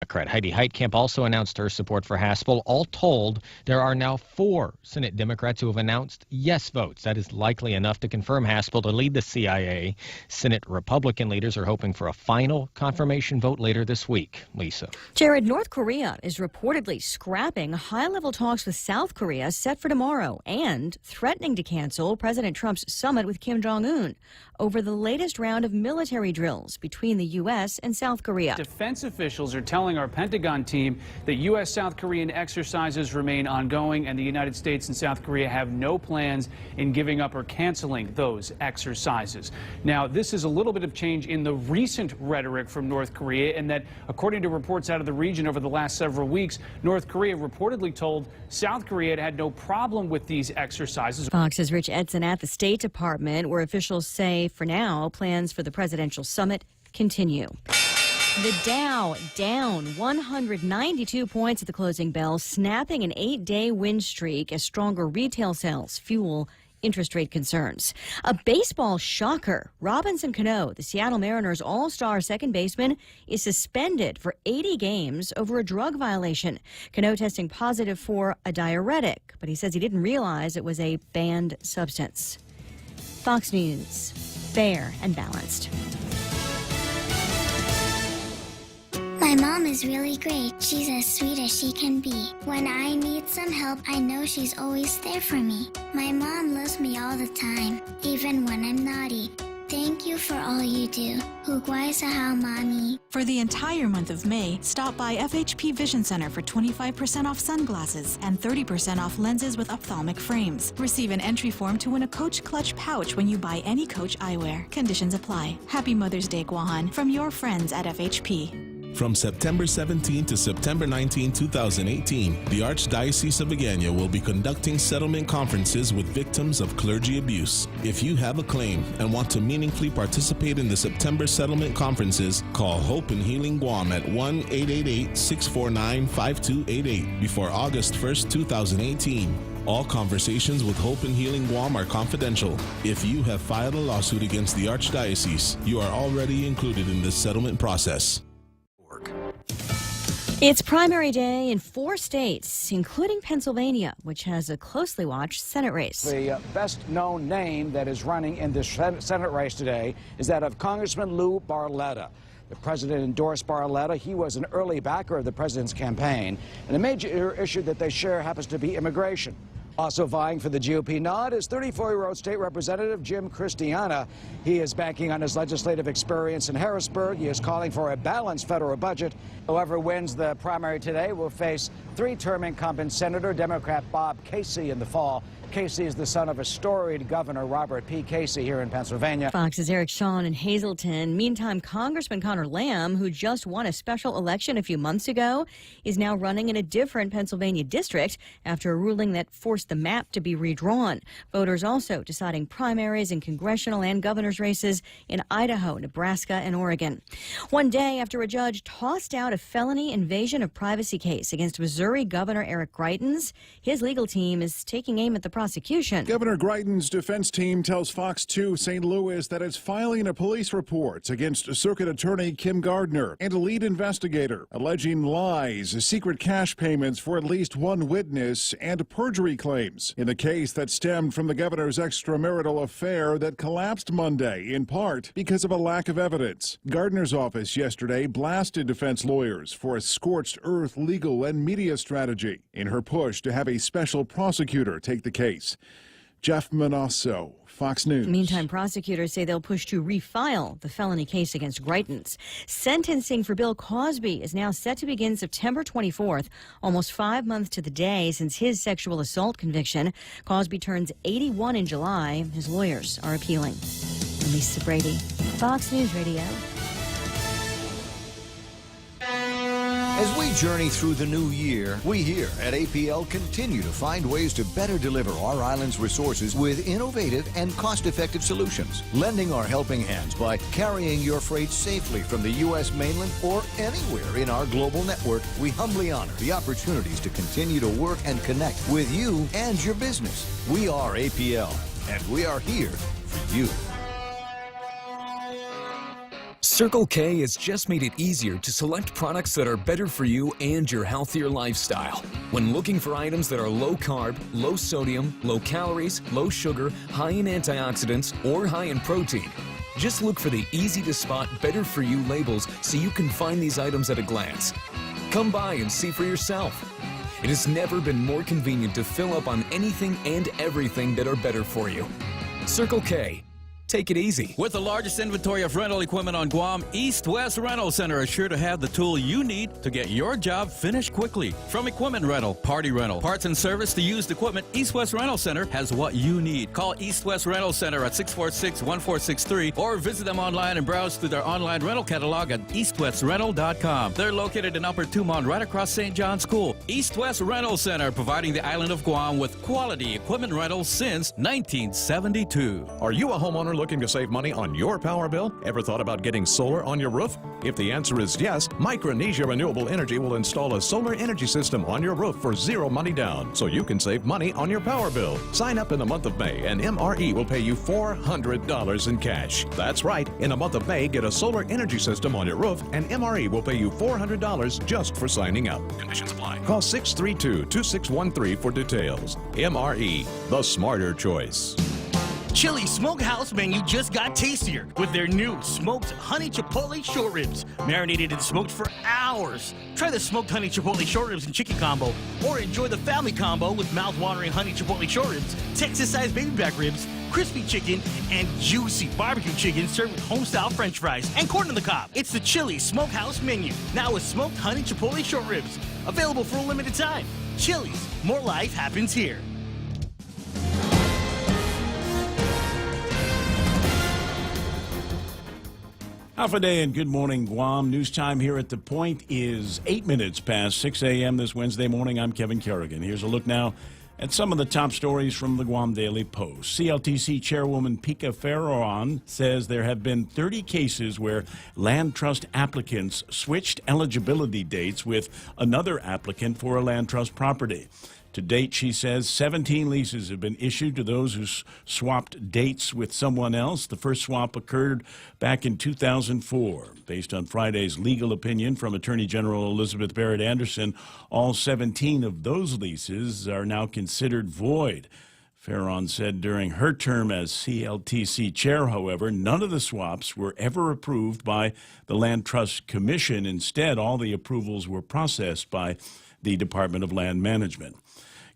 Democrat Heidi Heitkamp also announced her support for Haspel. All told, there are now 4 Senate Democrats who have announced yes votes. That is likely enough to confirm Haspel to lead the CIA. Senate Republican leaders are hoping for a final confirmation vote later this week. Lisa. Jared, North Korea is reportedly scrapping high-level talks with South Korea set for tomorrow and threatening to cancel President Trump's summit with Kim Jong-un over the latest round of military drills between the U.S. and South Korea. Defense officials are telling our Pentagon team that U.S.-South Korean exercises remain ongoing, and the United States and South Korea have no plans in giving up or canceling those exercises. Now, this is a little bit of change in the recent rhetoric from North Korea, and that, according to reports out of the region over the last several weeks, North Korea reportedly told South Korea it had no problem with these exercises. Fox's Rich Edson at the State Department, where officials say, for now, plans for the presidential summit continue. The Dow down 192 points at the closing bell, snapping an 8-day win streak as stronger retail sales fuel interest rate concerns. A baseball shocker. Robinson Cano, the Seattle Mariners all-star second baseman, is suspended for 80 games over a drug violation. Cano testing positive for a diuretic, but he says he didn't realize it was a banned substance. Fox News, fair and balanced. My mom is really great. She's as sweet as she can be. When I need some help, I know she's always there for me. My mom loves me all the time, even when I'm naughty. Thank you for all you do. Hugwai sahau, Mommy. For the entire month of May, stop by FHP Vision Center for 25% off sunglasses and 30% off lenses with ophthalmic frames. Receive an entry form to win a Coach Clutch pouch when you buy any Coach eyewear. Conditions apply. Happy Mother's Day, Guahan, from your friends at FHP. From September 17 to September 19, 2018, the Archdiocese of Agana will be conducting settlement conferences with victims of clergy abuse. If you have a claim and want to meaningfully participate in the September settlement conferences, call Hope and Healing Guam at 1-888-649-5288 before August 1st, 2018. All conversations with Hope and Healing Guam are confidential. If you have filed a lawsuit against the Archdiocese, you are already included in this settlement process. It's primary day in 4 states, including Pennsylvania, which has a closely watched Senate race. The best-known name that is running in this Senate race today is that of Congressman Lou Barletta. The president endorsed Barletta. He was an early backer of the president's campaign, and a major issue that they share happens to be immigration. Also vying for the GOP nod is 34-year-old state representative Jim Christiana. He is banking on his legislative experience in Harrisburg. He is calling for a balanced federal budget. Whoever wins the primary today will face 3-term incumbent Senator Democrat Bob Casey in the fall. Casey is the son of a storied Governor Robert P. Casey here in Pennsylvania. Fox's Eric Shawn in Hazleton. Meantime, Congressman Connor Lamb, who just won a special election a few months ago, is now running in a different Pennsylvania district after a ruling that forced the map to be redrawn. Voters also deciding primaries in congressional and governor's races in Idaho, Nebraska, and Oregon. One day after a judge tossed out a felony invasion of privacy case against Missouri Governor Eric Greitens, his legal team is taking aim at the prosecution. Governor Greitens' defense team tells Fox 2 St. Louis that it's filing a police report against Circuit Attorney Kim Gardner and a lead investigator, alleging lies, secret cash payments for at least one witness, and perjury claims in the case that stemmed from the governor's extramarital affair that collapsed Monday, in part because of a lack of evidence. Gardner's office yesterday blasted defense lawyers for a scorched earth legal and media strategy in her push to have a special prosecutor take the case. Jeff Manasso, Fox News. Meantime, prosecutors say they'll push to refile the felony case against Greitens. Sentencing for Bill Cosby is now set to begin September 24th, almost 5 months to the day since his sexual assault conviction. Cosby turns 81 in July. His lawyers are appealing. I'm Lisa Brady, Fox News Radio. As we journey through the new year, we here at APL continue to find ways to better deliver our island's resources with innovative and cost-effective solutions, lending our helping hands by carrying your freight safely from the U.S. mainland or anywhere in our global network. We humbly honor the opportunities to continue to work and connect with you and your business. We are APL, and we are here for you. Circle K has just made it easier to select products that are better for you and your healthier lifestyle. When looking for items that are low carb, low sodium, low calories, low sugar, high in antioxidants, or high in protein, just look for the easy to spot better for you labels so you can find these items at a glance. Come by and see for yourself. It has never been more convenient to fill up on anything and everything that are better for you. Circle K. Take it easy. With the largest inventory of rental equipment on Guam, East West Rental Center is sure to have the tool you need to get your job finished quickly. From equipment rental, party rental, parts and service to used equipment, East West Rental Center has what you need. Call East West Rental Center at 646-1463 or visit them online and browse through their online rental catalog at eastwestrental.com. They're located in Upper Tumon, right across St. John's School. East West Rental Center, providing the island of Guam with quality equipment rentals since 1972. Are you a homeowner looking to save money on your power bill? Ever thought about getting solar on your roof? If the answer is yes, Micronesia Renewable Energy will install a solar energy system on your roof for zero money down, so you can save money on your power bill. Sign up in the month of May, and MRE will pay you $400 in cash. That's right. In the month of May, get a solar energy system on your roof, and MRE will pay you $400 just for signing up. Conditions apply. Call 632-2613 for details. MRE, the smarter choice. Chili's Smokehouse menu just got tastier with their new smoked honey chipotle short ribs, marinated and smoked for hours. Try the smoked honey chipotle short ribs and chicken combo, or enjoy the family combo with mouth-watering honey chipotle short ribs, Texas-sized baby back ribs, crispy chicken, and juicy barbecue chicken served with home-style French fries and corn on the cob. It's the Chili's Smokehouse menu, now with smoked honey chipotle short ribs, available for a limited time. Chili's, more life happens here. Alpha Day and good morning, Guam. News time here at The Point is 8 minutes past 6 a.m. this Wednesday morning. I'm Kevin Kerrigan. Here's a look now at some of the top stories from the Guam Daily Post. CLTC Chairwoman Pika Ferron says there have been 30 cases where land trust applicants switched eligibility dates with another applicant for a land trust property. To date, she says 17 leases have been issued to those who swapped dates with someone else. The first swap occurred back in 2004. Based on Friday's legal opinion from Attorney General Elizabeth Barrett Anderson, all 17 of those leases are now considered void. Ferron said during her term as CLTC chair, however, none of the swaps were ever approved by the Land Trust Commission. Instead, all the approvals were processed by the Department of Land Management.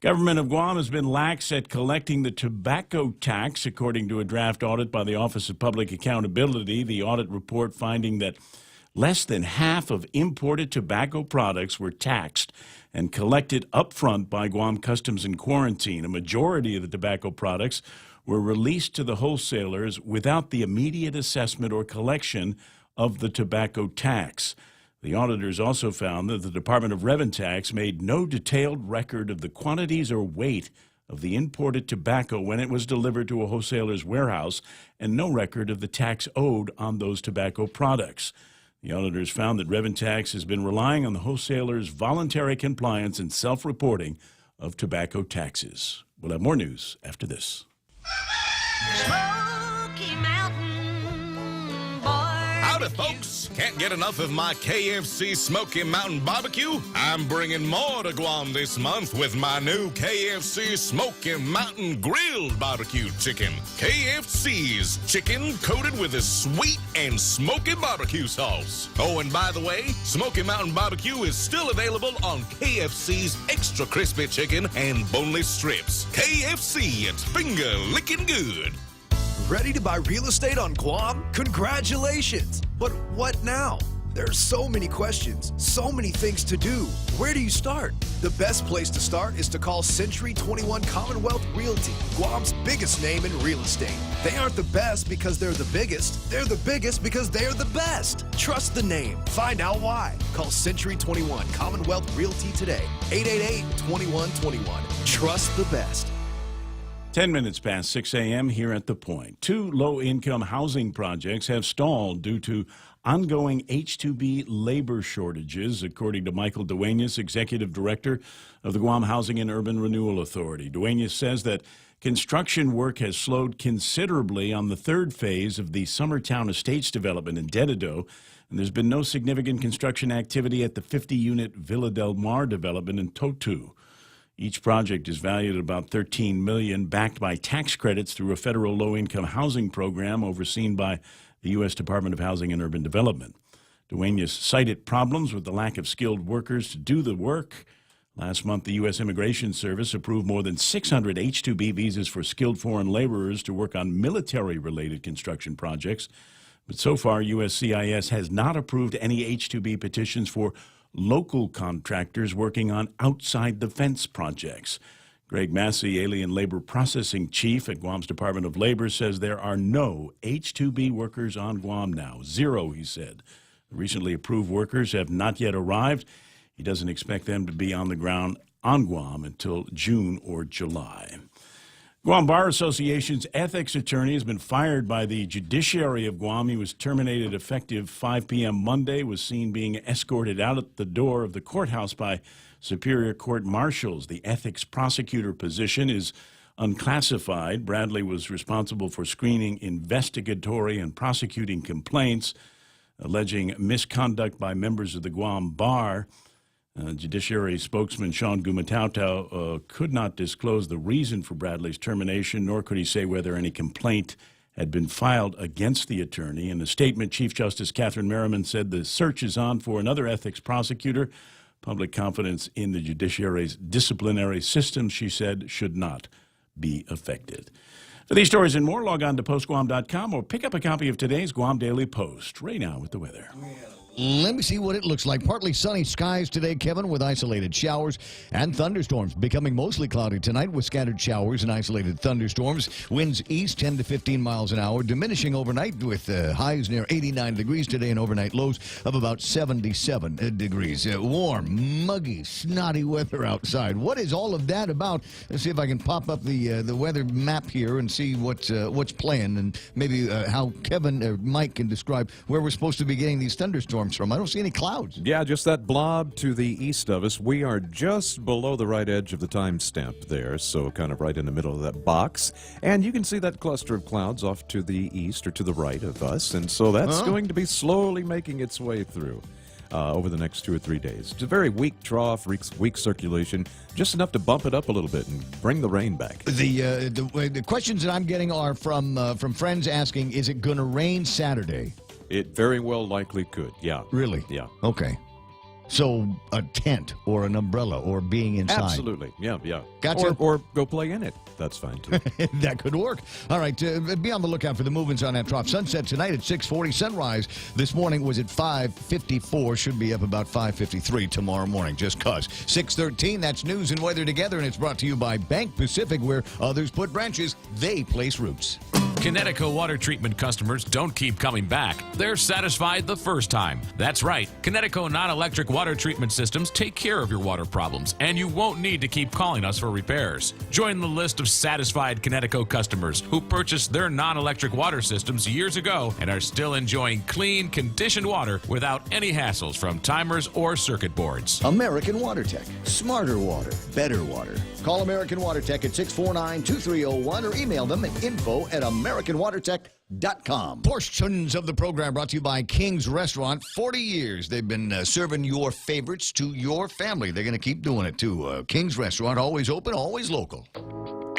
Government of Guam has been lax at collecting the tobacco tax, according to a draft audit by the Office of Public Accountability. The audit report finding that less than half of imported tobacco products were taxed and collected upfront by Guam Customs and Quarantine. A majority of the tobacco products were released to the wholesalers without the immediate assessment or collection of the tobacco tax. The auditors also found that the Department of Revenue Tax made no detailed record of the quantities or weight of the imported tobacco when it was delivered to a wholesaler's warehouse, and no record of the tax owed on those tobacco products. The auditors found that Revenue Tax has been relying on the wholesalers' voluntary compliance and self-reporting of tobacco taxes. We'll have more news after this. Howdy, folks. Can't get enough of my KFC Smoky Mountain Barbecue? I'm bringing more to Guam this month with my new KFC Smoky Mountain Grilled Barbecue Chicken. KFC's chicken coated with a sweet and smoky barbecue sauce. Oh, and by the way, Smoky Mountain Barbecue is still available on KFC's Extra Crispy Chicken and boneless strips. KFC, it's finger licking good. Ready to buy real estate on Guam? Congratulations! But what now? There are so many questions, so many things to do. Where do you start? The best place to start is to call Century 21 Commonwealth Realty, Guam's biggest name in real estate. They aren't the best because they're the biggest. They're the biggest because they're the best. Trust the name. Find out why. Call Century 21 Commonwealth Realty today. 888-2121. Trust the best. 10 minutes past 6 a.m. here at The Point. 2 low-income housing projects have stalled due to ongoing H-2B labor shortages, according to Michael Duenas, Executive Director of the Guam Housing and Urban Renewal Authority. Duenas says that Construction work has slowed considerably on the third phase of the Summertown Estates development in Dededo, and there's been no significant construction activity at the 50-unit Villa Del Mar development in Totu. Each project is valued at about $13 million, backed by tax credits through a federal low-income housing program overseen by the U.S. Department of Housing and Urban Development. Duenas cited problems with the lack of skilled workers to do the work. Last month, the U.S. Immigration Service approved more than 600 H-2B visas for skilled foreign laborers to work on military-related construction projects. But so far, USCIS has not approved any H-2B petitions for local contractors working on outside-the-fence projects. Greg Massey, Alien Labor Processing Chief at Guam's Department of Labor, says there are no H-2B workers on Guam now. 0, he said. The recently approved workers have not yet arrived. He doesn't expect them to be on the ground on Guam until June or July. Guam Bar Association's ethics attorney has been fired by the judiciary of Guam. He was terminated effective 5 p.m. Monday, was seen being escorted out at the door of the courthouse by Superior Court marshals. The ethics prosecutor position is unclassified. Bradley was responsible for screening investigatory and prosecuting complaints alleging misconduct by members of the Guam Bar. Judiciary spokesman Sean Gumatautau could not disclose the reason for Bradley's termination, nor could he say whether any complaint had been filed against the attorney. In a statement, Chief Justice Catherine Merriman said the search is on for another ethics prosecutor. Public confidence in the judiciary's disciplinary system, she said, should not be affected. For these stories and more, log on to postguam.com or pick up a copy of today's Guam Daily Post. Ray now with the weather. Let me see what it looks like. Partly sunny skies today, Kevin, with isolated showers and thunderstorms. Becoming mostly cloudy tonight with scattered showers and isolated thunderstorms. Winds east 10 to 15 miles an hour, diminishing overnight with highs near 89 degrees today and overnight lows of about 77 degrees. Warm, muggy, snotty weather outside. What is all of that about? Let's see if I can pop up the weather map here and see what's playing, and maybe how Kevin or Mike can describe where we're supposed to be getting these thunderstorms from. I don't see any clouds. Yeah, just that blob to the east of us. We are just below the right edge of the timestamp there, so kind of right in the middle of that box. And you can see that cluster of clouds off to the east or to the right of us, and so that's going to be slowly making its way through over the next 2 or 3 days. It's a very weak trough, weak circulation, just enough to bump it up a little bit and bring the rain back. The questions that I'm getting are from friends asking, is it going to rain Saturday? It very well likely could, yeah. Really? Yeah. Okay. So a tent or an umbrella or being inside? Absolutely, yeah. Gotcha. Or go play in it. That's fine, too. That could work. All right, be on the lookout for the movements on that trough. Sunset tonight at 6:40. Sunrise this morning was at 5:54. Should be up about 5:53 tomorrow morning, just cause. 6:13, that's news and weather together, and it's brought to you by Bank Pacific, where others put branches, they place roots. Kinetico water treatment customers don't keep coming back. They're satisfied the first time. That's right. Kinetico non-electric water treatment systems take care of your water problems, and you won't need to keep calling us for repairs. Join the list of satisfied Kinetico customers who purchased their non-electric water systems years ago and are still enjoying clean, conditioned water without any hassles from timers or circuit boards. American Water Tech. Smarter water. Better water. Call American Water Tech at 649-2301 or email them at info@americanwatertech.com. Portions of the program brought to you by King's Restaurant. 40 years they've been serving your favorites to your family. They're going to keep doing it, too. King's Restaurant, always open, always local.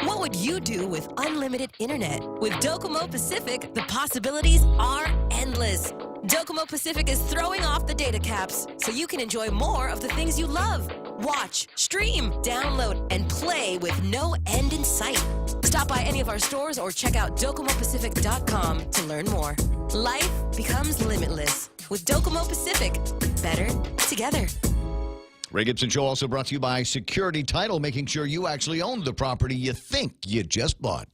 What would you do with unlimited internet? With Docomo Pacific, the possibilities are endless. Docomo Pacific is throwing off the data caps so you can enjoy more of the things you love. Watch, stream, download, and play with no end in sight. Stop by any of our stores or check out DocomoPacific.com to learn more. Life becomes limitless with Docomo Pacific. Better together. Ray Gibson Show also brought to you by Security Title, making sure you actually own the property you think you just bought.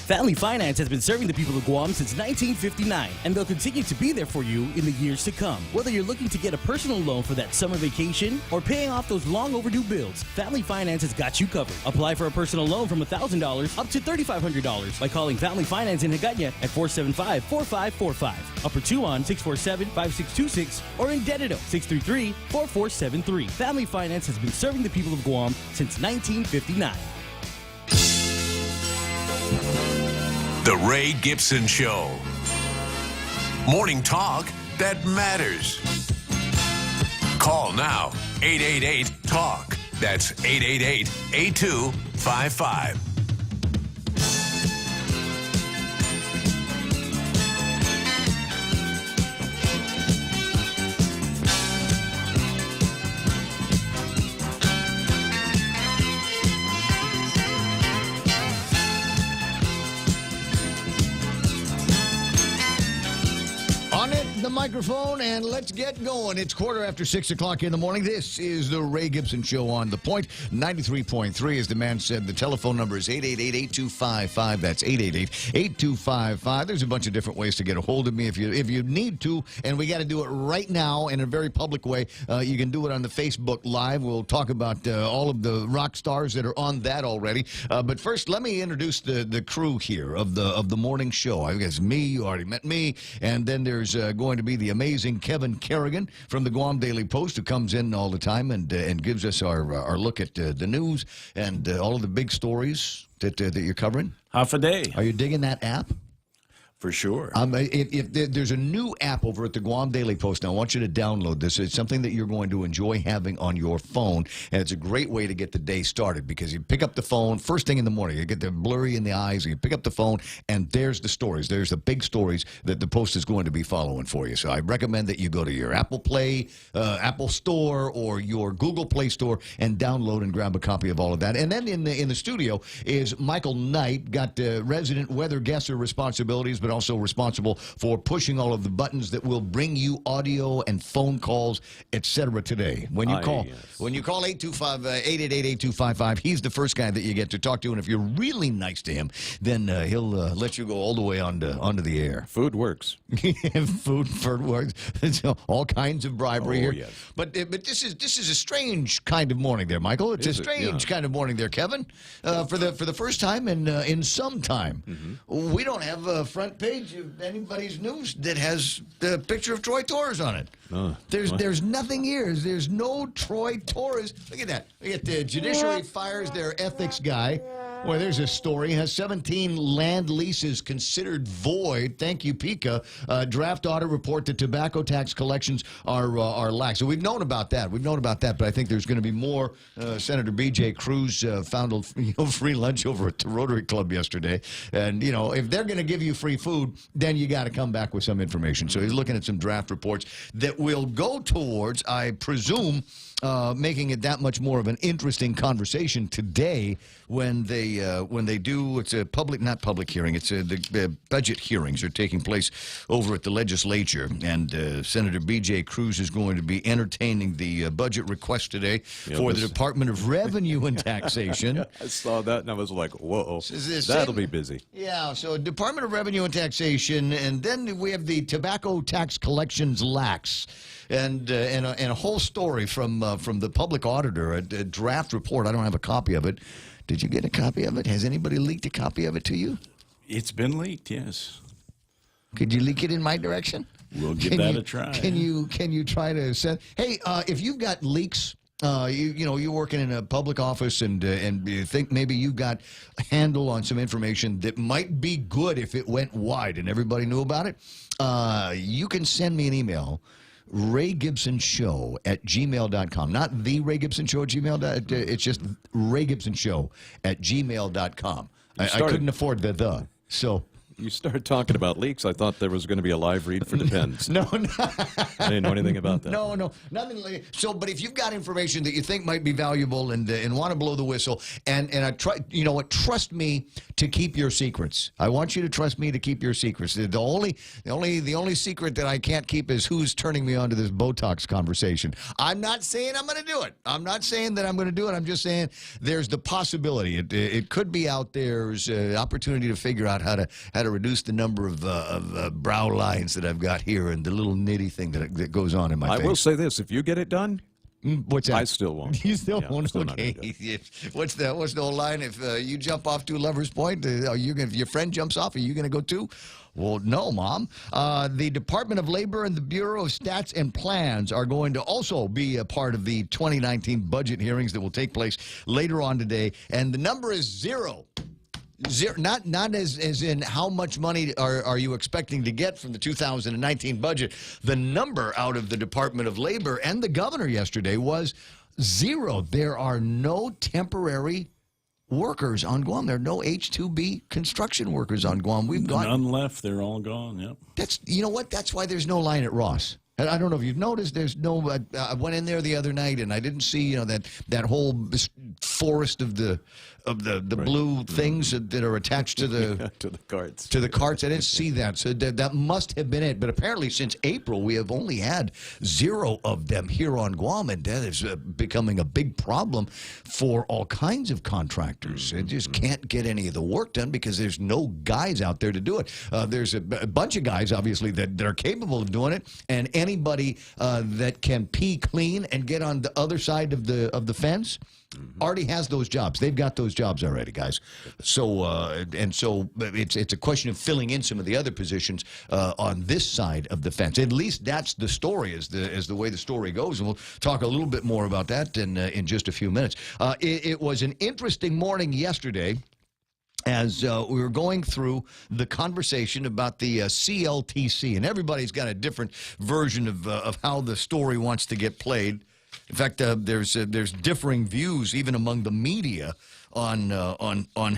Family Finance has been serving the people of Guam since 1959, and they'll continue to be there for you in the years to come. Whether you're looking to get a personal loan for that summer vacation or paying off those long overdue bills, Family Finance has got you covered. Apply for a personal loan from $1,000 up to $3,500 by calling Family Finance in Hagåtña at 475-4545, Upper Tuon 647-5626, or in Dededo 633-4473. Family Finance has been serving the people of Guam since 1959. The Ray Gibson Show. Morning talk that matters. Call now, 888-TALK. That's 888-8255. The microphone, and let's get going. It's 6:15 in the morning. This is the Ray Gibson Show on The Point. 93.3, as the man said. The telephone number is 888-8255. That's 888-8255. There's a bunch of different ways to get a hold of me if you need to, and we got to do it right now in a very public way. You can do it on the Facebook Live. We'll talk about all of the rock stars that are on that already. But first, let me introduce the crew here of the morning show. I guess me, you already met me, and then there's going to be the amazing Kevin Kerrigan from the Guam Daily Post, who comes in all the time and gives us our look at the news and all of the big stories that you're covering. Half a day. Are you digging that app? For sure. If there's a new app over at the Guam Daily Post, now I want you to download this. It's something that you're going to enjoy having on your phone, and it's a great way to get the day started because you pick up the phone first thing in the morning. You get the blurry in the eyes, and you pick up the phone, and there's the stories. There's the big stories that the Post is going to be following for you. So I recommend that you go to your Apple Store or your Google Play Store and download and grab a copy of all of that. And then in the studio is Michael Knight, got resident weather guesser responsibilities, but also responsible for pushing all of the buttons that will bring you audio and phone calls, etc. today. When you call 888-8255, he's the first guy that you get to talk to, and if you're really nice to him, then he'll let you go all the way onto the air. Food works. Food works. All kinds of bribery here. Yes. But this is a strange kind of morning there, Michael. It's a strange kind of morning there, Kevin. For the first time in some time, we don't have a front page of anybody's news that has the picture of Troy Torres on it. There's nothing here. There's no Troy Torres. Look at that. Look at the judiciary fires their ethics guy. Well, there's a story. Has 17 land leases considered void. Thank you, Pika. Draft audit report that tobacco tax collections are lax. So we've known about that. But I think there's going to be more. Senator B.J. Cruz found a free lunch over at the Rotary Club yesterday. And, if they're going to give you free food, then you got to come back with some information. So he's looking at some draft reports that will go towards, I presume, making it that much more of an interesting conversation today when they do. It's a not public hearing. It's the budget hearings are taking place over at the legislature, and Senator B.J. Cruz is going to be entertaining the budget request today for the Department of Revenue and Taxation. I saw that and I was like, whoa, that'll be busy. Yeah, so Department of Revenue and Taxation, and then we have the tobacco tax collections lax. And a whole story from the public auditor, a draft report. I don't have a copy of it. Did you get a copy of it? Has anybody leaked a copy of it to you? It's been leaked, yes. Could you leak it in my direction? We'll give that a try. Can you try to send? Hey, if you've got leaks, you're working in a public office and you think maybe you got a handle on some information that might be good if it went wide and everybody knew about it, you can send me an email. RayGibsonShow@gmail.com. Not the Ray Gibson Show at gmail. It's just RayGibsonShow@gmail.com. I couldn't afford the. So you started talking about leaks. I thought there was going to be a live read for Depends. No. I didn't know anything about that. No, nothing like. So, but if you've got information that you think might be valuable and want to blow the whistle, and I try, trust me to keep your secrets. I want you to trust me to keep your secrets. The only secret that I can't keep is who's turning me on to this Botox conversation. I'm not saying I'm going to do it. I'm not saying that I'm going to do it. I'm just saying there's the possibility. It could be out there. There's an opportunity to figure out how to reduce the number of brow lines that I've got here and the little nitty thing that goes on in my face. I will say this: if you get it done, what's that? I still won't. You still won't? Still okay. What's the old line? If you jump off to Lover's Point, if your friend jumps off, are you going to go too? Well, no, Mom. The Department of Labor and the Bureau of Stats and Plans are going to also be a part of the 2019 budget hearings that will take place later on today. And the number is 0. Zero, not as in how much money are you expecting to get from the 2019 budget. The number out of the Department of Labor and the governor yesterday was zero. There are no temporary workers on Guam. There are no H-2B construction workers on Guam. We've got none left. They're all gone. Yep. You know what? That's why there's no line at Ross. And I don't know if you've noticed. There's no. I went in there the other night and I didn't see that whole forest of the blue things that are attached to the to the carts. To the carts. I didn't see that. So that must have been it. But apparently, since April, we have only had 0 of them here on Guam, and that is becoming a big problem for all kinds of contractors. They just can't get any of the work done because there's no guys out there to do it. There's a bunch of guys, obviously, that are capable of doing it, and anybody that can pee clean and get on the other side of the fence already has those jobs. They've got those jobs already, guys. So it's a question of filling in some of the other positions on this side of the fence. At least that's the story, is the way the story goes, and we'll talk a little bit more about that in just a few minutes. It was an interesting morning yesterday as we were going through the conversation about the CLTC, and everybody's got a different version of how the story wants to get played. In fact, there's differing views even among the media on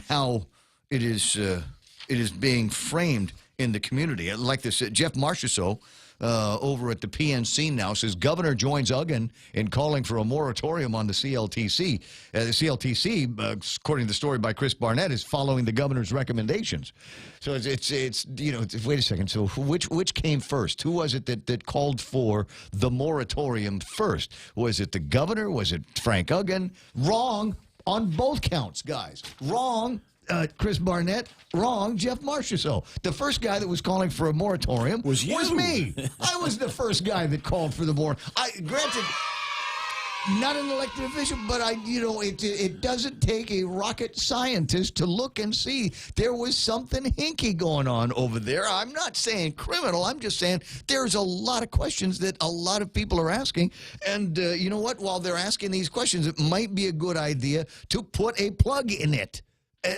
how it is being framed in the community. Like this, Jeff Marchessault over at the PNC now says Governor joins Uggan in calling for a moratorium on the CLTC. The CLTC, according to the story by Chris Barnett, is following the governor's recommendations. So it's wait a second. So which came first? Who was it that called for the moratorium first? Was it the governor? Was it Frank Uggan? Wrong on both counts, guys. Wrong. Chris Barnett, wrong. Jeff Marchessault. The first guy that was calling for a moratorium was me. I was the first guy that called for the moratorium. Granted, not an elected official, but it doesn't take a rocket scientist to look and see there was something hinky going on over there. I'm not saying criminal. I'm just saying there's a lot of questions that a lot of people are asking. And you know what? While they're asking these questions, it might be a good idea to put a plug in it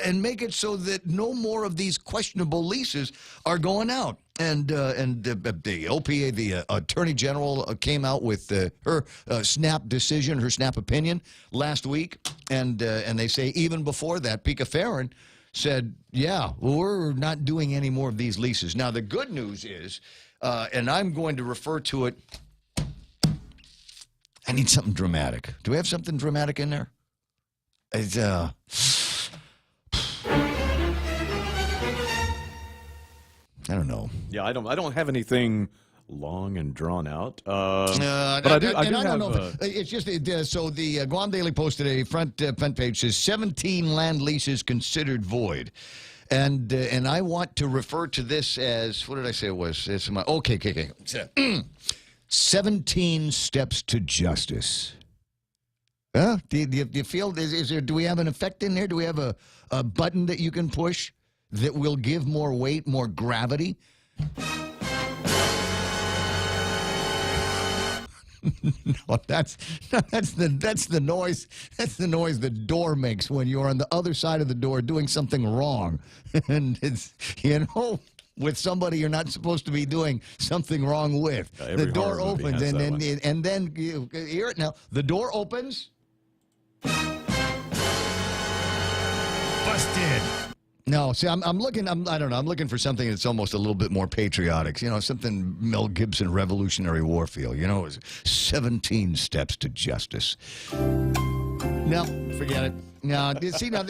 and make it so that no more of these questionable leases are going out. And the OPA, the Attorney General, came out with her snap decision, her snap opinion last week. And they say even before that, Pika Farron said, yeah, we're not doing any more of these leases. Now, the good news is, and I'm going to refer to it, I need something dramatic. Do we have something dramatic in there? It's, I don't know. Yeah, I don't have anything long and drawn out. But I do have. It's just so the Guam Daily posted a front page says 17 land leases considered void, and I want to refer to this as, what did I say it was? It's my okay. 17 steps to justice. Do you feel is there? Do we have an effect in there? Do we have a button that you can push that will give more weight, more gravity? No, that's the noise. That's the noise the door makes when you're on the other side of the door doing something wrong, and it's with somebody you're not supposed to be doing something wrong with. The door opens, and then you hear it now. The door opens. Busted. No, see, I'm looking. I don't know. I'm looking for something that's almost a little bit more patriotic. Something Mel Gibson, Revolutionary War feel. It was 17 steps to justice. No, forget it. No, see, now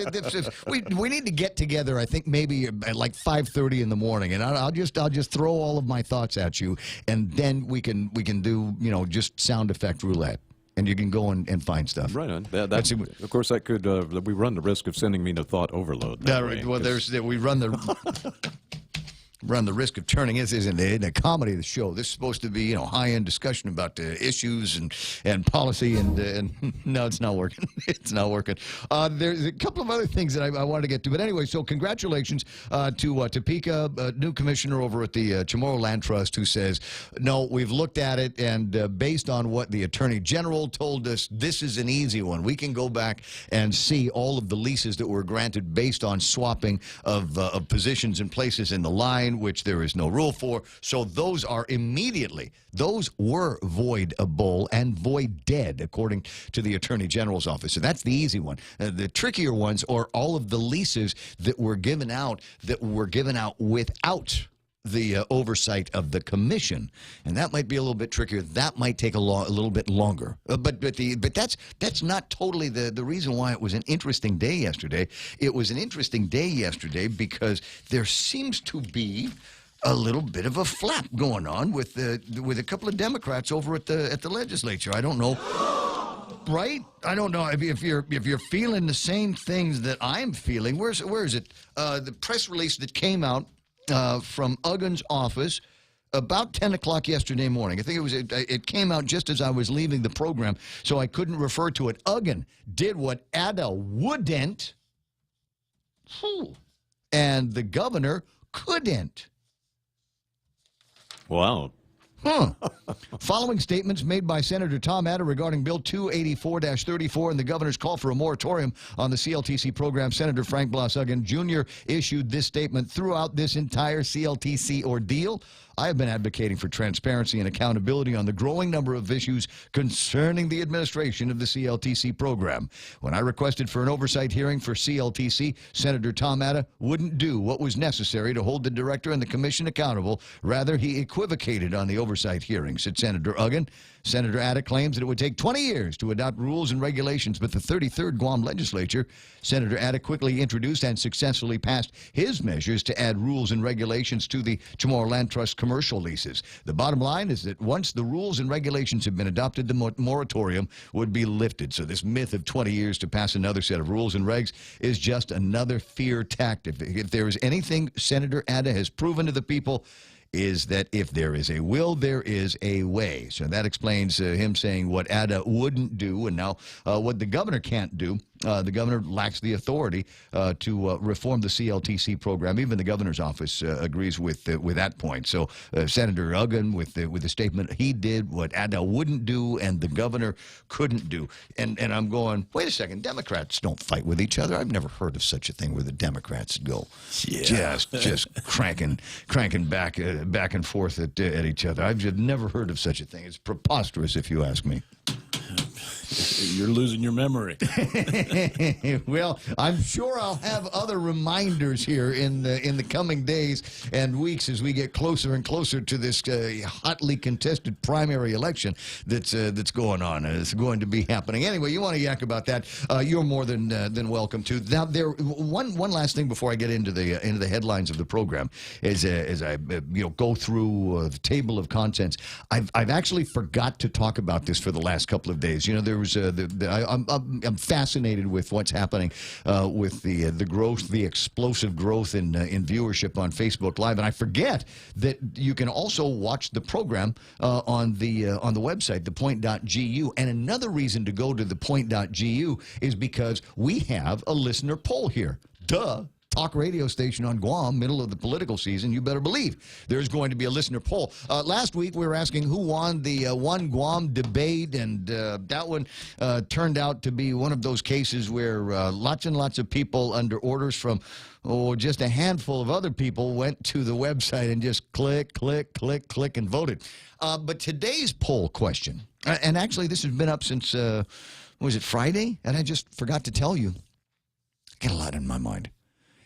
we need to get together. I think maybe at like 5:30 in the morning, and I'll just throw all of my thoughts at you, and then we can do just sound effect roulette. And you can go and find stuff. Right on. Of course, that could we run the risk of sending me to thought overload. Well, we run the. run the risk of turning this isn't a comedy the show. This is supposed to be, high-end discussion about the issues and policy, and no, it's not working. It's not working. There's a couple of other things that I wanted to get to, but anyway, so congratulations to Topeka, new commissioner over at the Chamorro Land Trust, who says, no, we've looked at it, and based on what the Attorney General told us, this is an easy one. We can go back and see all of the leases that were granted based on swapping of positions and places in the line, which there is no rule for. So those are those were voidable and void dead, according to the Attorney General's office. So that's the easy one. The trickier ones are all of the leases that were given out without the oversight of the commission, and that might be a little bit trickier. That might take a little bit longer. But that's not totally the reason why it was an interesting day yesterday. It was an interesting day yesterday because there seems to be a little bit of a flap going on with a couple of Democrats over at the legislature. I don't know. Right? I don't know if you're feeling the same things that I'm feeling. Where is it? The press release that came out from Uggan's office about 10 o'clock yesterday morning. I think it came out just as I was leaving the program, so I couldn't refer to it. Uggan did what Ada wouldn't, and the governor couldn't. Wow. Following statements made by Senator Tom Ada regarding Bill 284-34 and the governor's call for a moratorium on the CLTC program, Senator Frank Blas Uggan Jr. issued this statement. Throughout this entire CLTC ordeal, I have been advocating for transparency and accountability on the growing number of issues concerning the administration of the CLTC program. When I requested for an oversight hearing for CLTC, Senator Tom Ada wouldn't do what was necessary to hold the director and the commission accountable. Rather, he equivocated on the oversight hearing, said Senator Uggan. Senator Ada claims that it would take 20 years to adopt rules and regulations, but the 33rd Guam legislature, Senator Ada quickly introduced and successfully passed his measures to add rules and regulations to the Chamorro Land Trust commercial leases. The bottom line is that once the rules and regulations have been adopted, the moratorium would be lifted. So this myth of 20 years to pass another set of rules and regs is just another fear tactic. If there is anything Senator Ada has proven to the people, is that if there is a will, there is a way. So that explains him saying what Ada wouldn't do, and now what the governor can't do. The governor lacks the authority to reform the CLTC program. Even the governor's office agrees with that point. So Senator Uggan with the statement, he did what Ada wouldn't do and the governor couldn't do. And I'm going, wait a second, Democrats don't fight with each other. I've never heard of such a thing where the Democrats go just cranking back and forth at each other. I've just never heard of such a thing. It's preposterous, if you ask me. You're losing your memory. Well, I'm sure I'll have other reminders here in the coming days and weeks as we get closer and closer to this hotly contested primary election that's going on. It's going to be happening. Anyway, you want to yak about that? You're more than welcome to. Now, one last thing before I get into the headlines of the program is as I go through the table of contents. I've actually forgot to talk about this for the last couple of days. There was I'm fascinated with what's happening with the growth, the explosive growth in viewership on Facebook Live, and I forget that you can also watch the program on the website, thepoint.gu. And another reason to go to thepoint.gu is because we have a listener poll here. Duh. Talk radio station on Guam, middle of the political season, you better believe there's going to be a listener poll. Last week, we were asking who won the One Guam debate, and that one turned out to be one of those cases where lots and lots of people under orders from just a handful of other people went to the website and just click, and voted. But today's poll question, and actually this has been up since, was it Friday? And I just forgot to tell you. I get a lot in my mind.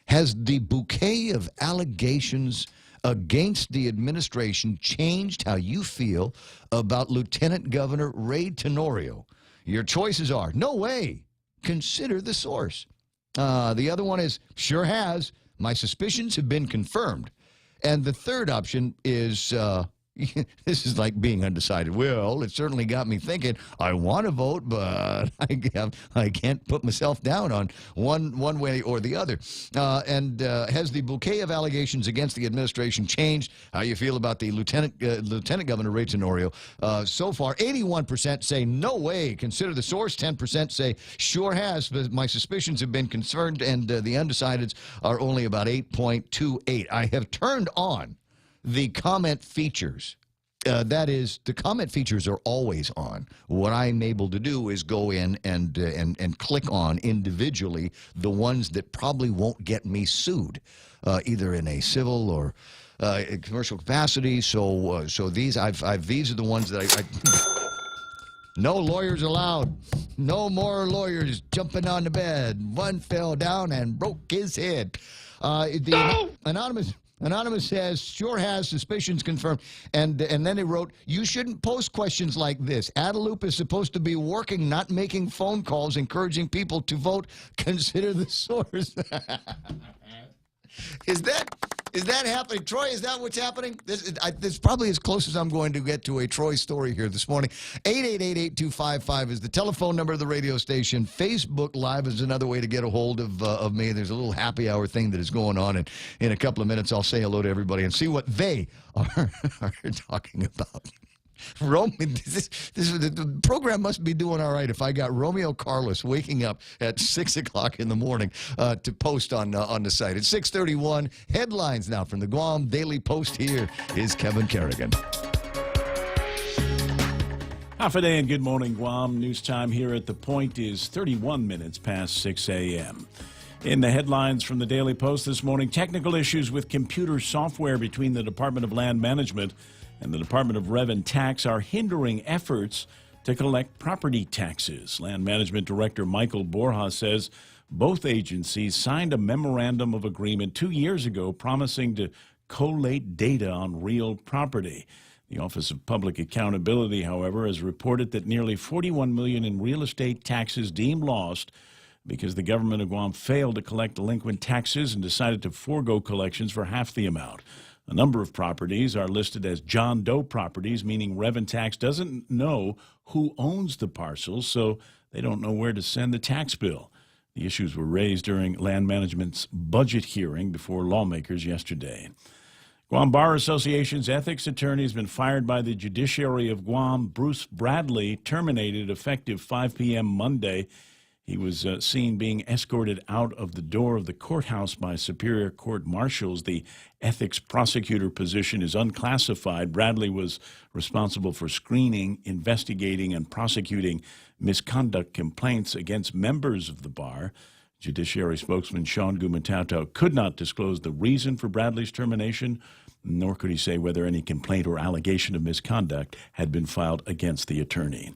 Has the bouquet of allegations against the administration changed how you feel about Lieutenant Governor Ray Tenorio? Your choices are, no way, consider the source. The other one is, sure has, my suspicions have been confirmed. And the third option is, this is like being undecided. Well, it certainly got me thinking. I want to vote, but I can't put myself down on one way or the other. Has the bouquet of allegations against the administration changed how you feel about the lieutenant governor Ray Tenorio? So far, 81% say no way. Consider the source. 10% say sure has. But my suspicions have been confirmed, and the undecideds are only about 8.28. I have turned on the comment features. That is, the comment features are always on. What I'm able to do is go in and click on individually the ones that probably won't get me sued, either in a civil or commercial capacity. So these these are the ones that I no lawyers allowed. No more lawyers jumping on the bed. One fell down and broke his head. Anonymous says, sure has, suspicions confirmed. And then they wrote, you shouldn't post questions like this. Adelup is supposed to be working, not making phone calls, encouraging people to vote. Consider the source. Is that happening? Troy, is that what's happening? This is probably as close as I'm going to get to a Troy story here this morning. 888-8255 is the telephone number of the radio station. Facebook Live is another way to get a hold of me. There's a little happy hour thing that is going on, and in a couple of minutes I'll say hello to everybody and see what they are talking about. The program must be doing all right if I got Romeo Carlos waking up at 6 o'clock in the morning to post on the site. It's 6:31. Headlines now from the Guam Daily Post. Here is Kevin Kerrigan. Half a day and good morning, Guam. News time here at The Point is 31 minutes past 6 a.m. In the headlines from the Daily Post this morning, technical issues with computer software between the Department of Land Management and the Department of Rev and Tax are hindering efforts to collect property taxes. Land Management Director Michael Borja says both agencies signed a memorandum of agreement 2 years ago promising to collate data on real property. The Office of Public Accountability, however, has reported that nearly $41 million in real estate taxes deemed lost because the government of Guam failed to collect delinquent taxes and decided to forego collections for half the amount. A number of properties are listed as John Doe properties, meaning Rev and Tax doesn't know who owns the parcels, so they don't know where to send the tax bill. The issues were raised during Land Management's budget hearing before lawmakers yesterday. Guam Bar Association's ethics attorney has been fired by the judiciary of Guam. Bruce Bradley terminated effective 5 p.m. Monday. He was seen being escorted out of the door of the courthouse by Superior Court marshals. The ethics prosecutor position is unclassified. Bradley was responsible for screening, investigating, and prosecuting misconduct complaints against members of the bar. Judiciary spokesman Sean Gumatauto could not disclose the reason for Bradley's termination, nor could he say whether any complaint or allegation of misconduct had been filed against the attorney.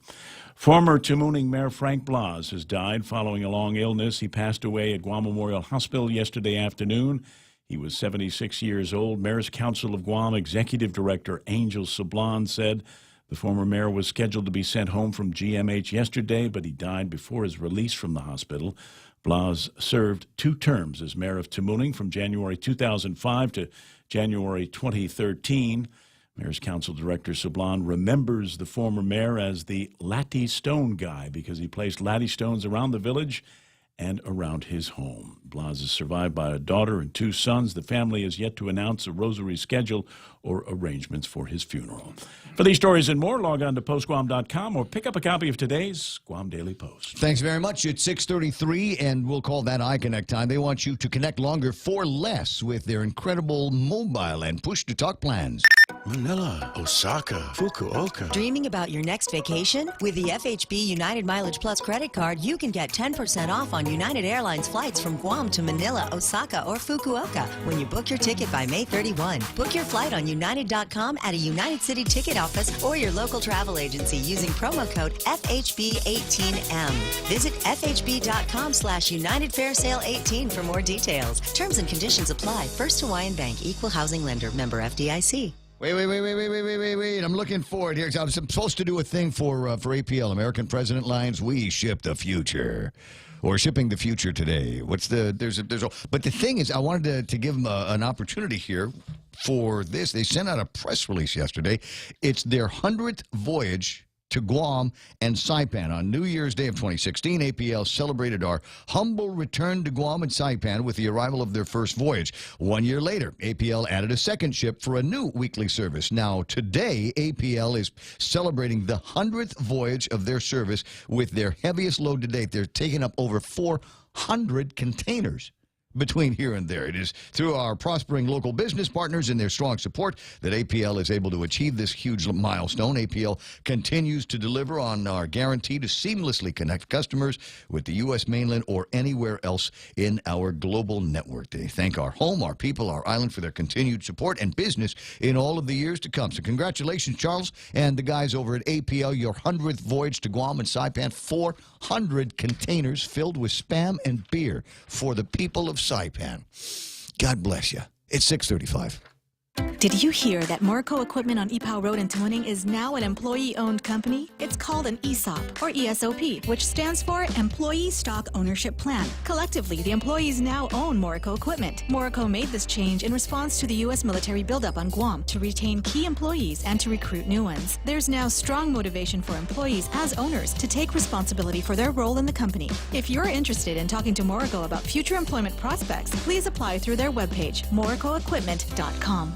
Former Tamuning Mayor Frank Blas has died following a long illness. He passed away at Guam Memorial Hospital yesterday afternoon. He was 76 years old. Mayor's Council of Guam Executive Director Angel Sablan said the former mayor was scheduled to be sent home from GMH yesterday, but he died before his release from the hospital. Blas served 2 terms as mayor of Tamuning from January 2005 to January 2013. Mayor's Council Director Sablan remembers the former mayor as the Latte Stone guy because he placed latte stones around the village and around his home. Blas is survived by a daughter and 2 sons. The family has yet to announce a rosary schedule or arrangements for his funeral. For these stories and more, log on to postguam.com or pick up a copy of today's Guam Daily Post. Thanks very much. It's 6:33, and we'll call that iConnect time. They want you to connect longer for less with their incredible mobile and push-to-talk plans. Manila, Osaka, Fukuoka. Dreaming about your next vacation? With the FHB United Mileage Plus credit card, you can get 10% off on United Airlines flights from Guam to Manila, Osaka, or Fukuoka when you book your ticket by May 31. Book your flight on United.com at a United City ticket office or your local travel agency using promo code FHB18M. Visit FHB.com/United Fair Sale 18 for more details. Terms and conditions apply. First Hawaiian Bank, Equal Housing Lender, member FDIC. Wait. I'm looking forward here. I'm supposed to do a thing for APL, American President Lines. We ship the future. Or shipping the future today. But the thing is, I wanted to give them an opportunity here for this. They sent out a press release yesterday. It's their 100th voyage to Guam and Saipan. On New Year's Day of 2016, APL celebrated our humble return to Guam and Saipan with the arrival of their first voyage. 1 year later, APL added a second ship for a new weekly service. Now, today, APL is celebrating the 100th voyage of their service with their heaviest load to date. They're taking up over 400 containers between here and there. It is through our prospering local business partners and their strong support that APL is able to achieve this huge milestone. APL continues to deliver on our guarantee to seamlessly connect customers with the U.S. mainland or anywhere else in our global network. They thank our home, our people, our island for their continued support and business in all of the years to come. So congratulations, Charles, and the guys over at APL, your 100th voyage to Guam and Saipan. 400 containers filled with Spam and beer for the people of Saipan. God bless you. It's 6:35. Did you hear that Morco Equipment on Ipoh Road in Tuaning is now an employee-owned company? It's called an ESOP, or ESOP, which stands for Employee Stock Ownership Plan. Collectively, the employees now own Morco Equipment. Morco made this change in response to the U.S. military buildup on Guam to retain key employees and to recruit new ones. There's now strong motivation for employees as owners to take responsibility for their role in the company. If you're interested in talking to Morco about future employment prospects, please apply through their webpage, morcoequipment.com.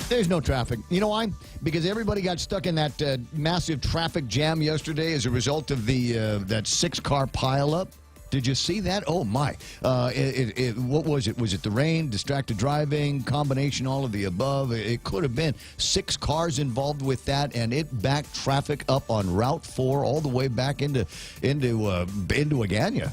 There's no traffic. You know why? Because everybody got stuck in that massive traffic jam yesterday as a result of the that 6-car pileup. Did you see that? Oh, my. What was it? Was it the rain, distracted driving, combination, all of the above? It could have been 6 cars involved with that, and it backed traffic up on Route 4 all the way back into Agana,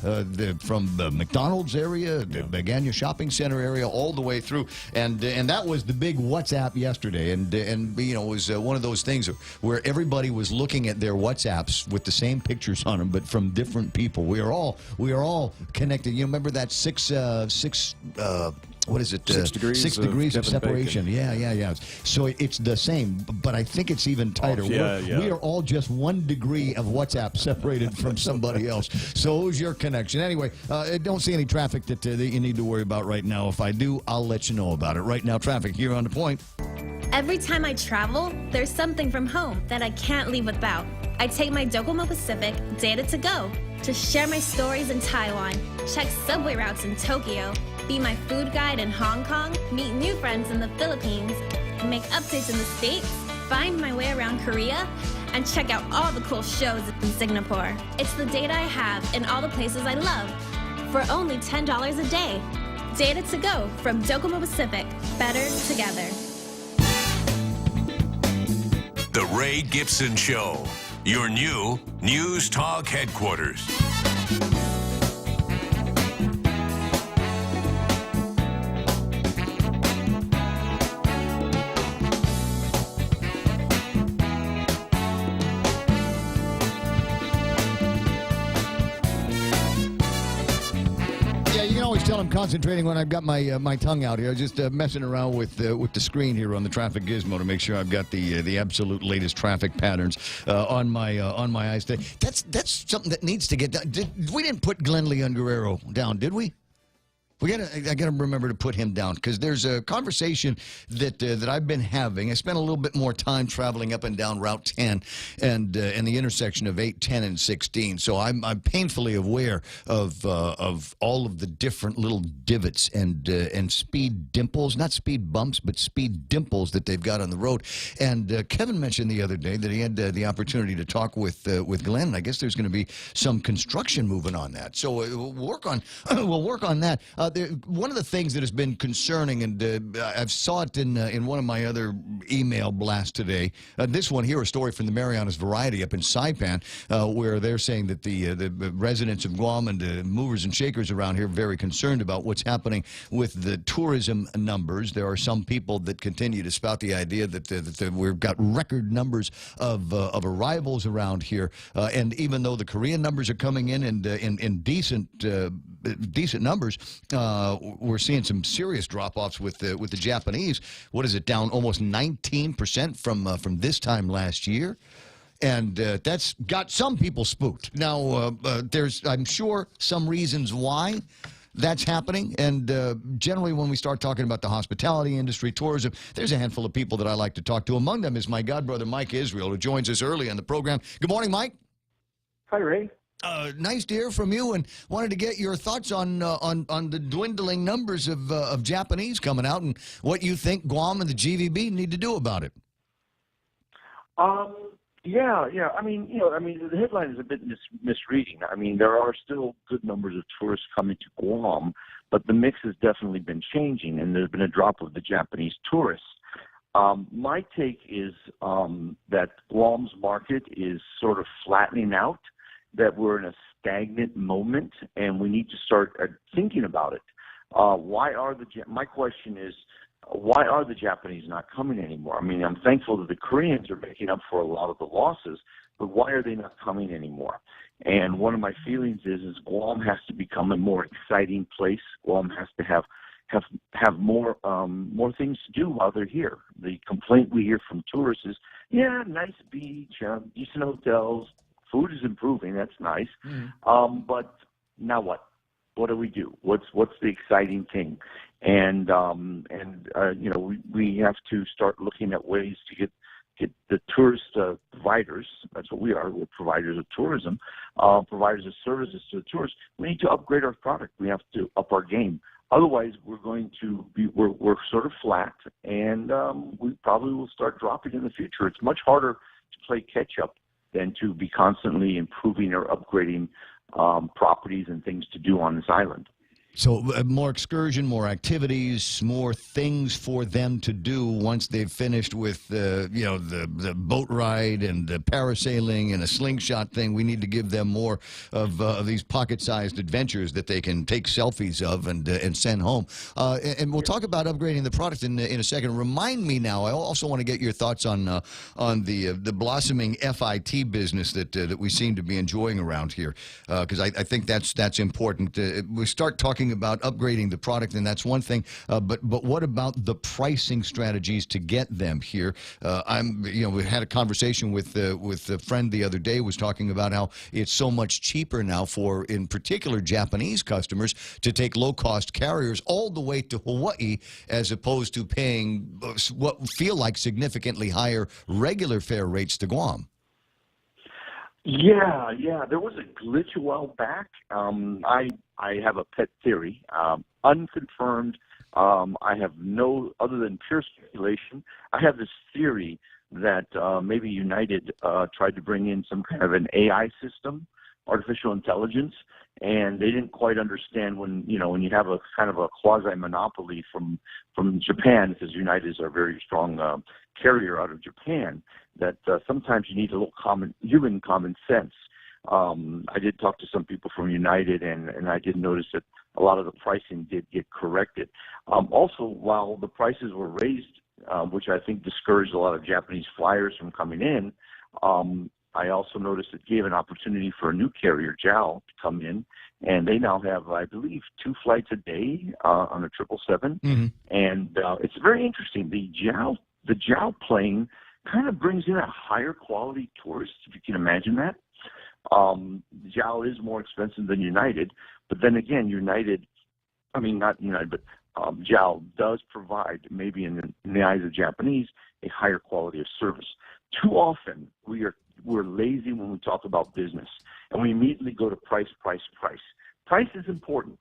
from the McDonald's area, the Agana Shopping Center area, all the way through. And that was the big WhatsApp yesterday. And you know, it was one of those things where everybody was looking at their WhatsApps with the same pictures on them, but from different people. We are all connected. You remember that what is it? 6 degrees. 6 degrees of Kevin separation. Bacon. Yeah. So it's the same, but I think it's even tighter. We are all just 1 degree of WhatsApp separated from somebody else. So who's your connection? Anyway, I don't see any traffic that you need to worry about right now. If I do, I'll let you know about it. Right now, traffic here on The Point. Every time I travel, there's something from home that I can't leave without. I take my Docomo Pacific Data to Go to share my stories in Taiwan, check subway routes in Tokyo, be my food guide in Hong Kong, meet new friends in the Philippines, make updates in the States, find my way around Korea, and check out all the cool shows in Singapore. It's the data I have in all the places I love for only $10 a day. Data to Go from Docomo Pacific. Better together. The Ray Gibson Show, your new News Talk headquarters. Tell I'm concentrating when I've got my tongue out here. Just messing around with the screen here on the traffic gizmo to make sure I've got the absolute latest traffic patterns on my eyes today. That's something that needs to get done. We didn't put Glenn Leon Guerrero down, did we? I gotta remember to put him down, because there's a conversation that I've been having. I spent a little bit more time traveling up and down Route 10 and the intersection of 8, 10, and 16. So I'm painfully aware of all of the different little divots and speed dimples, not speed bumps, but speed dimples that they've got on the road. And Kevin mentioned the other day that he had the opportunity to talk with Glenn. And I guess there's going to be some construction moving on that. So we'll work on that. One of the things that has been concerning, and I've saw it in one of my other email blasts today. This one here, a story from the Marianas Variety up in Saipan, where they're saying that the residents of Guam and the movers and shakers around here are very concerned about what's happening with the tourism numbers. There are some people that continue to spout the idea that we've got record numbers of arrivals around here, and even though the Korean numbers are coming in and in decent numbers, we're seeing some serious drop-offs with the Japanese. What is it, down almost 19% from this time last year? And that's got some people spooked. Now, there's, I'm sure, some reasons why. that's happening. And generally, when we start talking about the hospitality industry, tourism, there's a handful of people that I like to talk to. Among them is my godbrother, Mike Israel, who joins us early on the program. Good morning, Mike. Hi, Ray. Nice to hear from you, and wanted to get your thoughts on the dwindling numbers of Japanese coming out, and what you think Guam and the GVB need to do about it. Yeah. I mean, the headline is a bit misreading. I mean, there are still good numbers of tourists coming to Guam, but the mix has definitely been changing, and there's been a drop of the Japanese tourists. My take is that Guam's market is sort of flattening out, that we're in a stagnant moment, and we need to start thinking about it. My question is, why are the Japanese not coming anymore? I mean, I'm thankful that the Koreans are making up for a lot of the losses, but why are they not coming anymore? And one of my feelings is Guam has to become a more exciting place. Guam has to have more things to do while they're here. The complaint we hear from tourists is, yeah, nice beach, decent hotels, food is improving. That's nice. But now what? What do we do? What's the exciting thing? And we have to start looking at ways to get the tourist providers. That's what we are. We're providers of tourism, providers of services to the tourists. We need to upgrade our product. We have to up our game. Otherwise, we're sort of flat, and we probably will start dropping in the future. It's much harder to play catch up than to be constantly improving or upgrading properties and things to do on this island. So more excursion, more activities, more things for them to do once they've finished with the boat ride and the parasailing and a slingshot thing. We need to give them more of these pocket-sized adventures that they can take selfies of and send home. And we'll talk about upgrading the product in a second. Remind me now. I also want to get your thoughts on the blossoming FIT business that we seem to be enjoying around here, because I think that's important. We start talking about upgrading the product, and that's one thing. But what about the pricing strategies to get them here? We had a conversation with a friend the other day, was talking about how it's so much cheaper now for, in particular, Japanese customers to take low-cost carriers all the way to Hawaii, as opposed to paying what feel like significantly higher regular fare rates to Guam. Yeah. There was a glitch a while back. I have a pet theory, unconfirmed. I have no, other than pure speculation, I have this theory that maybe United tried to bring in some kind of an AI system, artificial intelligence, and they didn't quite understand when you have a kind of a quasi-monopoly from Japan, because United is a very strong carrier out of Japan, that sometimes you need a little human common sense. I did talk to some people from United, and I did notice that a lot of the pricing did get corrected. Also, while the prices were raised, which I think discouraged a lot of Japanese flyers from coming in, I also noticed it gave an opportunity for a new carrier, JAL, to come in, and they now have, I believe, 2 flights a day on a 777. Mm-hmm. And it's very interesting. The JAL plane kind of brings in a higher quality tourist, if you can imagine that. JAL is more expensive than United, but then again, JAL does provide, maybe in the eyes of Japanese, a higher quality of service. Too often, we're lazy when we talk about business, and we immediately go to price. Price is important,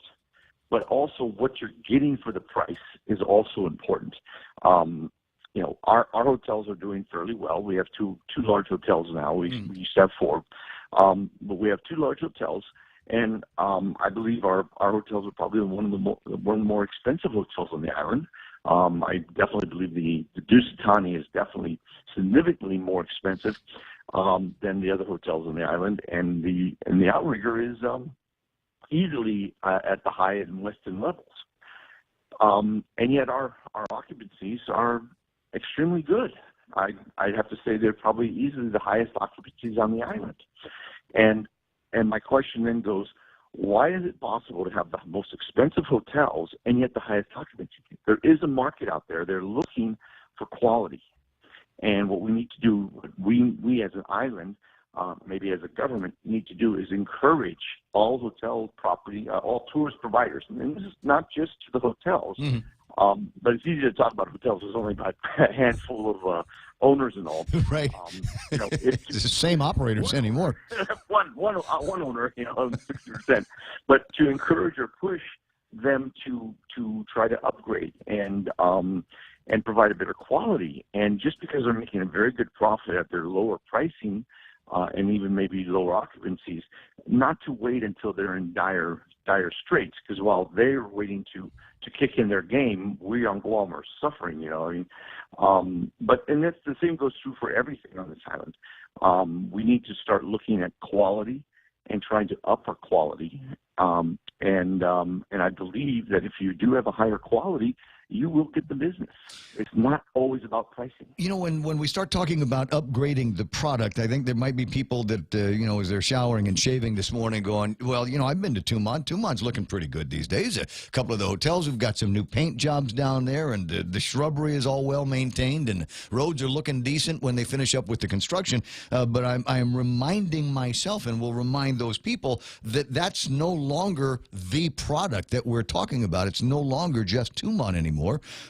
but also what you're getting for the price is also important. Our hotels are doing fairly well. We have two large hotels now. We used to have 4, but we have 2 large hotels, and I believe our hotels are probably one of the more expensive hotels on the island. I definitely believe the Dusitani is definitely significantly more expensive than the other hotels on the island, and the Outrigger is easily at the Hyatt and Westin levels. And yet our occupancies are extremely good. I'd have to say they're probably easily the highest occupancies on the island. And my question then goes, why is it possible to have the most expensive hotels and yet the highest occupancy? There is a market out there. They're looking for quality. And what we need to do, we as an island, maybe as a government, need to do is encourage all hotel property, all tourist providers, and this is not just to the hotels, but it's easy to talk about hotels. There's only about a handful of owners and all. Right. It's the same operators anymore. one owner, 60%. But to encourage or push them to try to upgrade and provide a better quality. And just because they're making a very good profit at their lower pricing and even maybe lower occupancies, not to wait until they're in dire straits. Because while they're waiting to kick in their game, we on Guam are suffering. And that's the same goes true for everything on this island. We need to start looking at quality and trying to up our quality. And I believe that if you do have a higher quality, you will get the business. It's not always about pricing. When we start talking about upgrading the product, I think there might be people that, as they're showering and shaving this morning going, well, I've been to Tumon. Tumon's looking pretty good these days. A couple of the hotels have got some new paint jobs down there, and the shrubbery is all well maintained, and roads are looking decent when they finish up with the construction. But I am reminding myself, and will remind those people, that that's no longer the product that we're talking about. It's no longer just Tumon anymore.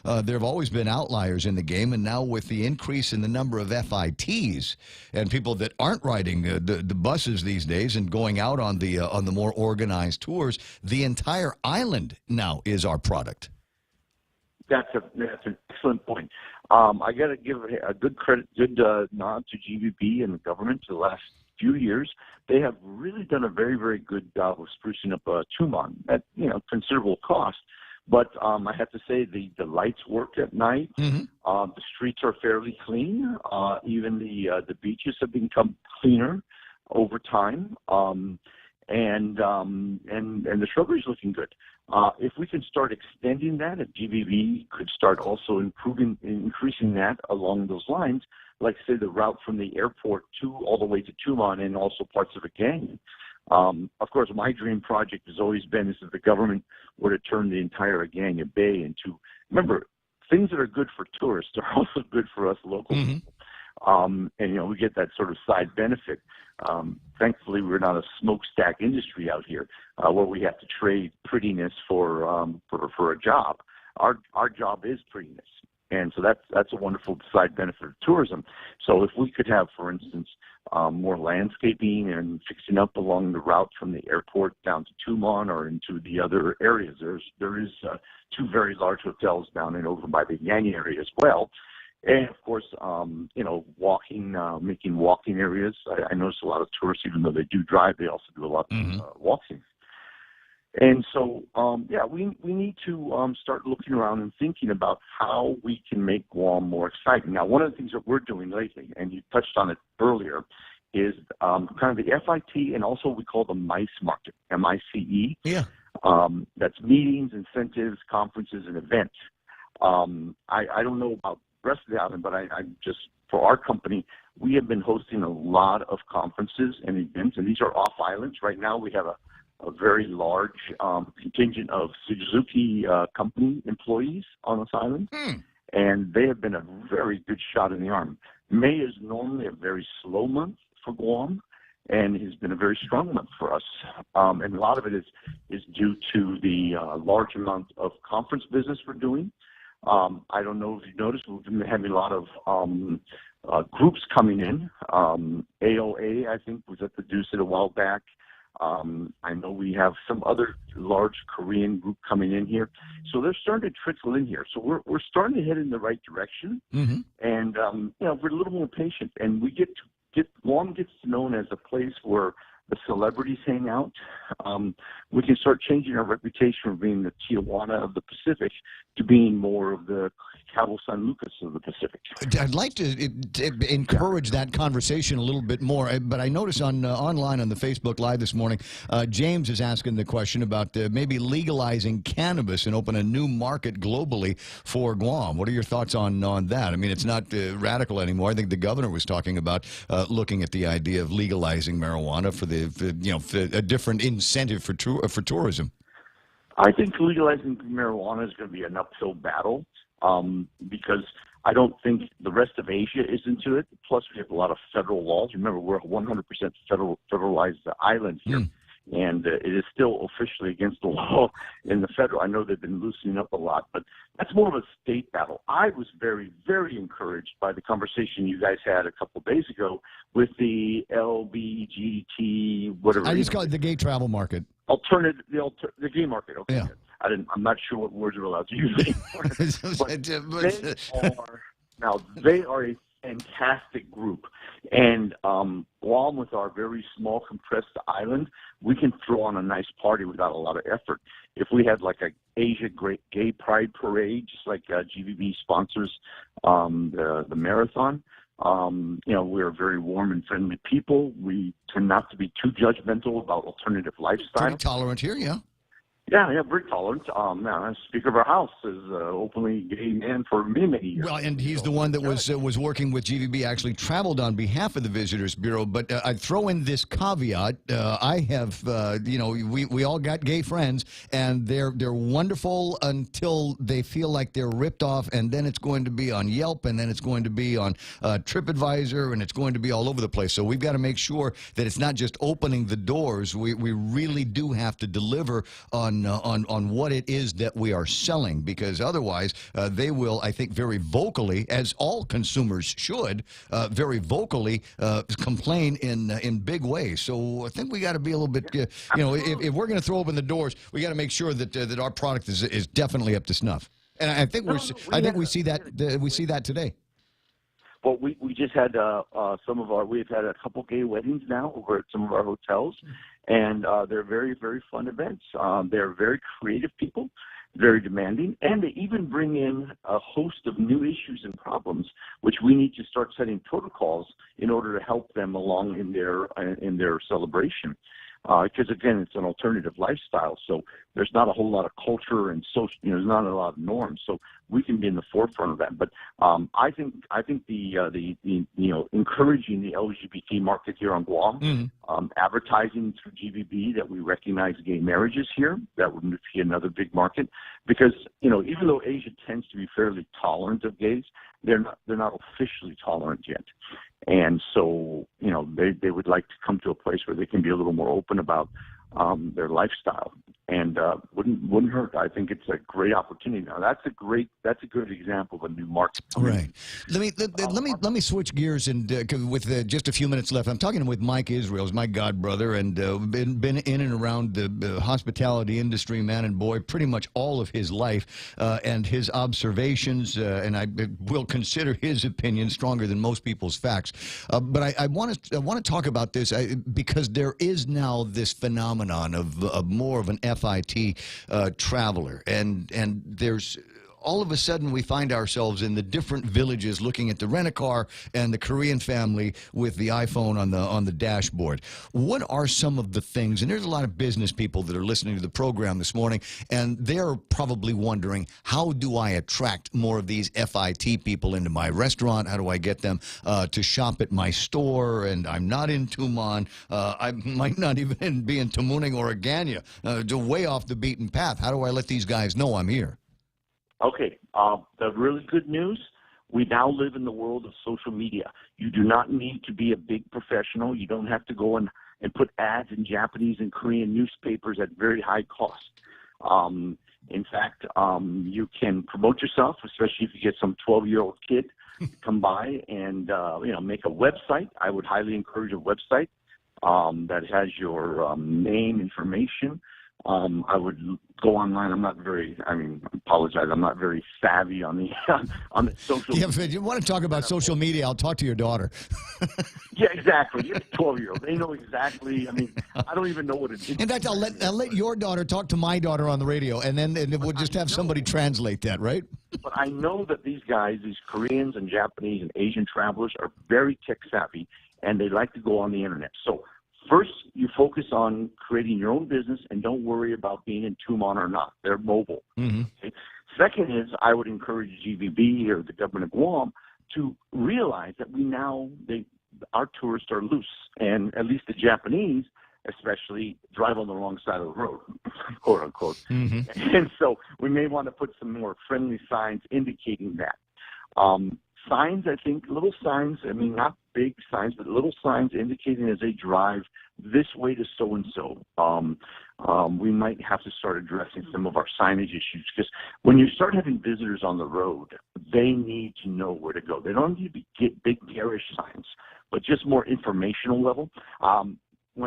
There have always been outliers in the game, and now with the increase in the number of FITs and people that aren't riding the buses these days and going out on the more organized tours, the entire island now is our product. That's an excellent point. I got to give a good nod to GVB and the government for the last few years. They have really done a very, very good job of sprucing up Tumon at considerable cost. But I have to say the lights work at night. The streets are fairly clean. Even the beaches have become cleaner over time. And the shrubbery is looking good. If we can start extending that, if GVB could start also increasing that along those lines, like say the route from the airport all the way to Tumon and also parts of the canyon. Of course, my dream project has always been is that the government were to turn the entire Agania Bay into, remember, things that are good for tourists are also good for us local people. And, we get that sort of side benefit. Thankfully, we're not a smokestack industry out here where we have to trade prettiness for a job. Our job is prettiness. And so that's a wonderful side benefit of tourism. So if we could have, for instance, more landscaping and fixing up along the route from the airport down to Tumon or into the other areas, there is two very large hotels down and over by the Yanni area as well. And of course, making walking areas. I notice a lot of tourists, even though they do drive, they also do a lot of walking. And so, we need to start looking around and thinking about how we can make Guam more exciting. Now, one of the things that we're doing lately, and you touched on it earlier, is kind of the FIT and also what we call the MICE market, M-I-C-E. Yeah. That's meetings, incentives, conferences, and events. I don't know about the rest of the island, but I just, for our company, we have been hosting a lot of conferences and events, and these are off islands. Right now, we have a very large contingent of Suzuki company employees on this island, and they have been a very good shot in the arm. May is normally a very slow month for Guam, and it has been a very strong month for us. And a lot of it is due to the large amount of conference business we're doing. I don't know if you noticed, we've been having a lot of groups coming in. AOA, I think, was at the Dusit a while back. I know we have some other large Korean group coming in here. So they're starting to trickle in here. So we're starting to head in the right direction. And, we're a little more patient. And we Guam gets known as a place where the celebrities hang out. We can start changing our reputation from being the Tijuana of the Pacific to being more of the Cabo San Lucas of the Pacific. I'd like to encourage that conversation a little bit more, but I noticed online on the Facebook Live this morning, James is asking the question about maybe legalizing cannabis and open a new market globally for Guam. What are your thoughts on that? I mean, it's not radical anymore. I think the governor was talking about looking at the idea of legalizing marijuana for a different incentive for tourism. I think legalizing marijuana is going to be an uphill battle because I don't think the rest of Asia is into it. Plus, we have a lot of federal laws. Remember, we're a 100% federalized island here. And it is still officially against the law in the federal. I know they've been loosening up a lot, but that's more of a state battle. I was very, very encouraged by the conversation you guys had a couple of days ago with the LBGT, whatever. I just call it the gay travel market. The gay market. Okay. Yeah. I'm not sure what words are allowed to use anymore. They are a fantastic group. And Guam, with our very small compressed island, we can throw on a nice party without a lot of effort. If we had like a Asia Gay Pride Parade, just like GVB sponsors the marathon, we're very warm and friendly people. We tend not to be too judgmental about alternative lifestyle. Pretty tolerant here, yeah. Yeah, very tolerant. Speaker of our House is an openly gay man for many, many years. Well, and he's the one that was working with GVB, actually traveled on behalf of the Visitors Bureau. But I'd throw in this caveat. I have, we all got gay friends, and they're wonderful until they feel like they're ripped off, and then it's going to be on Yelp, and then it's going to be on TripAdvisor, and it's going to be all over the place. So we've got to make sure that it's not just opening the doors. We really do have to deliver on what it is that we are selling, because otherwise they will, I think, very vocally, as all consumers should, very vocally complain in big ways. So I think we got to be a little bit, if we're going to throw open the doors, we got to make sure that our product is definitely up to snuff. And I think we see that today. Well, we just had we've had a couple gay weddings now over at some of our hotels, and they're very, very fun events. They're very creative people, very demanding, and they even bring in a host of new issues and problems, which we need to start setting protocols in order to help them along in their celebration. Because again, it's an alternative lifestyle, so there's not a whole lot of culture and social. There's not a lot of norms, so we can be in the forefront of that. But I think the encouraging the LGBT market here on Guam, advertising through GVB that we recognize gay marriages here, that would be another big market. Because even though Asia tends to be fairly tolerant of gays, they're not officially tolerant yet. And so, they would like to come to a place where they can be a little more open about their lifestyle, and wouldn't hurt. I think it's a great opportunity. Now, that's a good example of a new market. Right. Let me switch gears, and with just a few minutes left, I'm talking with Mike Israel, my god brother, and been in and around the hospitality industry, man and boy, pretty much all of his life, and his observations, and I will consider his opinion stronger than most people's facts. But I want to talk about this because there is now this phenomenon of more of an FIT traveler, and there's all of a sudden we find ourselves in the different villages looking at the rent-a-car and the Korean family with the iPhone on the dashboard. What are some of the things, and there's a lot of business people that are listening to the program this morning, and they're probably wondering, how do I attract more of these FIT people into my restaurant? How do I get them to shop at my store? And I'm not in Tumon. I might not even be in Tamuning or Aganya, way off the beaten path. How do I let these guys know I'm here? Okay, the really good news, we now live in the world of social media. You do not need to be a big professional. You don't have to go and put ads in Japanese and Korean newspapers at very high cost. In fact, you can promote yourself, especially if you get some 12-year-old kid to come by and make a website. I would highly encourage a website that has your name information. I would go online. I'm not very savvy on the social media. If you want to talk about social media, I'll talk to your daughter. Yeah, exactly. You're 12-year-old. They know exactly. I don't even know what it is. In fact, I'll let your daughter talk to my daughter on the radio, and then we'll just have somebody translate that, right? But I know that these guys, these Koreans and Japanese and Asian travelers, are very tech savvy, and they like to go on the internet. So first, you focus on creating your own business and don't worry about being in Tumon or not. They're mobile. Mm-hmm. Okay? Second is, I would encourage GVB or the government of Guam to realize that our tourists are loose, and at least the Japanese especially drive on the wrong side of the road, quote unquote. Mm-hmm. And so we may want to put some more friendly signs indicating that. Signs, I think, little signs, I mean, not big signs, but little signs indicating as they drive this way to so-and-so. We might have to start addressing some of our signage issues, because when you start having visitors on the road, they need to know where to go. They don't need to be big garish signs, but just more informational level.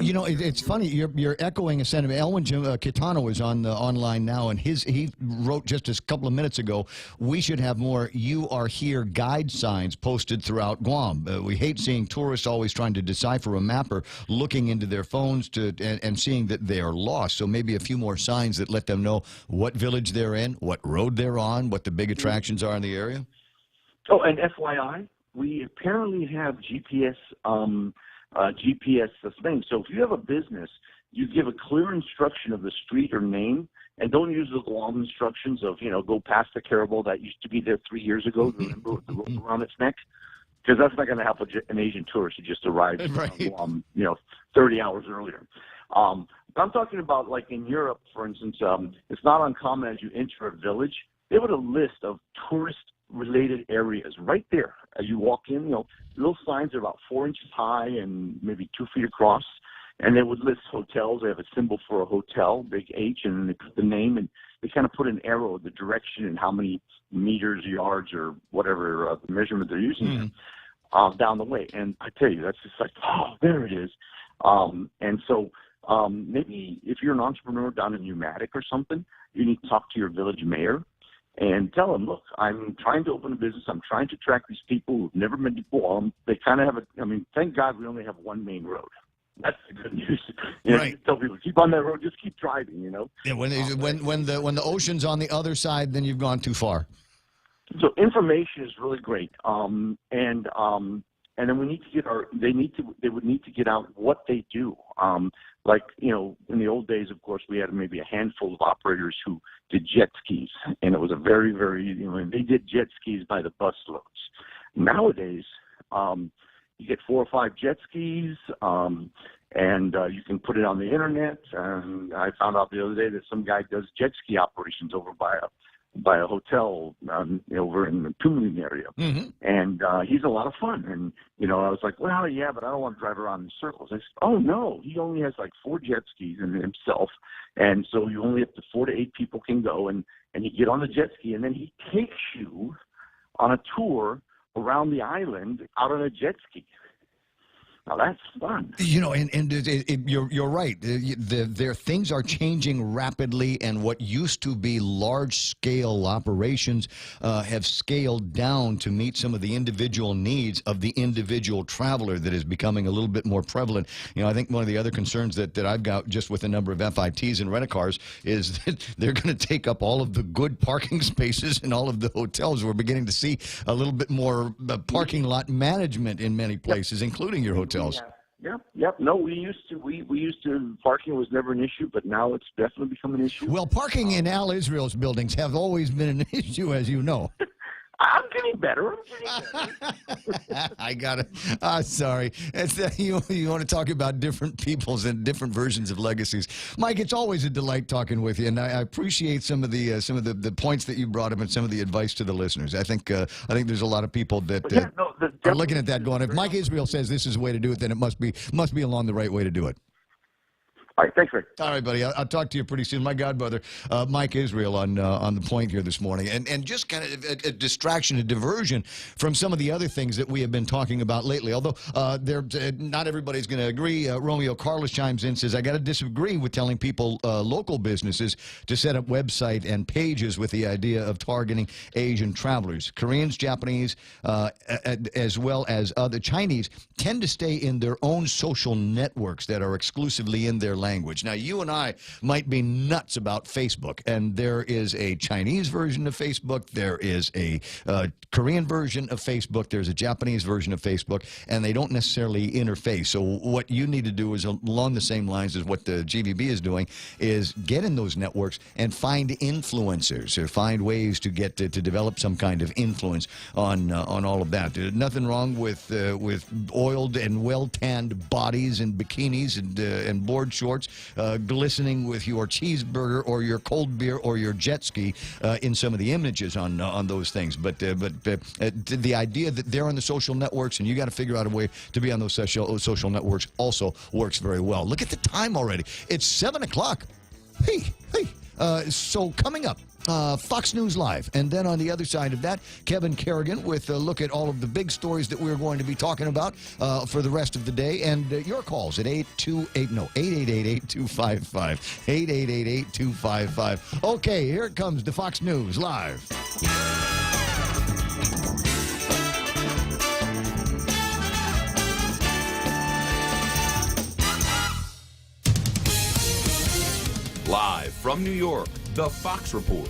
You know, it's funny. You're echoing a sentiment. Elwin Kitano is on the online now, and he wrote just a couple of minutes ago, we should have more "You Are Here" guide signs posted throughout Guam. We hate seeing tourists always trying to decipher a map or looking into their phones and seeing that they are lost. So maybe a few more signs that let them know what village they're in, what road they're on, what the big attractions are in the area. Oh, and FYI, we apparently have GPS thing. So if you have a business, you give a clear instruction of the street or name, and don't use the long instructions of, go past the caribou that used to be there 3 years ago, remember, with the rope around its neck, because that's not going to help an Asian tourist who just arrived, 30 hours earlier. But I'm talking about, like in Europe, for instance, it's not uncommon as you enter a village, they would have a list of tourist-related areas right there. As you walk in, little signs are about 4 inches high and maybe 2 feet across, and they would list hotels. They have a symbol for a hotel, big H, and then they put the name, and they kind of put an arrow, the direction, and how many meters, yards, or whatever measurement they're using down the way. And I tell you, that's just like, oh, there it is. And so maybe if you're an entrepreneur down in Pneumatic or something, you need to talk to your village mayor and tell them, look, I'm trying to open a business. I'm trying to attract these people who've never been to Guam. They kind of have thank God we only have one main road. That's the good news. Right. Tell people, keep on that road, just keep driving, Yeah, when the ocean's on the other side, then you've gone too far. So information is really great. And then we need to get they would need to get out what they do. Like, in the old days, of course, we had maybe a handful of operators who did jet skis, and it was a very, very, they did jet skis by the busloads. Nowadays, you get 4 or 5 jet skis, and you can put it on the internet. And I found out the other day that some guy does jet ski operations over by a hotel over in the Tumaling area. And he's a lot of fun. And, I was like, well, yeah, but I don't want to drive around in circles. I said, oh, no, he only has like 4 jet skis in himself. And so you only have to 4 to 8 people can go. And you get on the jet ski, and then he takes you on a tour around the island out on a jet ski. Now that's fun. You're right. There things are changing rapidly, and what used to be large-scale operations have scaled down to meet some of the individual needs of the individual traveler that is becoming a little bit more prevalent. I think one of the other concerns that I've got just with the number of FITs and rent-a-cars is that they're going to take up all of the good parking spaces in all of the hotels. We're beginning to see a little bit more parking lot management in many places, including your hotels. Yep. No, we used to parking was never an issue, but now it's definitely become an issue. Well, parking in Al Israel's buildings have always been an issue, as you know. I'm getting better. I got it. Sorry. You want to talk about different peoples and different versions of legacies. Mike, it's always a delight talking with you, and I appreciate some of the points that you brought up and some of the advice to the listeners. I think there's a lot of people that are looking at that going, if Mike Israel says this is the way to do it, then it must be along the right way to do it. All right, thanks, Rick. All right, buddy. I'll talk to you pretty soon. My godbrother, Mike Israel, on the point here this morning, and just kind of a distraction, a diversion from some of the other things that we have been talking about lately. Although not everybody's going to agree. Romeo Carlos chimes in, says, I got to disagree with telling people, local businesses, to set up website and pages with the idea of targeting Asian travelers. Koreans, Japanese, as well as other Chinese tend to stay in their own social networks that are exclusively in their language. Now, you and I might be nuts about Facebook, and there is a Chinese version of Facebook, there is a Korean version of Facebook, there's a Japanese version of Facebook, and they don't necessarily interface. So what you need to do is along the same lines as what the GVB is doing, is get in those networks and find influencers, or find ways to get to develop some kind of influence on all of that. There's nothing wrong with oiled and well-tanned bodies and bikinis and board shorts resorts, glistening with your cheeseburger or your cold beer or your jet ski in some of the images on those things. But the idea that they're on the social networks and you got to figure out a way to be on those social networks also works very well. Look at the time already. It's 7 o'clock. Hey. So coming up, Fox News Live. And then on the other side of that, Kevin Kerrigan with a look at all of the big stories that we're going to be talking about for the rest of the day. And your calls at 888-8255. 888-8255. Okay, here it comes, the Fox News Live. Live from New York, the Fox Report.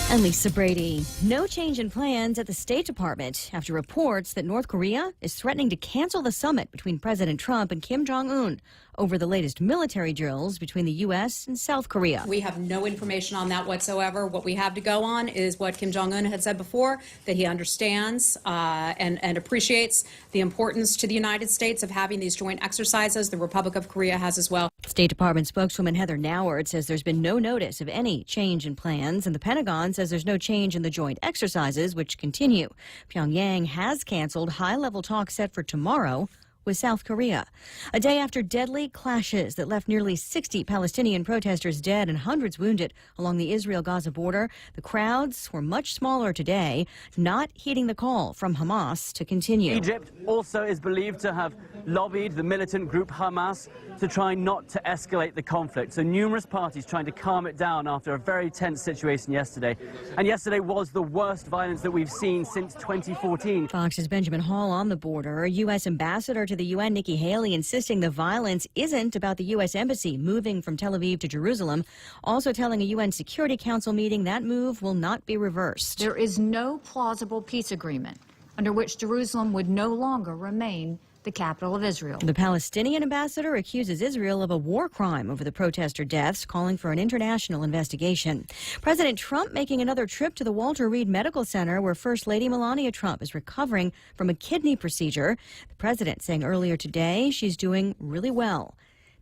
And Lisa Brady. No change in plans at the State Department after reports that North Korea is threatening to cancel the summit between President Trump and Kim Jong-un over the latest military drills between the U.S. and South Korea. We have no information on that whatsoever. What we have to go on is what Kim Jong-un had said before, that he understands and appreciates the importance to the United States of having these joint exercises. The Republic of Korea has as well. State Department spokeswoman Heather Nauert says there's been no notice of any change in plans, and the Pentagon says there's no change in the joint exercises, which continue. Pyongyang has canceled high-level talks set for tomorrow with South Korea. A day after deadly clashes that left nearly 60 Palestinian protesters dead and hundreds wounded along the Israel-Gaza border, the crowds were much smaller today, not heeding the call from Hamas to continue. Egypt also is believed to have lobbied the militant group Hamas to try not to escalate the conflict. So numerous parties trying to calm it down after a very tense situation yesterday. And yesterday was the worst violence that we've seen since 2014. Fox's Benjamin Hall on the border. U.S. Ambassador to the UN, Nikki Haley, insisting the violence isn't about the U.S. Embassy moving from Tel Aviv to Jerusalem. Also telling a UN Security Council meeting that move will not be reversed. There is no plausible peace agreement under which Jerusalem would no longer remain the capital of Israel. The Palestinian ambassador accuses Israel of a war crime over the protester deaths, calling for an international investigation. President Trump making another trip to the Walter Reed Medical Center, where First Lady Melania Trump is recovering from a kidney procedure. The president saying earlier today she's doing really well.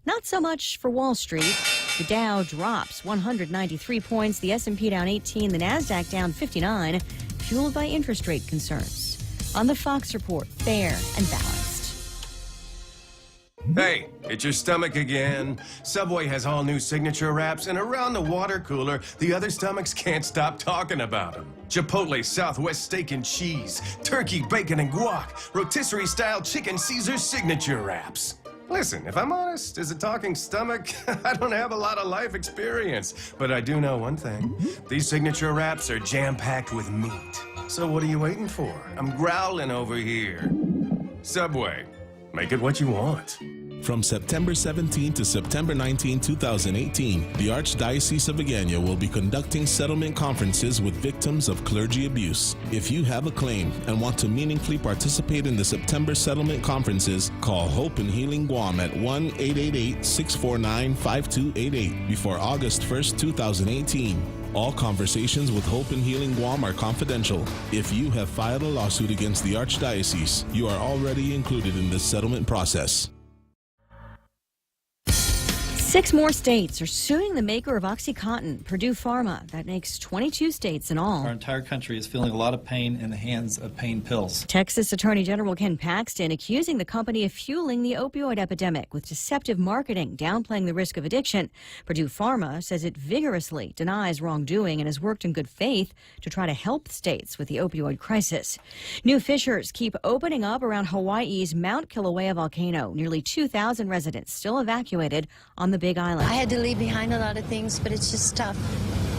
Not so much for Wall Street. The Dow drops 193 points, the S&P down 18, the Nasdaq down 59, fueled by interest rate concerns. On the Fox Report, fair and balanced. Hey, it's your stomach again. Subway has all new signature wraps, and around the water cooler, the other stomachs can't stop talking about them. Chipotle Southwest steak and cheese, turkey, bacon, and guac, rotisserie-style chicken Caesar signature wraps. Listen, if I'm honest, as a talking stomach, I don't have a lot of life experience. But I do know one thing. These signature wraps are jam-packed with meat. So what are you waiting for? I'm growling over here. Subway, make it what you want. From September 17 to September 19, 2018, the Archdiocese of Agana will be conducting settlement conferences with victims of clergy abuse. If you have a claim and want to meaningfully participate in the September settlement conferences, call Hope and Healing Guam at 1-888-649-5288 before August 1st, 2018. All conversations with Hope and Healing Guam are confidential. If you have filed a lawsuit against the Archdiocese, you are already included in this settlement process. 6 more states are suing the maker of OxyContin, Purdue Pharma. That makes 22 states in all. Our entire country is feeling a lot of pain in the hands of pain pills. Texas Attorney General Ken Paxton accusing the company of fueling the opioid epidemic with deceptive marketing, downplaying the risk of addiction. Purdue Pharma says it vigorously denies wrongdoing and has worked in good faith to try to help states with the opioid crisis. New fissures keep opening up around Hawaii's Mount Kilauea volcano. Nearly 2,000 residents still evacuated on the Big Island. I had to leave behind a lot of things, but it's just tough,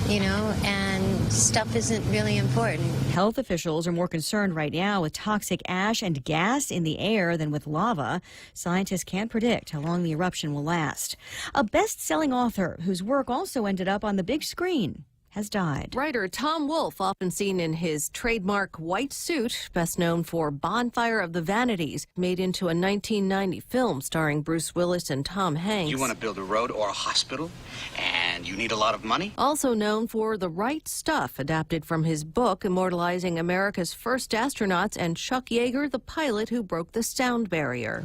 you know, and stuff isn't really important. Health officials are more concerned right now with toxic ash and gas in the air than with lava. Scientists can't predict how long the eruption will last. A best-selling author whose work also ended up on the big screen has died. Writer Tom Wolfe, often seen in his trademark white suit, best known for Bonfire of the Vanities, made into a 1990 film starring Bruce Willis and Tom Hanks. You want to build a road or a hospital, and And you need a lot of money? Also known for The Right Stuff, adapted from his book immortalizing America's first astronauts, and Chuck Yeager, the pilot who broke the sound barrier.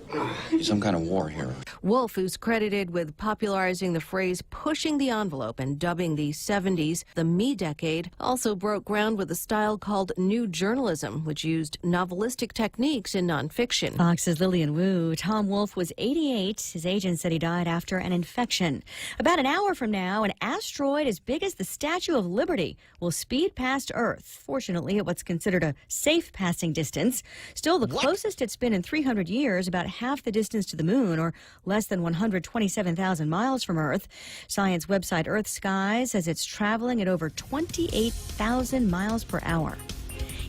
He's some kind of war hero. Wolf, who's credited with popularizing the phrase pushing the envelope and dubbing the 70s the me decade, also broke ground with a style called new journalism, which used novelistic techniques in nonfiction. Fox's Lillian Wu. Tom Wolfe was 88. His agent said he died after an infection. About an hour from now, an asteroid as big as the Statue of Liberty will speed past Earth, fortunately at what's considered a safe passing distance. Still the closest it's been in 300 years, about half the distance to the moon, or less than 127,000 miles from Earth. Science website Earth Sky says it's traveling at over 28,000 miles per hour.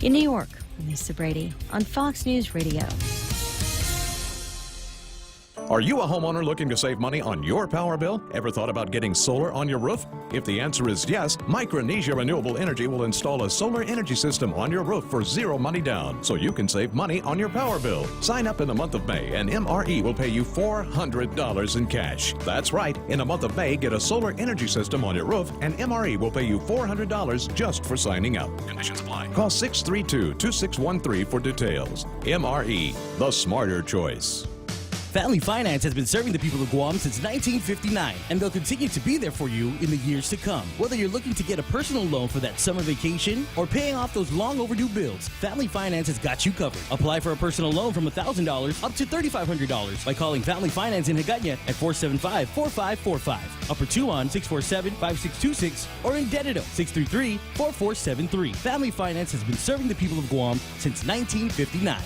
In New York, Lisa Brady on Fox News Radio. Are you a homeowner looking to save money on your power bill? Ever thought about getting solar on your roof? If the answer is yes, Micronesia Renewable Energy will install a solar energy system on your roof for zero money down, so you can save money on your power bill. Sign up in the month of May, and MRE will pay you $400 in cash. That's right. In the month of May, get a solar energy system on your roof, and MRE will pay you $400 just for signing up. Conditions apply. Call 632-2613 for details. MRE, the smarter choice. Family Finance has been serving the people of Guam since 1959, and they'll continue to be there for you in the years to come. Whether you're looking to get a personal loan for that summer vacation or paying off those long overdue bills, Family Finance has got you covered. Apply for a personal loan from $1,000 up to $3,500 by calling Family Finance in Hagåtña at 475-4545, Upper Tuon 647-5626, or in Dededo 633-4473. Family Finance has been serving the people of Guam since 1959.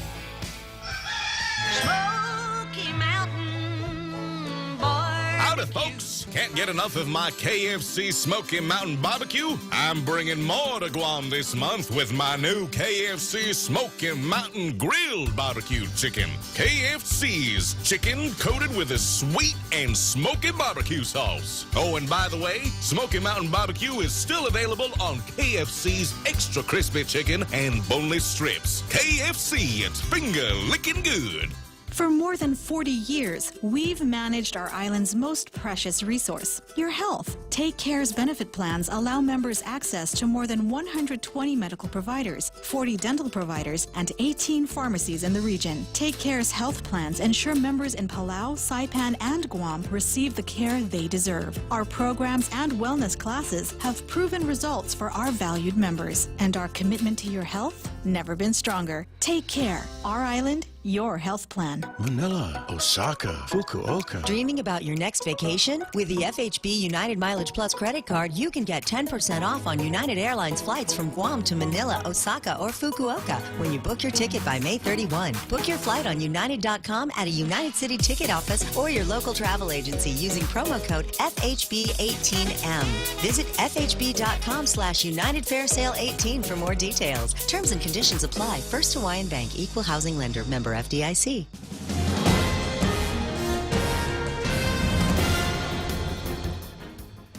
Howdy, folks. Can't get enough of my KFC Smoky Mountain Barbecue? I'm bringing more to Guam this month with my new KFC Smoky Mountain Grilled Barbecue Chicken. KFC's chicken coated with a sweet and smoky barbecue sauce. Oh, and by the way, Smoky Mountain Barbecue is still available on KFC's Extra Crispy Chicken and Boneless Strips. KFC, it's finger licking good. For more than 40 years, we've managed our island's most precious resource, your health. Take Care's benefit plans allow members access to more than 120 medical providers, 40 dental providers, and 18 pharmacies in the region. Take Care's health plans ensure members in Palau, Saipan, and Guam receive the care they deserve. Our programs and wellness classes have proven results for our valued members, and our commitment to your health never been stronger. Take Care, our island, your health plan. Manila, Osaka, Fukuoka. Dreaming about your next vacation? With the FHB United Mileage Plus credit card, you can get 10% off on United Airlines flights from Guam to Manila, Osaka, or Fukuoka when you book your ticket by May 31. Book your flight on United.com at a United City ticket office or your local travel agency using promo code FHB18M. Visit FHB.com/United Fair Sale 18 for more details. Terms and conditions apply. First Hawaiian Bank, Equal Housing Lender, member FDIC.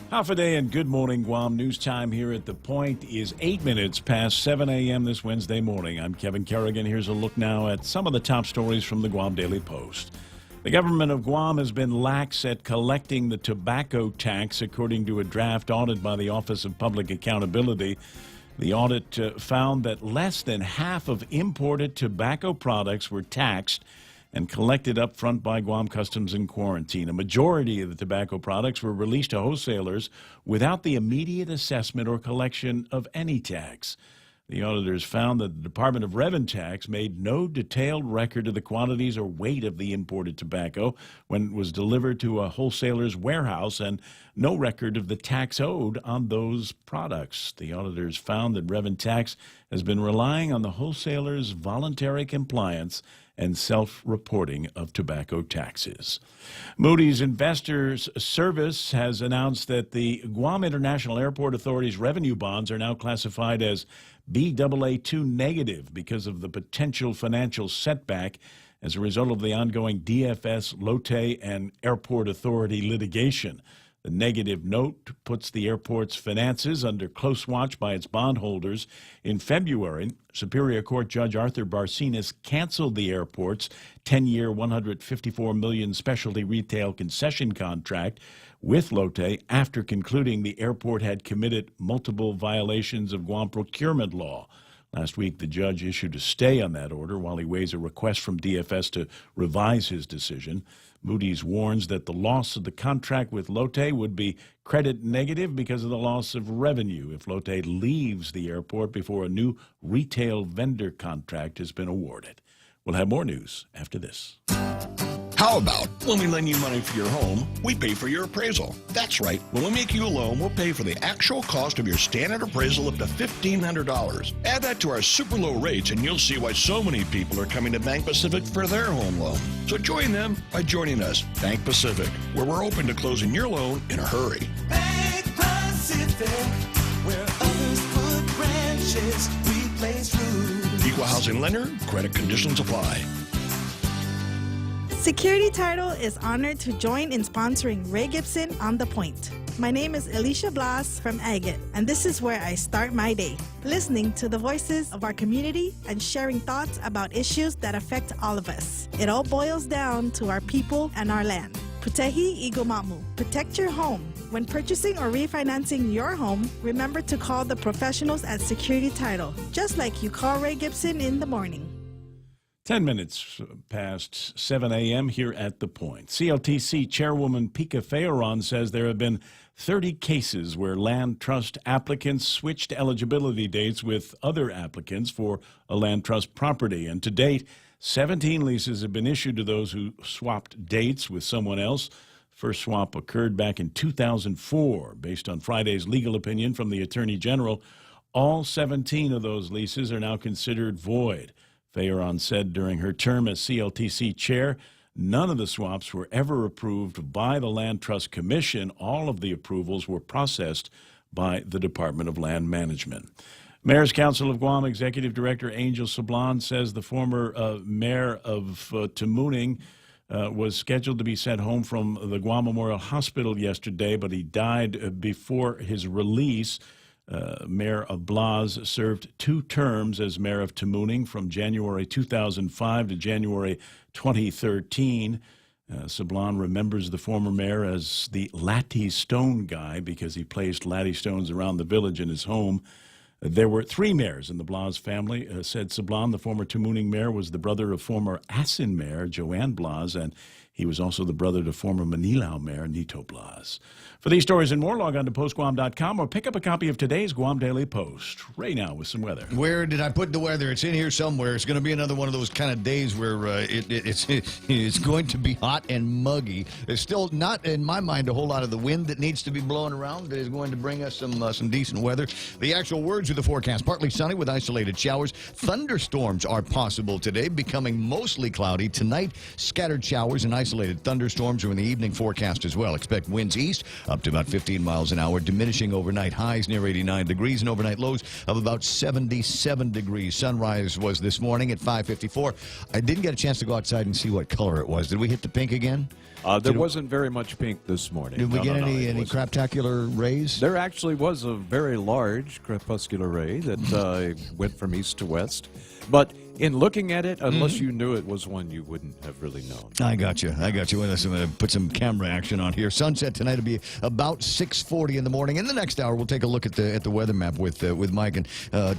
Half a day and good morning, Guam. News time here at The Point is 8 minutes past 7 a.m. this Wednesday morning. I'm Kevin Kerrigan. Here's a look now at some of the top stories from the Guam Daily Post. The government of Guam has been lax at collecting the tobacco tax, according to a draft audit by the Office of Public Accountability. The audit found that less than half of imported tobacco products were taxed and collected up front by Guam Customs and Quarantine. A majority of the tobacco products were released to wholesalers without the immediate assessment or collection of any tax. The auditors found that the Department of Revenue Tax made no detailed record of the quantities or weight of the imported tobacco when it was delivered to a wholesaler's warehouse, and no record of the tax owed on those products. The auditors found that Revenue Tax has been relying on the wholesalers' voluntary compliance and self-reporting of tobacco taxes. Moody's Investors Service has announced that the Guam International Airport Authority's revenue bonds are now classified as Baa2 negative because of the potential financial setback as a result of the ongoing DFS, Lotte, and Airport Authority litigation. The negative note puts the airport's finances under close watch by its bondholders. In February, Superior Court Judge Arthur Barcinas canceled the airport's 10-year, $154 million specialty retail concession contract with Lotte after concluding the airport had committed multiple violations of Guam procurement law. Last week, the judge issued a stay on that order while he weighs a request from DFS to revise his decision. Moody's warns that the loss of the contract with Lotte would be credit negative because of the loss of revenue if Lotte leaves the airport before a new retail vendor contract has been awarded. We'll have more news after this. How about when we lend you money for your home, we pay for your appraisal? That's right. When we make you a loan, we'll pay for the actual cost of your standard appraisal up to $1,500. Add that to our super low rates and you'll see why so many people are coming to Bank Pacific for their home loan. So join them by joining us, Bank Pacific, where we're open to closing your loan in a hurry. Bank Pacific, where others put branches, we place roots. Equal housing lender, credit conditions apply. Security Title is honored to join in sponsoring Ray Gibson on The Point. My name is Alicia Blas from Agate, and this is where I start my day, listening to the voices of our community and sharing thoughts about issues that affect all of us. It all boils down to our people and our land. Putehi Igomamu. Protect your home. When purchasing or refinancing your home, remember to call the professionals at Security Title, just like you call Ray Gibson in the morning. 10 minutes past 7 a.m. here at The Point. CLTC Chairwoman Pika Feoron says there have been 30 cases where land trust applicants switched eligibility dates with other applicants for a land trust property. And to date, 17 leases have been issued to those who swapped dates with someone else. First swap occurred back in 2004. Based on Friday's legal opinion from the Attorney General, all 17 of those leases are now considered void. Feoron said during her term as CLTC chair, none of the swaps were ever approved by the Land Trust Commission. All of the approvals were processed by the Department of Land Management. Mayor's Council of Guam Executive Director Angel Sablan says the former mayor of Tamuning was scheduled to be sent home from the Guam Memorial Hospital yesterday, but he died before his release. Mayor of Blas served 2 terms as mayor of Tamuning from January 2005 to January 2013. Sablan remembers the former mayor as the Latte Stone guy because he placed Latte Stones around the village in his home. There were 3 mayors in the Blas family, said Sablan. The former Tamuning mayor was the brother of former Asin mayor Joanne Blas, and he was also the brother to former Manilao mayor Nito Blas. For these stories and more, log on to postguam.com or pick up a copy of today's Guam Daily Post. Ray now with some weather. Where did I put the weather? It's in here somewhere. It's going to be another one of those kind of days where it's going to be hot and muggy. There's still not, in my mind, a whole lot of the wind that needs to be blowing around that is going to bring us some decent weather. The actual words of the forecast: partly sunny with isolated showers. Thunderstorms are possible today, becoming mostly cloudy. Tonight, scattered showers and isolated thunderstorms are in the evening forecast as well. Expect winds east up to about 15 miles an hour, diminishing overnight highs near 89 degrees and overnight lows of about 77 degrees. Sunrise was this morning at 5:54. I didn't get a chance to go outside and see what color it was. Did we hit the pink again? There wasn't very much pink this morning. Did we get any craptacular rays? There actually was a very large crepuscular ray that went from east to west. But in looking at it, unless you knew it was one, you wouldn't have really known. I got you. Well, I'm going to put some camera action on here. Sunset tonight will be about 6:40 in the morning. In the next hour, we'll take a look at the weather map with Mike and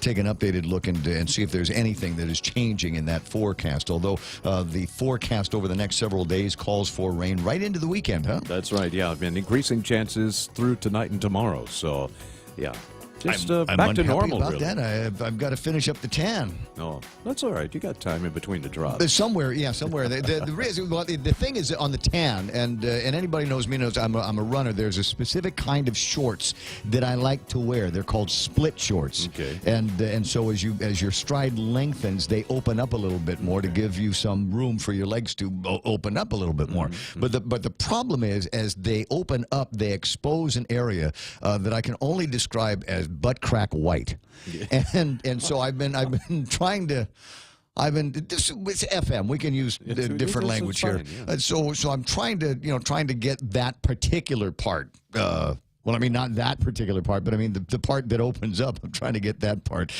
take an updated look and see if there's anything that is changing in that forecast. Although the forecast over the next several days calls for rain right into the weekend, huh? That's right. Yeah, and increasing chances through tonight and tomorrow. So, yeah. Just back to normal, about really. That. I've got to finish up the tan. Oh, that's all right. You got time in between the drops. Somewhere. The thing is on the tan, and anybody knows me knows I'm a runner. There's a specific kind of shorts that I like to wear. They're called split shorts. Okay. And so as your stride lengthens, they open up a little bit more to give you some room for your legs to open up a little bit more. Mm-hmm. But the problem is, as they open up, they expose an area that I can only describe as butt crack white. Yeah. And so I've been trying to It's FM. We can use different language here. Fine, yeah. So I'm trying to get that particular part. Well, I mean, not that particular part, but I mean the part that opens up. I'm trying to get that part.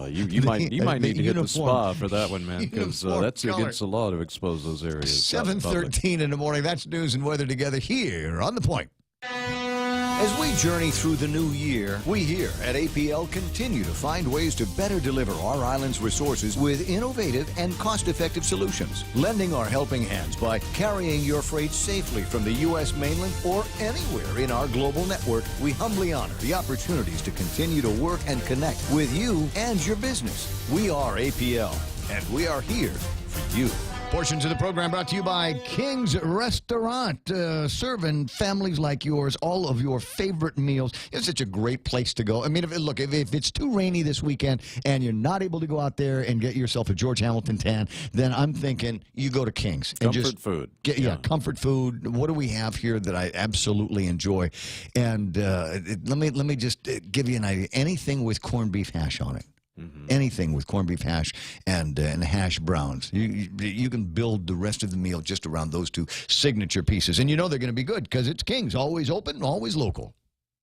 You might need to hit the spa for that one, man, because that's against the law to expose those areas. 7:13 in the morning. That's news and weather together here on The Point. As we journey through the new year, we here at APL continue to find ways to better deliver our island's resources with innovative and cost-effective solutions, lending our helping hands by carrying your freight safely from the U.S. mainland or anywhere in our global network. We humbly honor the opportunities to continue to work and connect with you and your business. We are APL, and we are here for you. Portions of the program brought to you by King's Restaurant, serving families like yours all of your favorite meals. It's such a great place to go. I mean, if it's too rainy this weekend and you're not able to go out there and get yourself a George Hamilton tan, then I'm thinking you go to King's. And comfort food. Comfort food. What do we have here that I absolutely enjoy? And let me just give you an idea. Anything with corned beef hash on it. Mm-hmm. Anything with corned beef hash and hash browns. You can build the rest of the meal just around those two signature pieces. And you know they're going to be good because it's King's. Always open, always local.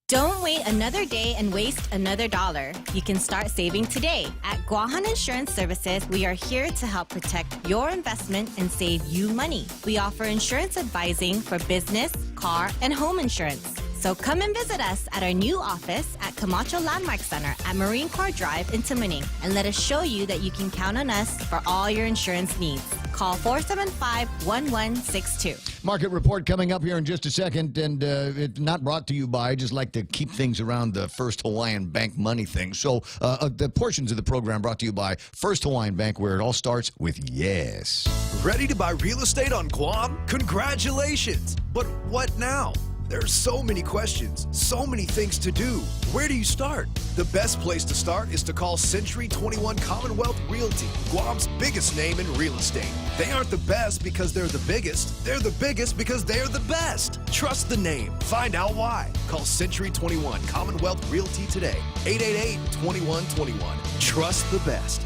Don't wait another day and waste another dollar. You can start saving today. At Guahan Insurance Services, we are here to help protect your investment and save you money. We offer insurance advising for business, car, and home insurance. So come and visit us at our new office at Camacho Landmark Center at Marine Corps Drive in Timoning, and let us show you that you can count on us for all your insurance needs. Call 475-1162. Market report coming up here in just a second, and it's not brought to you by. I just like to keep things around the First Hawaiian Bank money thing. So the portions of the program brought to you by First Hawaiian Bank, where it all starts with yes. Ready to buy real estate on Guam? Congratulations! But what now? There are so many questions, so many things to do. Where do you start? The best place to start is to call Century 21 Commonwealth Realty, Guam's biggest name in real estate. They aren't the best because they're the biggest. They're the biggest because they're the best. Trust the name. Find out why. Call Century 21 Commonwealth Realty today. 888-2121. Trust the best.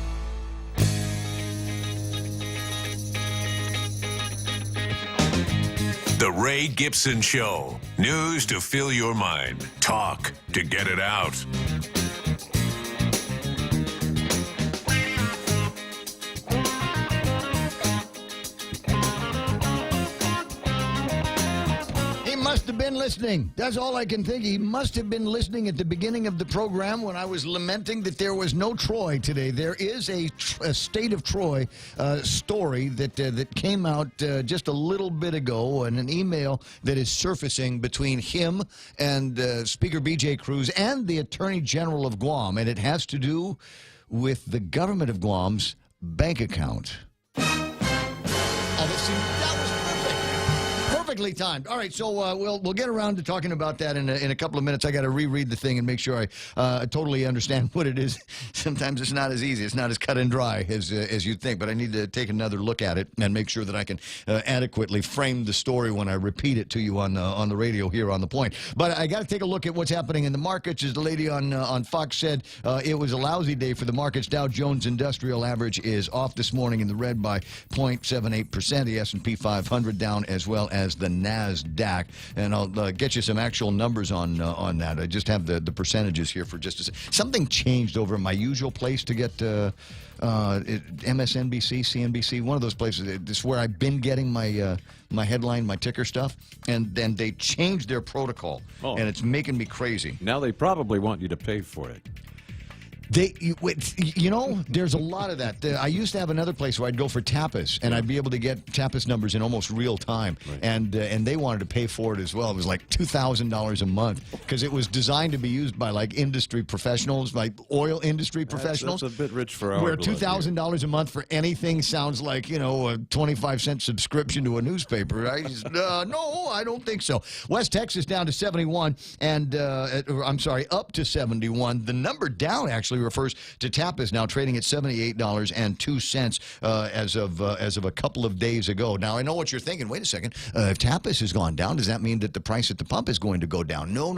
The Ray Gibson Show. News to fill your mind. Talk to get it out. He must have been listening. That's all I can think. He must have been listening at the beginning of the program when I was lamenting that there was no Troy today. There is a State of Troy story that came out just a little bit ago, and an email that is surfacing between him and Speaker B.J. Cruz and the Attorney General of Guam, and it has to do with the government of Guam's bank account. That was perfectly timed. All right, so we'll get around to talking about that in a couple of minutes. I got to reread the thing and make sure I totally understand what it is. Sometimes it's not as easy. It's not as cut and dry as you'd think, but I need to take another look at it and make sure that I can adequately frame the story when I repeat it to you on the radio here on The Point. But I got to take a look at what's happening in the markets. As the lady on Fox said, it was a lousy day for the markets. Dow Jones Industrial Average is off this morning in the red by 0.78%. The S&P 500 down, as well as the NASDAQ, and I'll get you some actual numbers on that. I just have the percentages here for just a second. Something changed over my usual place to get MSNBC, CNBC, one of those places. This is where I've been getting my headline, my ticker stuff, and then they changed their protocol, and it's making me crazy. Now they probably want you to pay for it. You know, there's a lot of that. I used to have another place where I'd go for tapas, and I'd be able to get tapas numbers in almost real time, right. and they wanted to pay for it as well. It was like $2,000 a month because it was designed to be used by like industry professionals, like oil industry professionals. That's a bit rich for our where blood, $2,000 a month for anything sounds like, you know, a 25-cent subscription to a newspaper. Right? No, I don't think so. West Texas down to 71, and I'm sorry, up to 71. The number down actually refers to tapas now trading at $78.02 as of a couple of days ago. Now I know what you're thinking. Wait a second. If tapas has gone down, does that mean that the price at the pump is going to go down? No.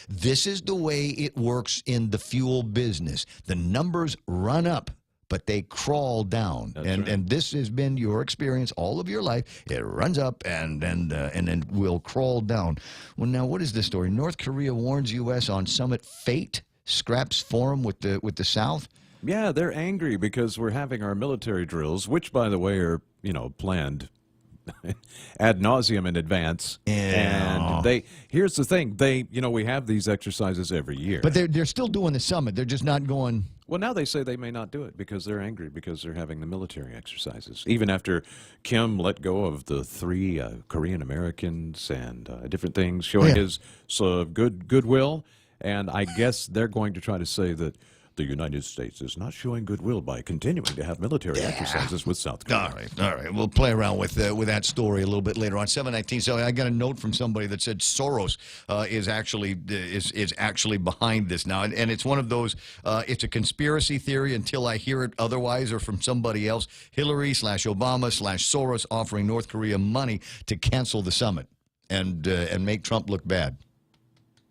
This is the way it works in the fuel business. The numbers run up but they crawl down. And this has been your experience all of your life. It runs up and then will crawl down. Well, now, what is this story? North Korea warns U.S. on summit fate, scraps forum with the South. Yeah, they're angry because we're having our military drills, which, by the way, are, planned ad nauseum in advance. Yeah. And here's the thing, we have these exercises every year. But they're still doing the summit. They're just not going. Well, now they say they may not do it because they're angry because they're having the military exercises. Even after Kim let go of the 3 Korean Americans and different things, showing his goodwill. And I guess they're going to try to say that the United States is not showing goodwill by continuing to have military exercises with South Korea. All right. We'll play around with that story a little bit later on. 7:19. So I got a note from somebody that said Soros is actually behind this now, and it's one of those. It's a conspiracy theory until I hear it otherwise, or from somebody else. Hillary/Obama/Soros offering North Korea money to cancel the summit and make Trump look bad.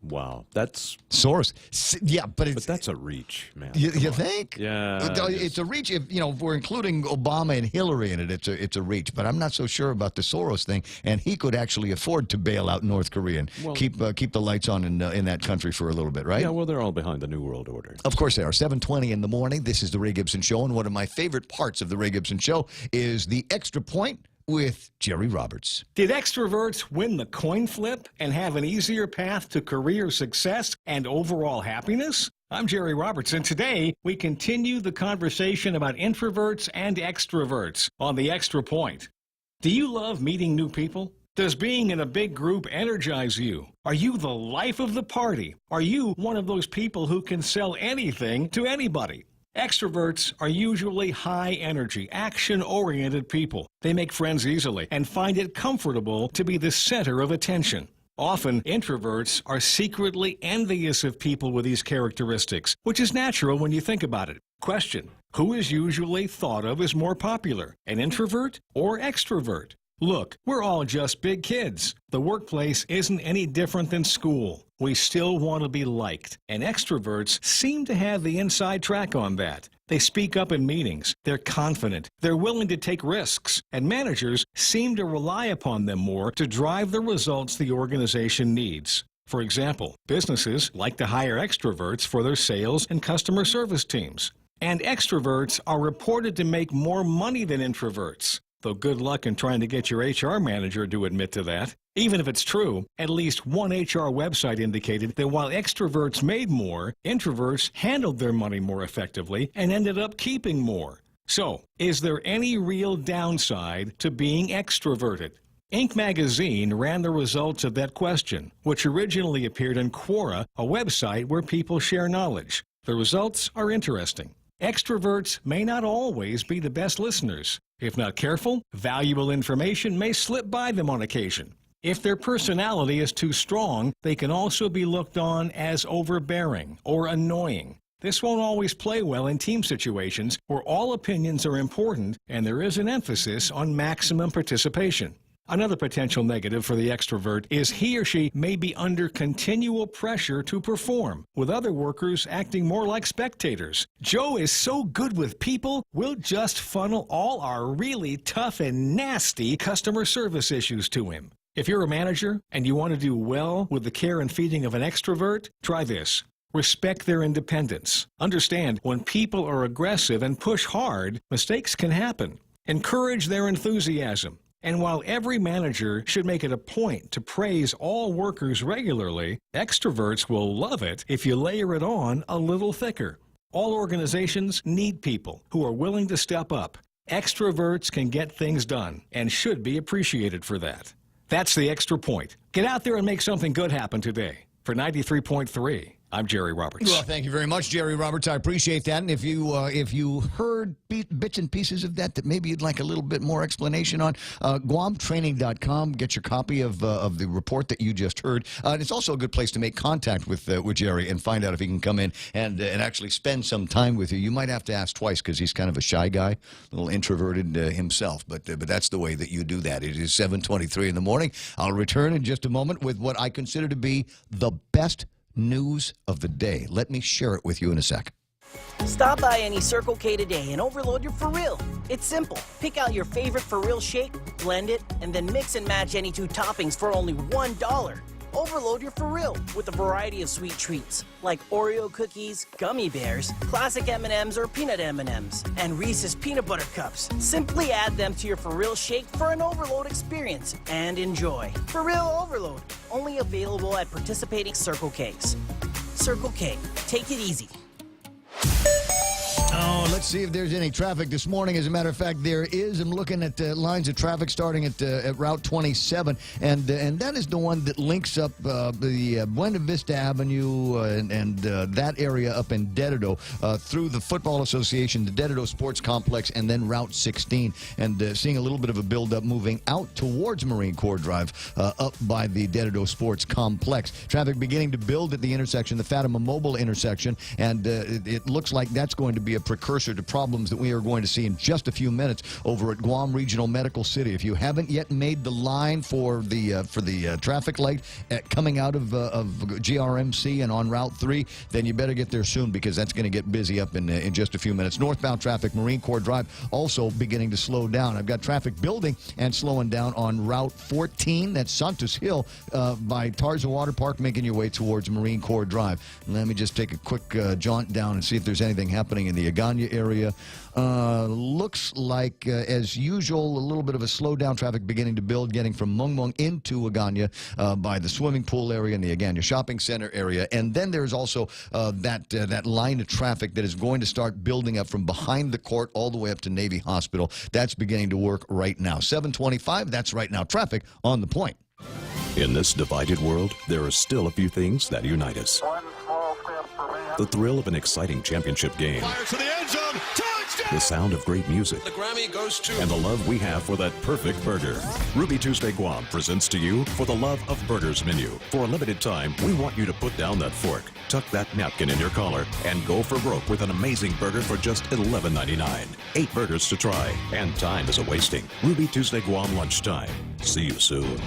Wow, that's Soros. Yeah, but that's a reach, man. You think? Yeah, it's a reach. If we're including Obama and Hillary in it, it's a reach. But I'm not so sure about the Soros thing. And he could actually afford to bail out North Korea and keep the lights on in that country for a little bit, right? Yeah, well, they're all behind the New World Order. Of course they are. 7:20 in the morning. This is the Ray Gibson Show, and one of my favorite parts of the Ray Gibson Show is the Extra Point with Jerry Roberts. Did extroverts win the coin flip and have an easier path to career success and overall happiness? I'm Jerry Roberts, and today we continue the conversation about introverts and extroverts on the Extra Point. Do you love meeting new people? Does being in a big group energize you? Are you the life of the party? Are you one of those people who can sell anything to anybody? Extroverts are usually high-energy, action-oriented people. They make friends easily and find it comfortable to be the center of attention. Often, introverts are secretly envious of people with these characteristics, which is natural when you think about it. Question: who is usually thought of as more popular, an introvert or extrovert? Look, we're all just big kids. The workplace isn't any different than school. We still want to be liked, and extroverts seem to have the inside track on that. They speak up in meetings, they're confident, they're willing to take risks, and managers seem to rely upon them more to drive the results the organization needs. For example, businesses like to hire extroverts for their sales and customer service teams. And extroverts are reported to make more money than introverts. Though good luck in trying to get your HR manager to admit to that. Even if it's true, at least one HR website indicated that while extroverts made more, introverts handled their money more effectively and ended up keeping more. So, is there any real downside to being extroverted? Inc. magazine ran the results of that question, which originally appeared in Quora, a website where people share knowledge. The results are interesting. Extroverts may not always be the best listeners. If not careful, valuable information may slip by them on occasion. If their personality is too strong, they can also be looked on as overbearing or annoying. This won't always play well in team situations where all opinions are important and there is an emphasis on maximum participation. Another potential negative for the extrovert is he or she may be under continual pressure to perform, with other workers acting more like spectators. Joe is so good with people, we'll just funnel all our really tough and nasty customer service issues to him. If you're a manager and you want to do well with the care and feeding of an extrovert, try this. Respect their independence. Understand, when people are aggressive and push hard, mistakes can happen. Encourage their enthusiasm. And while every manager should make it a point to praise all workers regularly, extroverts will love it if you layer it on a little thicker. All organizations need people who are willing to step up. Extroverts can get things done and should be appreciated for that. That's the Extra Point. Get out there and make something good happen today. For 93.3, I'm Jerry Roberts. Well, thank you very much, Jerry Roberts. I appreciate that. And if you heard bits and pieces of that maybe you'd like a little bit more explanation on, GuamTraining.com. Get your copy of the report that you just heard. And it's also a good place to make contact with Jerry and find out if he can come in and actually spend some time with you. You might have to ask twice because he's kind of a shy guy, a little introverted himself. But that's the way that you do that. It is 7:23 in the morning. I'll return in just a moment with what I consider to be the best news of the day. Let me share it with you in a sec. Stop by any Circle K today and overload your For Real. It's simple. Pick out your favorite For Real shake, blend it, and then mix and match any 2 toppings for only $1. Overload your For Real with a variety of sweet treats like Oreo cookies, gummy bears, classic M&Ms or peanut M&Ms, and Reese's peanut butter cups. Simply add them to your For Real shake for an overload experience and enjoy. For Real Overload, only available at participating Circle Ks. Circle K, take it easy. Oh, let's see if there's any traffic this morning. As a matter of fact, there is. I'm looking at lines of traffic starting at Route 27, and that is the one that links up the Buena Vista Avenue and that area up in Dededo through the Football Association, the Dededo Sports Complex, and then Route 16, and seeing a little bit of a buildup moving out towards Marine Corps Drive up by the Dededo Sports Complex. Traffic beginning to build at the intersection, the Fatima Mobile intersection, and it looks like that's going to be a precursor to problems that we are going to see in just a few minutes over at Guam Regional Medical City. If you haven't yet made the line for the traffic light coming out of GRMC and on Route 3, then you better get there soon, because that's going to get busy up in just a few minutes. Northbound traffic, Marine Corps Drive, also beginning to slow down. I've got traffic building and slowing down on Route 14. That's Santos Hill by Tarza Water Park, making your way towards Marine Corps Drive. Let me just take a quick jaunt down and see if there's anything happening in the Agana area. Looks like, as usual, a little bit of a slowdown. Traffic beginning to build, getting from Mungmung into Agana by the swimming pool area and the Agana Shopping Center area. And then there's also that line of traffic that is going to start building up from behind the court all the way up to Navy Hospital. That's beginning to work right now. 7:25, that's right now. Traffic on the point. In this divided world, there are still a few things that unite us. The thrill of an exciting championship game. Fires to the end zone. Touchdown! The sound of great music. The Grammy goes to... And the love we have for that perfect burger. Ruby Tuesday Guam presents to you For the Love of Burgers menu. For a limited time, we want you to put down that fork, tuck that napkin in your collar, and go for broke with an amazing burger for just $11.99. 8 burgers to try, and time is a-wasting. Ruby Tuesday Guam lunchtime. See you soon.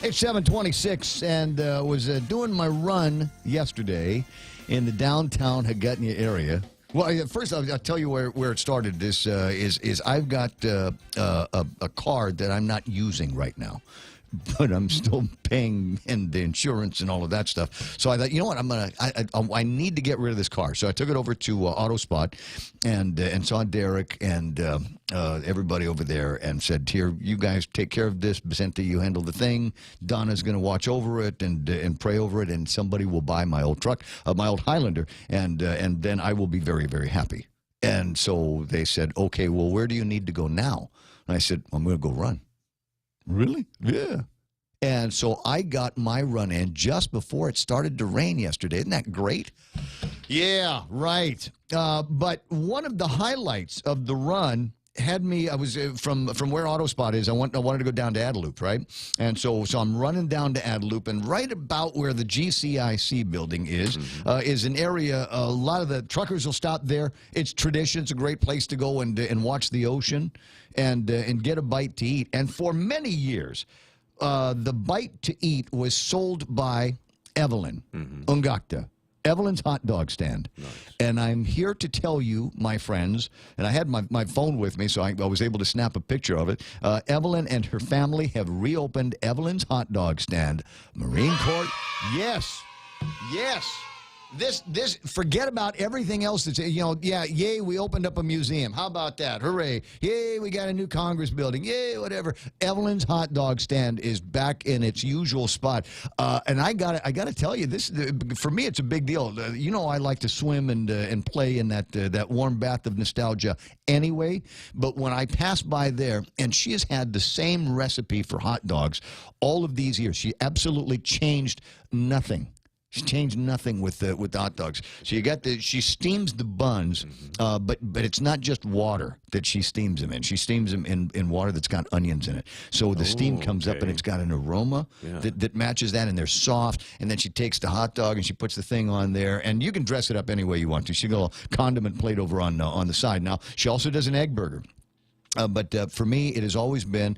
It's 7:26, and was doing my run yesterday in the downtown Hagutnya area. Well, first I'll tell you where it started. This is I've got a card that I'm not using right now, but I'm still paying in the insurance and all of that stuff. So I thought, you know what, I need to get rid of this car. So I took it over to AutoSpot and saw Derek and everybody over there and said, here, you guys take care of this. Vicente, you handle the thing. Donna's going to watch over it and pray over it, and somebody will buy my old truck, my old Highlander, and then I will be very, very happy. And so they said, okay, well, where do you need to go now? And I said, I'm going to go run. Really? Yeah. And so I got my run in just before it started to rain yesterday. Isn't that great? Yeah, right. But one of the highlights of the run had me, I was from where AutoSpot is, I wanted to go down to Adelup, right? And so I'm running down to Adelup, and right about where the GCIC building is an area, a lot of the truckers will stop there. It's tradition. It's a great place to go and watch the ocean and get a bite to eat. And for many years, the bite to eat was sold by Evelyn Ungakta. Evelyn's hot dog stand. Nice. And I'm here to tell you, my friends, and I had my phone with me, so I was able to snap a picture of it. Evelyn and her family have reopened Evelyn's hot dog stand. Marine Corps, yes, yes. This forget about everything else that's, yay, we opened up a museum. How about that? Hooray. Yay, we got a new Congress building. Yay, whatever. Evelyn's hot dog stand is back in its usual spot. And I got to tell you, this for me, it's a big deal. I like to swim and play in that warm bath of nostalgia anyway. But when I pass by there, and she has had the same recipe for hot dogs all of these years. She absolutely changed nothing. She changed nothing with the hot dogs. So you got she steams the buns, but it's not just water that she steams them in. She steams them in water that's got onions in it. So the steam comes up and it's got an aroma that matches that, and they're soft. And then she takes the hot dog and she puts the thing on there, and you can dress it up any way you want to. She got a little condiment plate over on the side. Now she also does an egg burger. But for me, it has always been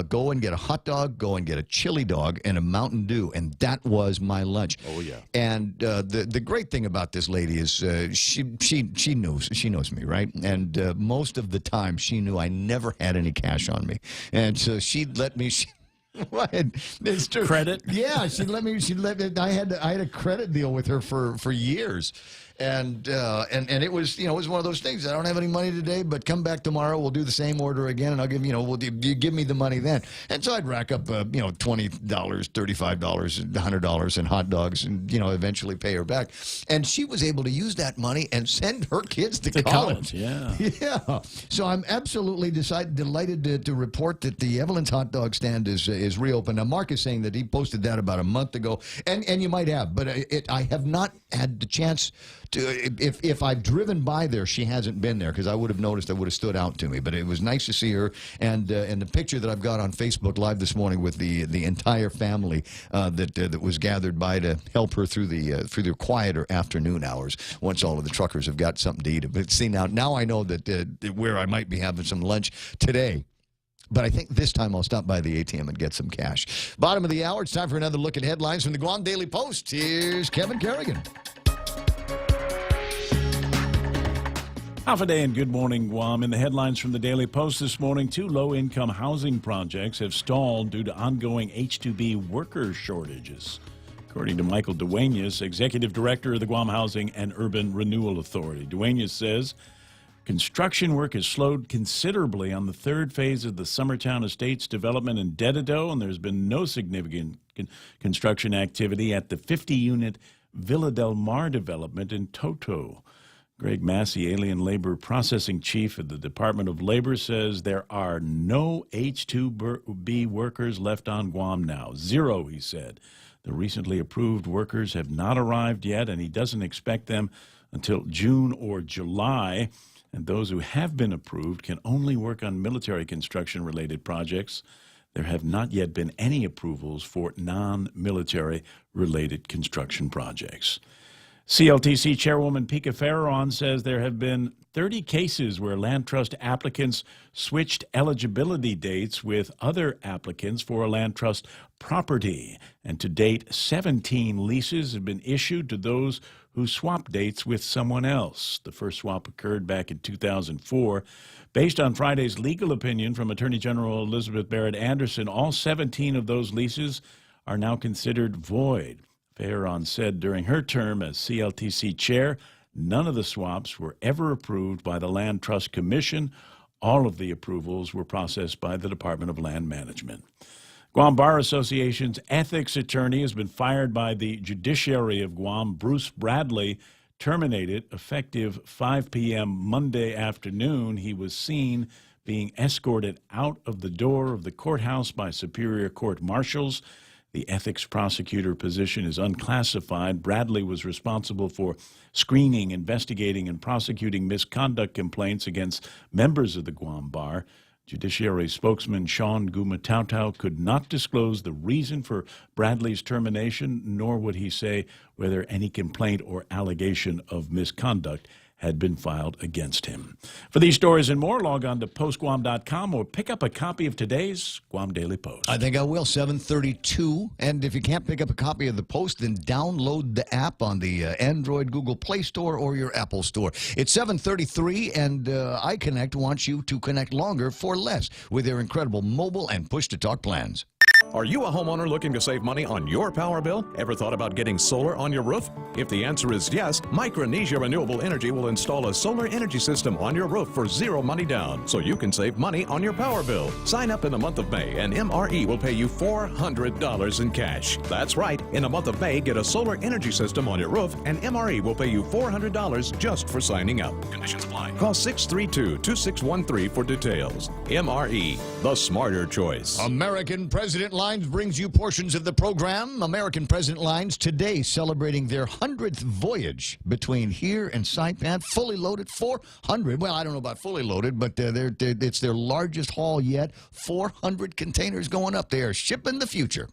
go and get a hot dog, go and get a chili dog, and a Mountain Dew, and that was my lunch. Oh yeah. And the great thing about this lady is she knows me, right? And most of the time, she knew I never had any cash on me, and so she'd let me. What? It's true. Credit? Yeah, she let me. I had a credit deal with her for years, and it was it was one of those things. I don't have any money today, but come back tomorrow. We'll do the same order again, and I'll give you give me the money then. And so I'd rack up $20, $35, $100 in hot dogs, and eventually pay her back. And she was able to use that money and send her kids to college. Yeah. Yeah. So I'm absolutely delighted to report that the Evelyn's hot dog stand is reopened. Now, Mark is saying that he posted that about a month ago, and you might have, but I have not had the chance to. If I've driven by there, she hasn't been there, because I would have noticed. I would have stood out to me. But it was nice to see her, and the picture that I've got on Facebook Live this morning with the entire family that was gathered by to help her through the quieter afternoon hours once all of the truckers have got something to eat. But see, now I know that where I might be having some lunch today. But I think this time I'll stop by the ATM and get some cash. Bottom of the hour, it's time for another look at headlines from the Guam Daily Post. Here's Kevin Kerrigan. Half a day and good morning, Guam. In the headlines from the Daily Post this morning, 2 low-income housing projects have stalled due to ongoing H-2B worker shortages. According to Michael Duenas, Executive Director of the Guam Housing and Urban Renewal Authority. Duenas says construction work has slowed considerably on the third phase of the Summertown Estates development in Dededo, and there's been no significant construction activity at the 50-unit Villa Del Mar development in Toto. Greg Massey, Alien Labor Processing Chief at the Department of Labor, says there are no H-2B workers left on Guam now. 0, he said. The recently approved workers have not arrived yet, and he doesn't expect them until June or July. And those who have been approved can only work on military construction-related projects. There have not yet been any approvals for non-military related construction projects. CLTC Chairwoman Pika Farron says there have been 30 cases where land trust applicants switched eligibility dates with other applicants for a land trust property. And to date, 17 leases have been issued to those who swapped dates with someone else. The first swap occurred back in 2004. Based on Friday's legal opinion from Attorney General Elizabeth Barrett Anderson, all 17 of those leases are now considered void. Farron said during her term as CLTC chair, none of the swaps were ever approved by the Land Trust Commission. All of the approvals were processed by the Department of Land Management. Guam Bar Association's ethics attorney has been fired by the judiciary of Guam. Bruce Bradley terminated effective 5 p.m. Monday afternoon. He was seen being escorted out of the door of the courthouse by Superior Court marshals. The ethics prosecutor position is unclassified. Bradley was responsible for screening, investigating, and prosecuting misconduct complaints against members of the Guam Bar. Judiciary spokesman Sean Gumatautau could not disclose the reason for Bradley's termination, nor would he say whether any complaint or allegation of misconduct had been filed against him. For these stories and more, log on to postguam.com or pick up a copy of today's Guam Daily Post. I think I will, 7:32. And if you can't pick up a copy of the Post, then download the app on the Android Google Play Store or your Apple Store. It's 7:33, and iConnect wants you to connect longer for less with their incredible mobile and push-to-talk plans. Are you a homeowner looking to save money on your power bill? Ever thought about getting solar on your roof? If the answer is yes, Micronesia Renewable Energy will install a solar energy system on your roof for zero money down, so you can save money on your power bill. Sign up in the month of May, and MRE will pay you $400 in cash. That's right. In the month of May, get a solar energy system on your roof, and MRE will pay you $400 just for signing up. Conditions apply. Call 632-2613 for details. MRE, the smarter choice. American President President Lines brings you portions of the program. American President Lines today celebrating their 100th voyage between here and Saipan. Fully loaded, 400. Well, I don't know about fully loaded, but it's their largest haul yet. 400 containers going up there, shipping the future.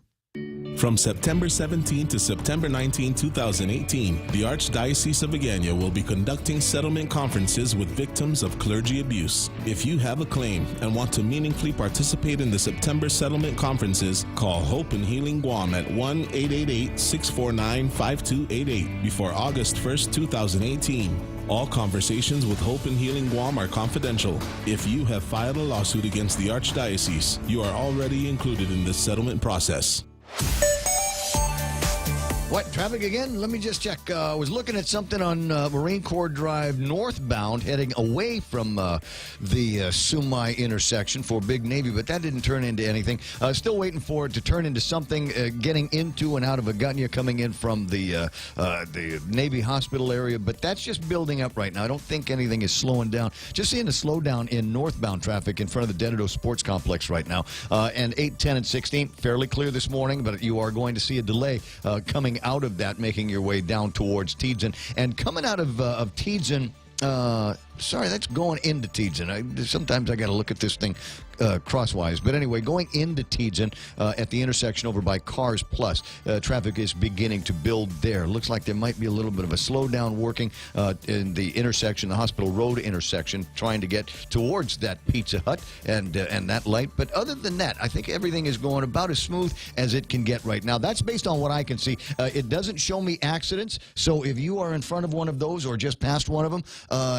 From September 17 to September 19, 2018, the Archdiocese of Agana will be conducting settlement conferences with victims of clergy abuse. If you have a claim and want to meaningfully participate in the September settlement conferences, call Hope and Healing Guam at 1-888-649-5288 before August 1st, 2018. All conversations with Hope and Healing Guam are confidential. If you have filed a lawsuit against the Archdiocese, you are already included in this settlement process. What, traffic again? Let me just check. I was looking at something on Marine Corps Drive northbound, heading away from the Sumai intersection for Big Navy, but that didn't turn into anything. Still waiting for it to turn into something, getting into and out of Agana, coming in from the Navy Hospital area, but that's just building up right now. I don't think anything is slowing down. Just seeing a slowdown in northbound traffic in front of the Dededo Sports Complex right now. And 8, 10, and 16, fairly clear this morning, but you are going to see a delay coming out of that, making your way down towards Tiedzin. And coming out of Tiedzin, sorry, that's going into Tiedzin. Sometimes I got to look at this thing crosswise. But anyway, going into Tiedzin at the intersection over by Cars Plus, traffic is beginning to build there. Looks like there might be a little bit of a slowdown working in the intersection, the Hospital Road intersection, trying to get towards that Pizza Hut and that light. But other than that, I think everything is going about as smooth as it can get right now. That's based on what I can see. It doesn't show me accidents, so if you are in front of one of those or just past one of them,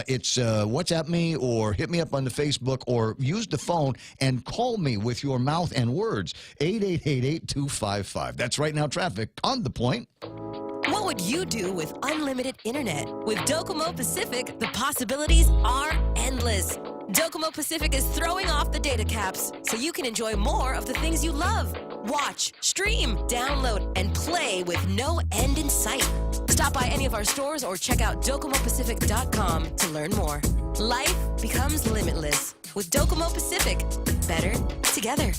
it's WhatsApp me or hit me up on the Facebook or use the phone and call me with your mouth and words. 888-8255. That's Right Now Traffic on The Point. What would you do with unlimited internet? With Docomo Pacific, the possibilities are endless. Docomo Pacific is throwing off the data caps so you can enjoy more of the things you love. Watch, stream, download, and play with no end in sight. Stop by any of our stores or check out DocomoPacific.com to learn more. Life becomes limitless with Docomo Pacific. Better together.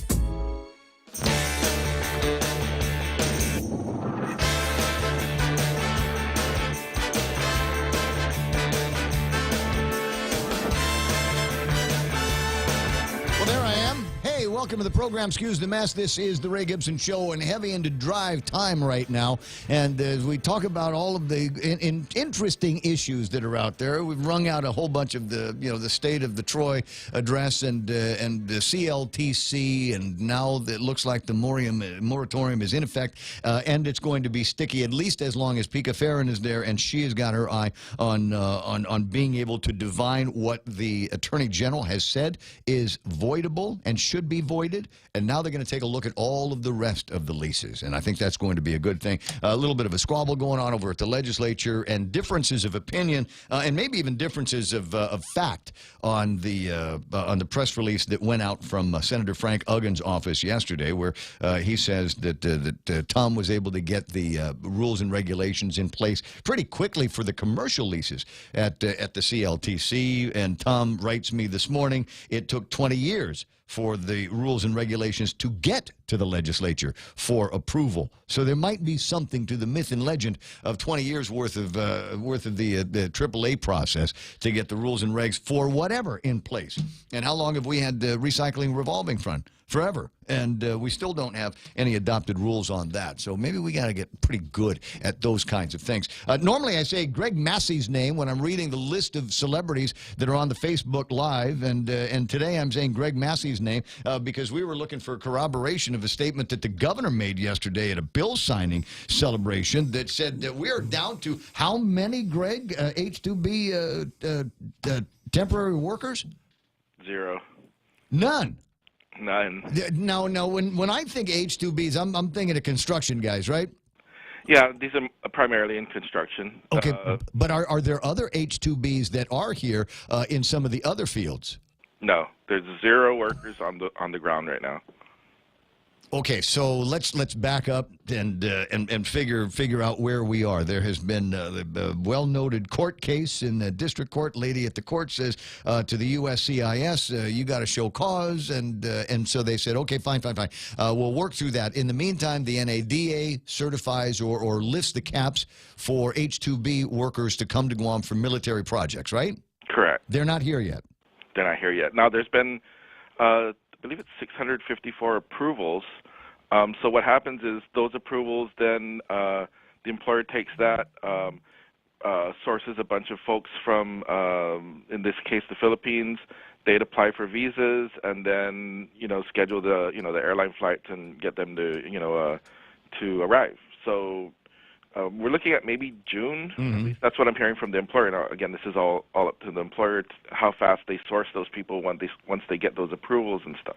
Well, there I am. Hey, welcome to the program. Excuse the mess. This is the Ray Gibson Show, and heavy into drive time right now. And as we talk about all of the interesting issues that are out there, we've wrung out a whole bunch of the state of the Troy address and the CLTC, and now it looks like the moratorium is in effect, and it's going to be sticky at least as long as Pika Farron is there, and she has got her eye on being able to divine what the Attorney General has said is voidable and should be voided, and now they're going to take a look at all of the rest of the leases, and I think that's going to be a good thing. A little bit of a squabble going on over at the legislature, and differences of opinion, and maybe even differences of fact on the press release that went out from Senator Frank Uggan's office yesterday, where he says that Tom was able to get the rules and regulations in place pretty quickly for the commercial leases at the CLTC, and Tom writes me this morning, it took 20 years for the rules and regulations to get to the legislature for approval. So there might be something to the myth and legend of 20 years worth of the AAA process to get the rules and regs for whatever in place. And how long have we had the recycling revolving fund? Forever. And we still don't have any adopted rules on that. So maybe we got to get pretty good at those kinds of things. Normally I say Greg Massey's name when I'm reading the list of celebrities that are on the Facebook Live. And today I'm saying Greg Massey's name because we were looking for corroboration of a statement that the governor made yesterday at a bill signing celebration that said that we are down to how many, Greg, H-2B temporary workers? 0. None. None. No. When I think H-2Bs, I'm thinking of construction guys, right? Yeah, these are primarily in construction. Okay, but are there other H-2Bs that are here in some of the other fields? No, there's 0 workers on the ground right now. Okay, so let's back up and figure out where we are. There has been a well-noted court case in the district court. Lady at the court says to the USCIS, you got to show cause, and so they said, okay, fine. We'll work through that. In the meantime, the NADA certifies or lifts the caps for H-2B workers to come to Guam for military projects, right? Correct. They're not here yet. They're not here yet. Now, there's been, I believe it's 654 approvals. So what happens is those approvals, then the employer takes that, sources a bunch of folks from, in this case, the Philippines. They'd apply for visas and then, schedule the airline flights and get them to, to arrive. So we're looking at maybe June. Mm-hmm. At least that's what I'm hearing from the employer. Now, again, this is all up to the employer, how fast they source those people once they get those approvals and stuff.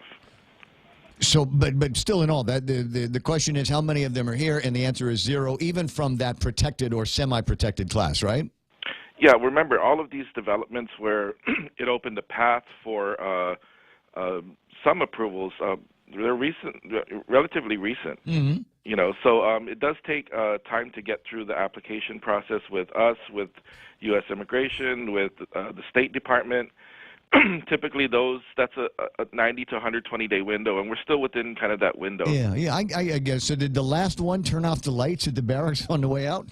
So, but still in all, that the question is how many of them are here, and the answer is 0, even from that protected or semi-protected class, right? Yeah, remember, all of these developments where it opened a path for some approvals, they're recent, relatively recent. Mm-hmm. So it does take time to get through the application process with us, with U.S. Immigration, with the State Department. Typically, that's a 90 to 120-day window, and we're still within kind of that window. Yeah, I guess. So did the last one turn off the lights at the barracks on the way out?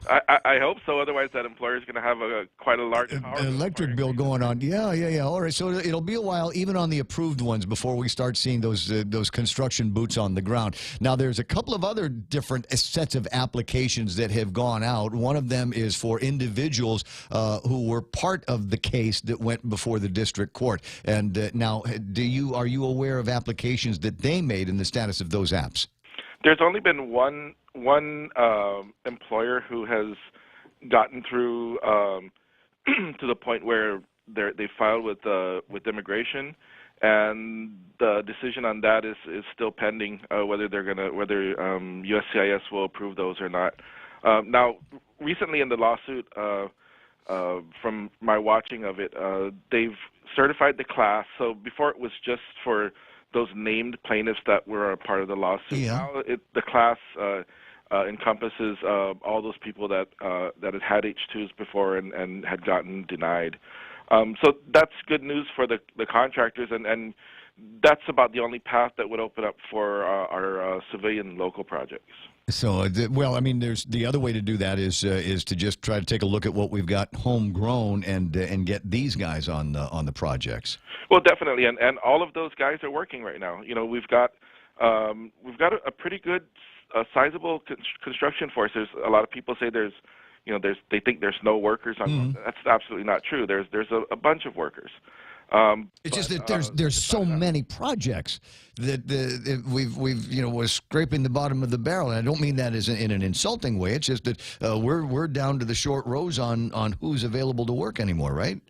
I hope so. Otherwise, that employer is going to have quite a large electric bill going on. Yeah. All right. So it'll be a while, even on the approved ones, before we start seeing those construction boots on the ground. Now, there's a couple of other different sets of applications that have gone out. One of them is for individuals who were part of the case that went before the district court. And now, are you aware of applications that they made and the status of those apps? There's only been one employer who has gotten through to the point where they filed with immigration, and the decision on that is still pending, whether USCIS will approve those or not. Now, recently in the lawsuit, from my watching of it, they've certified the class. So before it was just for those named plaintiffs that were a part of the lawsuit. Yeah. Now the class encompasses all those people that had H-2s before and had gotten denied. So that's good news for the contractors, and that's about the only path that would open up for our civilian local projects. So, well, I mean, there's the other way to do that is to just try to take a look at what we've got homegrown and get these guys on the projects. Well, definitely, and all of those guys are working right now. We've got a pretty good, sizable construction force. There's a lot of people say they think there's no workers on. Mm-hmm. That's absolutely not true. There's a bunch of workers. It's just that there's so many projects that we're scraping the bottom of the barrel, and I don't mean that as in an insulting way. It's just that we're down to the short rows on who's available to work anymore, right?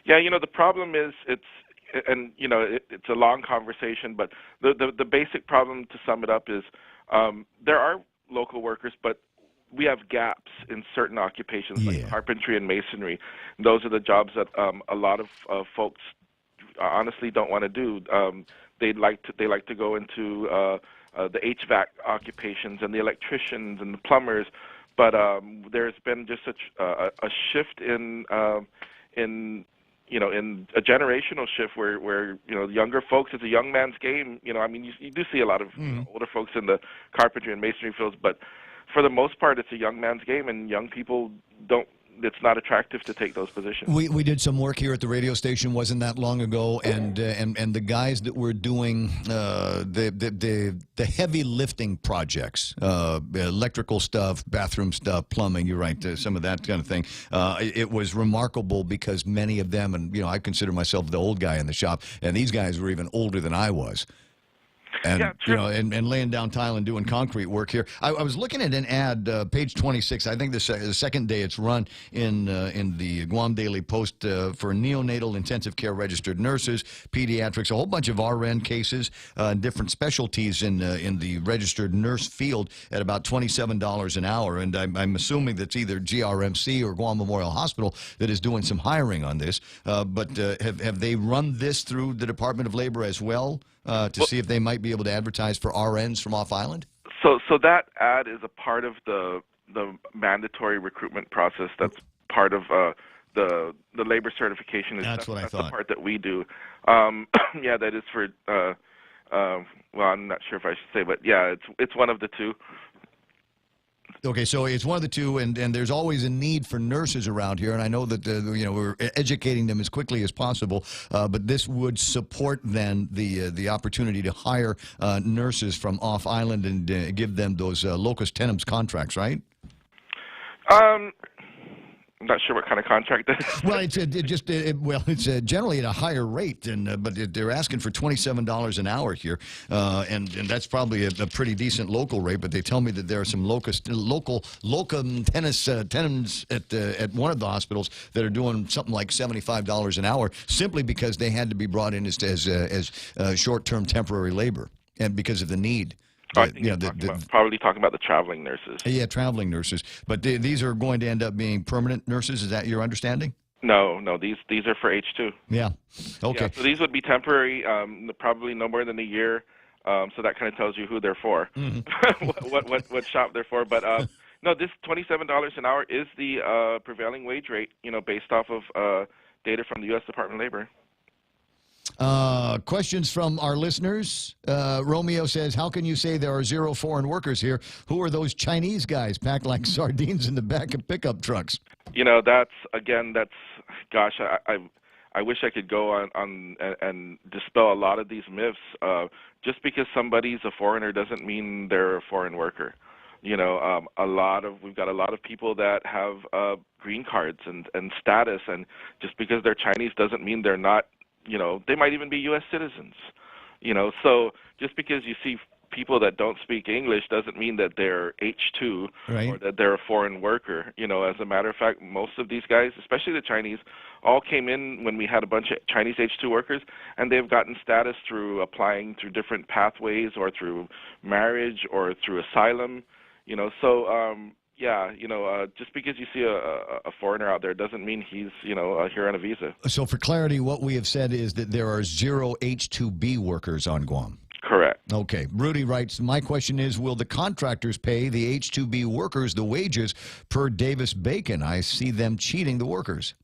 Yeah, the problem is it's a long conversation, but the basic problem, to sum it up, is there are local workers, but we have gaps in certain occupations like carpentry and masonry. Those are the jobs that a lot of folks honestly don't want to do. They like to go into the HVAC occupations and the electricians and the plumbers, but there's been just such a shift in a generational shift where younger folks, it's a young man's game. I mean, you do see a lot of older folks in the carpentry and masonry fields, but for the most part, it's a young man's game, and young people don't. It's not attractive to take those positions. We did some work here at the radio station wasn't that long ago, and the guys that were doing the heavy lifting projects, electrical stuff, bathroom stuff, plumbing. You're right, some of that kind of thing. It was remarkable because many of them, and I consider myself the old guy in the shop, and these guys were even older than I was. And, and laying down tile and doing concrete work here. I was looking at an ad, page 26. I think the second day it's run in the Guam Daily Post for neonatal intensive care registered nurses, pediatrics, a whole bunch of RN cases, different specialties in the registered nurse field at about $27 an hour. And I'm assuming that's either GRMC or Guam Memorial Hospital that is doing some hiring on this. But have they run this through the Department of Labor as well? to see if they might be able to advertise for RNs from off island? So that ad is a part of the mandatory recruitment process. That's part of the labor certification. That's what I thought. The part that we do. Yeah, that is for. Well, I'm not sure if I should say, but yeah, it's one of the two. Okay, so it's one of the two, and there's always a need for nurses around here, and I know that we're educating them as quickly as possible. But this would support then the opportunity to hire nurses from off island and give them those locus tenens contracts, right? I'm not sure what kind of contract that is. Well, it's generally at a higher rate, but they're asking for $27 an hour here, and that's probably a pretty decent local rate. But they tell me that there are some locum tenens at one of the hospitals that are doing something like $75 an hour, simply because they had to be brought in as short-term temporary labor, and because of the need. I think probably talking about the traveling nurses. Yeah, traveling nurses. But these are going to end up being permanent nurses. Is that your understanding? No. These are for H2. Yeah. Okay. Yeah, so these would be temporary, probably no more than a year. So that kind of tells you who they're for, what shop they're for. But no, this $27 an hour is the prevailing wage rate. Based off of data from the U.S. Department of Labor. Questions from our listeners. Romeo says, how can you say there are 0 foreign workers here? Who are those Chinese guys packed like sardines in the back of pickup trucks? Gosh, I wish I could go on and dispel a lot of these myths. Just because somebody's a foreigner doesn't mean they're a foreign worker. We've got a lot of people that have green cards and status, and just because they're Chinese doesn't mean they're not. They might even be U.S. citizens. So just because you see people that don't speak English doesn't mean that they're H2 or that they're a foreign worker. As a matter of fact, most of these guys, especially the Chinese, all came in when we had a bunch of Chinese H2 workers, and they've gotten status through applying through different pathways or through marriage or through asylum. Just because you see a foreigner out there doesn't mean he's, here on a visa. So for clarity, what we have said is that there are 0 H-2B workers on Guam. Correct. Okay. Rudy writes, my question is, will the contractors pay the H-2B workers the wages per Davis-Bacon? I see them cheating the workers.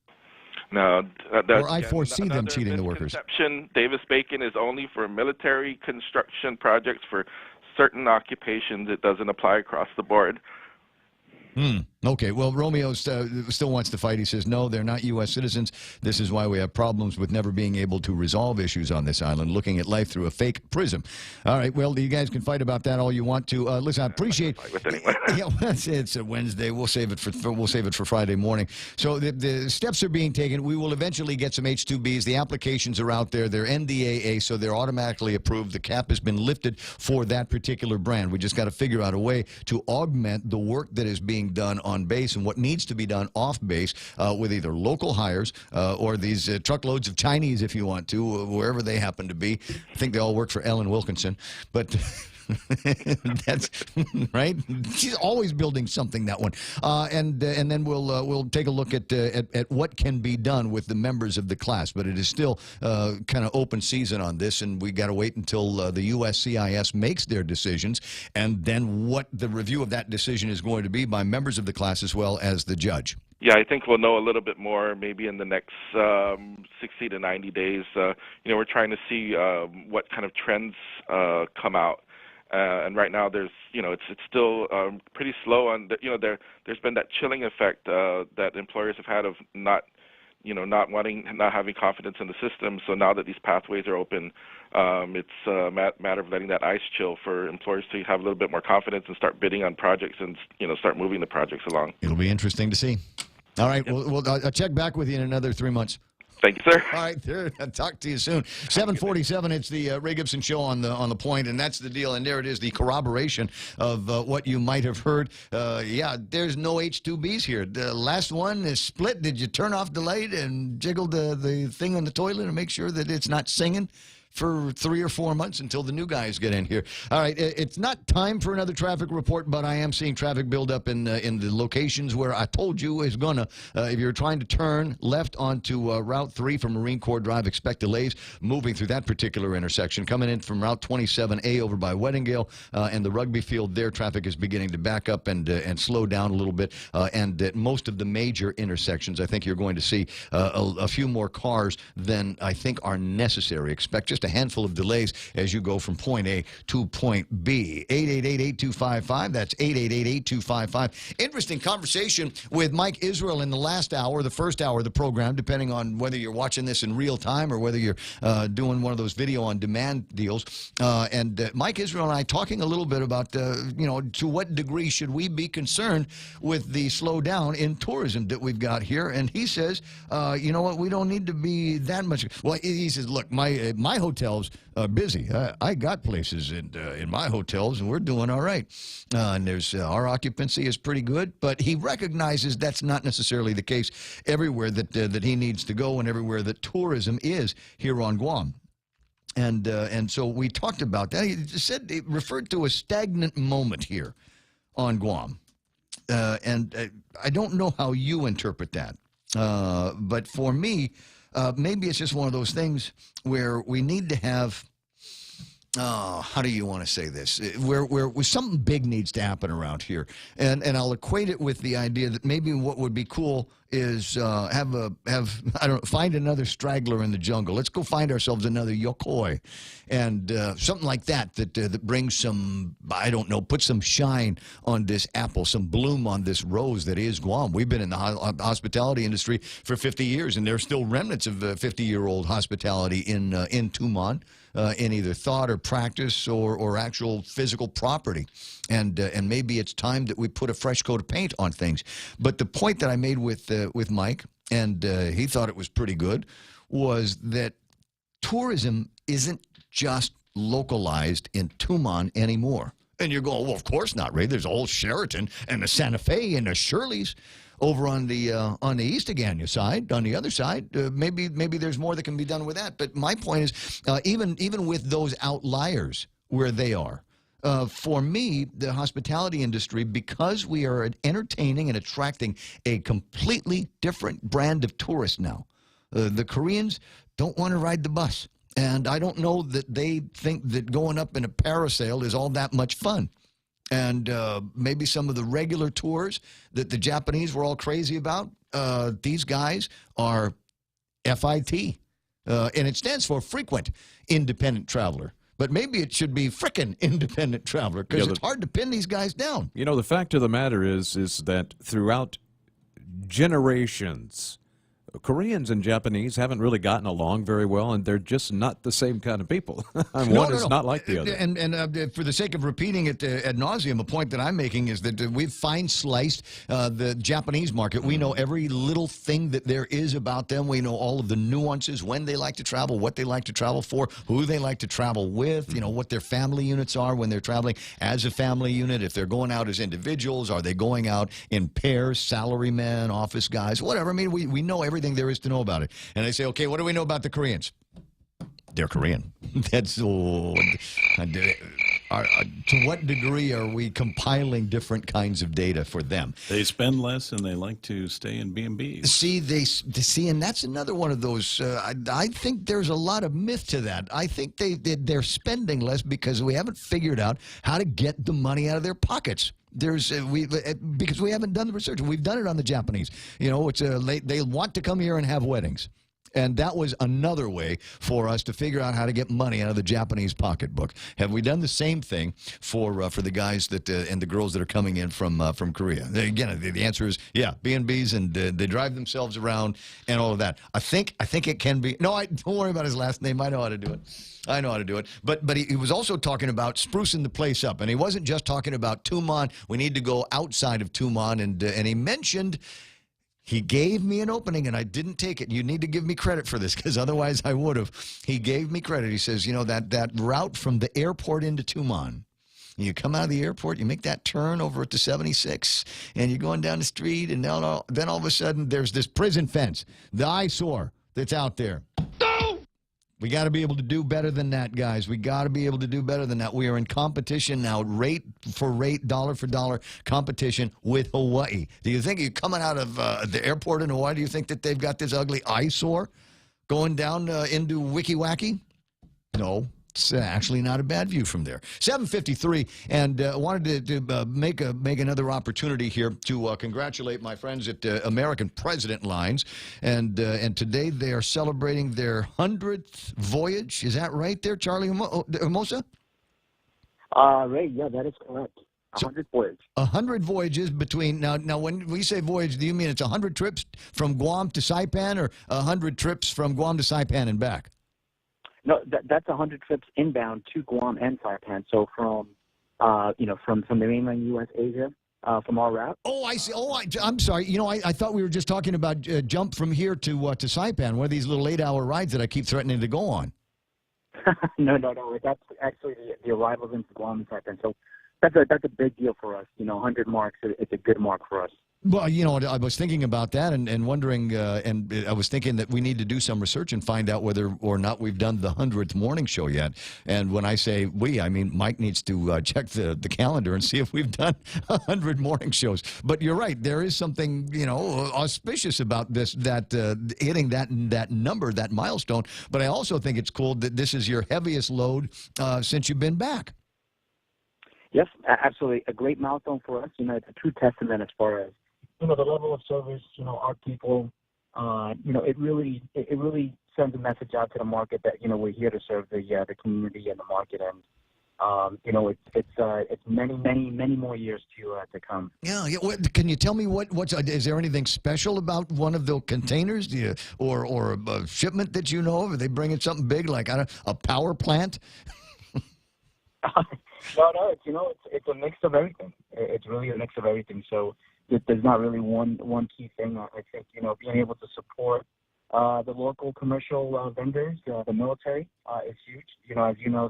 No. Or I foresee them cheating the workers. Davis-Bacon is only for military construction projects for certain occupations. It doesn't apply across the board. Okay, well, Romeo still wants to fight. He says, no, they're not U.S. citizens. This is why we have problems with never being able to resolve issues on this island, looking at life through a fake prism. All right, well, you guys can fight about that all you want to. Listen, I appreciate. Yeah, it's a Wednesday. We'll save it for Friday morning. So the steps are being taken. We will eventually get some H-2Bs. The applications are out there. They're NDAA, so they're automatically approved. The cap has been lifted for that particular brand. We just got to figure out a way to augment the work that is being done on base and what needs to be done off base with either local hires or these truckloads of Chinese, if you want to, wherever they happen to be. I think they all work for Ellen Wilkinson, but that's right. She's always building something, that one. And then we'll take a look at what can be done with the members of the class. But it is still kind of open season on this, and we got to wait until the USCIS makes their decisions, and then what the review of that decision is going to be by members of the class as well as the judge. Yeah, I think we'll know a little bit more maybe in the next 60 to 90 days. We're trying to see what kind of trends come out. And right now, it's still pretty slow on. There's been that chilling effect that employers have had of not having confidence in the system. So now that these pathways are open, it's a matter of letting that ice chill for employers to have a little bit more confidence and start bidding on projects and start moving the projects along. It'll be interesting to see. All right, I'll check back with you in another 3 months. Thank you, sir. All right, I'll talk to you soon. 7:47. It's the Ray Gibson Show on the point, and that's the deal. And there it is, the corroboration of what you might have heard. There's no H-2Bs here. The last one is split. Did you turn off the light and jiggle the thing on the toilet and make sure that it's not singing? for 3 or 4 months until the new guys get in here. All right, it's not time for another traffic report, but I am seeing traffic build up in the locations where I told you is going to, if you're trying to turn left onto Route 3 from Marine Corps Drive, expect delays moving through that particular intersection. Coming in from Route 27A over by Weddingale and the rugby field there, traffic is beginning to back up and slow down a little bit. And at most of the major intersections, I think you're going to see a few more cars than I think are necessary. Expect just a handful of delays as you go from point A to point B. 888-8255. That's 888-8255. Interesting conversation with Mike Israel in the last hour, the first hour of the program, depending on whether you're watching this in real time or whether you're doing one of those video on demand deals. And Mike Israel and I talking a little bit about, to what degree should we be concerned with the slowdown in tourism that we've got here. And he says, you know what, we don't need to be that much. Well, he says, look, my hotels are busy. I got places in my hotels, and we're doing all right. And there's our occupancy is pretty good, but he recognizes that's not necessarily the case everywhere that he needs to go and everywhere that tourism is here on Guam. And so we talked about that. He said it referred to a stagnant moment here on Guam. And I don't know how you interpret that. But for me, maybe it's just one of those things where we need to have, how do you want to say this? Where something big needs to happen around here. And I'll equate it with the idea that maybe what would be cool is find another straggler in the jungle. Let's go find ourselves another yokoi, and something like that brings some, I don't know, put some shine on this apple, some bloom on this rose that is Guam. We've been in the hospitality industry for 50 years, and there's still remnants of 50-year-old hospitality in Tumon. In either thought or practice or actual physical property. And maybe it's time that we put a fresh coat of paint on things. But the point that I made with Mike, and he thought it was pretty good, was that tourism isn't just localized in Tumon anymore. And you're going, well, of course not, Ray. There's a whole Sheraton and the Santa Fe and the Shirley's over on the East Agania side. On the other side, maybe there's more that can be done with that. But my point is, even with those outliers where they are, for me, the hospitality industry, because we are entertaining and attracting a completely different brand of tourists now. The Koreans don't want to ride the bus. And I don't know that they think that going up in a parasail is all that much fun. And maybe some of the regular tours that the Japanese were all crazy about, these guys are FIT. And it stands for Frequent Independent Traveler. But maybe it should be frickin' Independent Traveler, because it's hard to pin these guys down. You know, the fact of the matter is that throughout generations, Koreans and Japanese haven't really gotten along very well, and they're just not the same kind of people. One is not like the other. And for the sake of repeating it ad nauseum, a point that I'm making is that we've fine-sliced the Japanese market. We know every little thing that there is about them. We know all of the nuances, when they like to travel, what they like to travel for, who they like to travel with, what their family units are when they're traveling as a family unit. If they're going out as individuals, are they going out in pairs, salarymen, office guys, whatever. I mean, we know everything there is to know about it. And they say, okay, what do we know about the Koreans? They're Korean. That's all. To what degree are we compiling different kinds of data for them? They spend less and they like to stay in B&Bs. See, and that's another one of those. I think there's a lot of myth to that. I think they're spending less because we haven't figured out how to get the money out of their pockets. Because we haven't done the research. We've done it on the Japanese. They want to come here and have weddings. And that was another way for us to figure out how to get money out of the Japanese pocketbook. Have we done the same thing for the guys and the girls that are coming in from Korea? Again, the answer is yeah, B&Bs, and they drive themselves around and all of that. I think it can be. No, don't worry about his last name. I know how to do it. But he was also talking about sprucing the place up, and he wasn't just talking about Tumon. We need to go outside of Tumon, and he mentioned. He gave me an opening, and I didn't take it. You need to give me credit for this, because otherwise I would have. He gave me credit. He says, that route from the airport into Tumon, you come out of the airport, you make that turn over at the 76, and you're going down the street, and then all of a sudden there's this prison fence, the eyesore that's out there. We got to be able to do better than that, guys. We got to be able to do better than that. We are in competition now, rate for rate, dollar for dollar competition with Hawaii. Do you think you're coming out of the airport in Hawaii, do you think that they've got this ugly eyesore going down into Wiki Wacky? No. It's actually not a bad view from there. 7:53, and wanted to make another opportunity here to congratulate my friends at American President Lines, and today they are celebrating their 100th voyage. Is that right, there, Charlie Hermosa? Ray, yeah, that is correct. 100 voyages. 100 voyages between now. When we say voyage, do you mean it's 100 trips from Guam to Saipan, or 100 trips from Guam to Saipan and back? No, that's 100 trips inbound to Guam and Saipan. So from the mainland U.S., Asia, from our route. Oh, I see. Oh, I'm sorry. I thought we were just talking about jump from here to Saipan, one of these little 8-hour rides that I keep threatening to go on. No. That's actually the arrivals into Guam and Saipan. So that's a big deal for us. 100 marks. It's a good mark for us. Well, I was thinking about that and wondering, and I was thinking that we need to do some research and find out whether or not we've done the 100th morning show yet. And when I say we, I mean Mike needs to check the calendar and see if we've done 100 morning shows. But you're right, there is something auspicious about this, that hitting that number, that milestone. But I also think it's cool that this is your heaviest load since you've been back. Yes, absolutely, a great milestone for us. It's a true testament as far as the level of service, our people, it really sends a message out to the market that, we're here to serve the community and the market. And, it's many more years to come. Yeah. Can you tell me is there anything special about one of the containers or a shipment that you know of? Are they bringing something big like a power plant? No, it's a mix of everything. It's really a mix of everything. So there's not really one key thing. I think, being able to support the local commercial vendors, the military, is huge. As you know,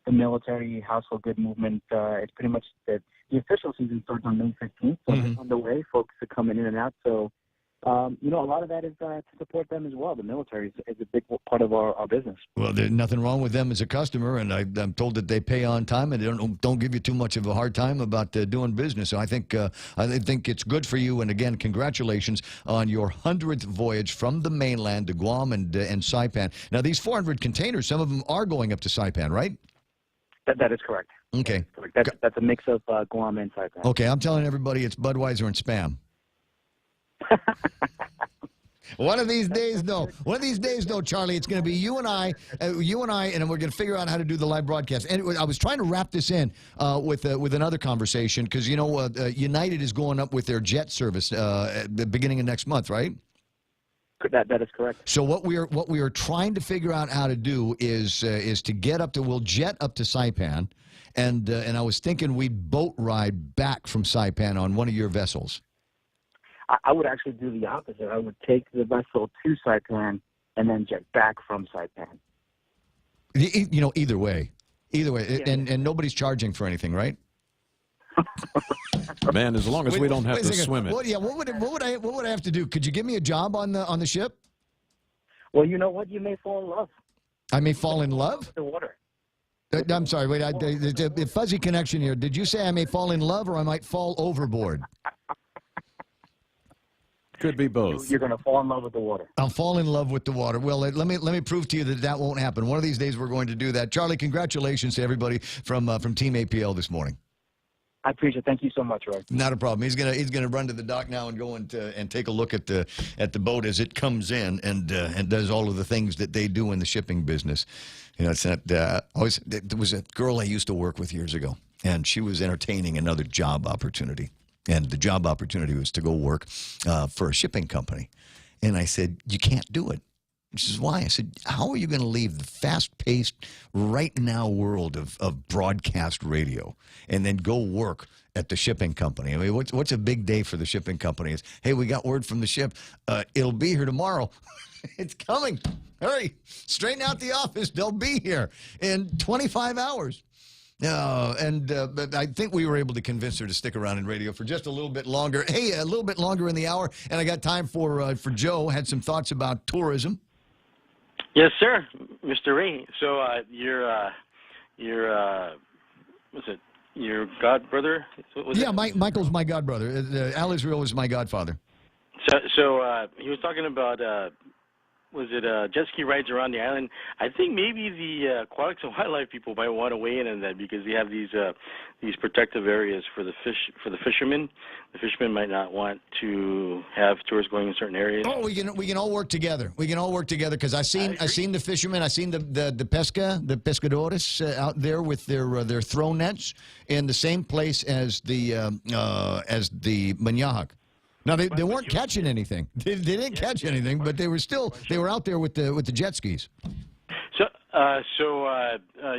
the military household good movement, it's pretty much the official season starts on May 15th. So it's on the way. Folks are coming in and out. So, a lot of that is to support them as well. The military is a big part of our business. Well, there's nothing wrong with them as a customer, and I'm told that they pay on time and they don't give you too much of a hard time about doing business. So I think it's good for you. And again, congratulations on your 100th voyage from the mainland to Guam and Saipan. Now, these 400 containers, some of them are going up to Saipan, right? That is correct. Okay. That's a mix of Guam and Saipan. Okay, I'm telling everybody it's Budweiser and Spam. One of these days, though, Charlie, it's going to be you and I, and we're going to figure out how to do the live broadcast. And I was trying to wrap this in with another conversation because United is going up with their jet service at the beginning of next month, right? That is correct. So what we are trying to figure out how to do is to get up to, we'll jet up to Saipan, and I was thinking we'd boat ride back from Saipan on one of your vessels. I would actually do the opposite. I would take the vessel to Saipan and then jet back from Saipan. Either way, yeah. And nobody's charging for anything, right? Man, as long as we don't have to swim it. What would I have to do? Could you give me a job on the ship? Well, you know what? You may fall in love. I may fall in love? With the water. I'm sorry. Wait, a fuzzy connection here. Did you say I may fall in love or I might fall overboard? Could be both. You're going to fall in love with the water. I'll fall in love with the water. Well, let me prove to you that won't happen. One of these days we're going to do that. Charlie, congratulations to everybody from Team APL this morning. I appreciate it. Thank you so much, Roy. Not a problem. He's gonna run to the dock now and go and take a look at the boat as it comes in and does all of the things that they do in the shipping business. It's not there was a girl I used to work with years ago, and she was entertaining another job opportunity. And the job opportunity was to go work for a shipping company. And I said, you can't do it. She says, why? I said, how are you going to leave the fast-paced, right-now world of broadcast radio and then go work at the shipping company? I mean, what's a big day for the shipping company? Is, hey, we got word from the ship. It'll be here tomorrow. It's coming. Hurry. Straighten out the office. They'll be here in 25 hours. But I think we were able to convince her to stick around in radio for just a little bit longer. Hey, a little bit longer in the hour, and I got time for Joe. Had some thoughts about tourism. Yes, sir, Mr. Ray. So your what's it? Your godbrother? Michael's my godbrother. Al Israel is my godfather. So he was talking about jet ski rides around the island. I think maybe the aquatics and wildlife people might want to weigh in on that because they have these protective areas for the fishermen. The fishermen might not want to have tourists going in certain areas. Oh, we can all work together. We can all work together because I seen the fishermen. I seen the pescadores out there with their throw nets in the same place as the Manahawk. Now they weren't catching anything. They didn't catch anything, but they were out there with the jet skis. So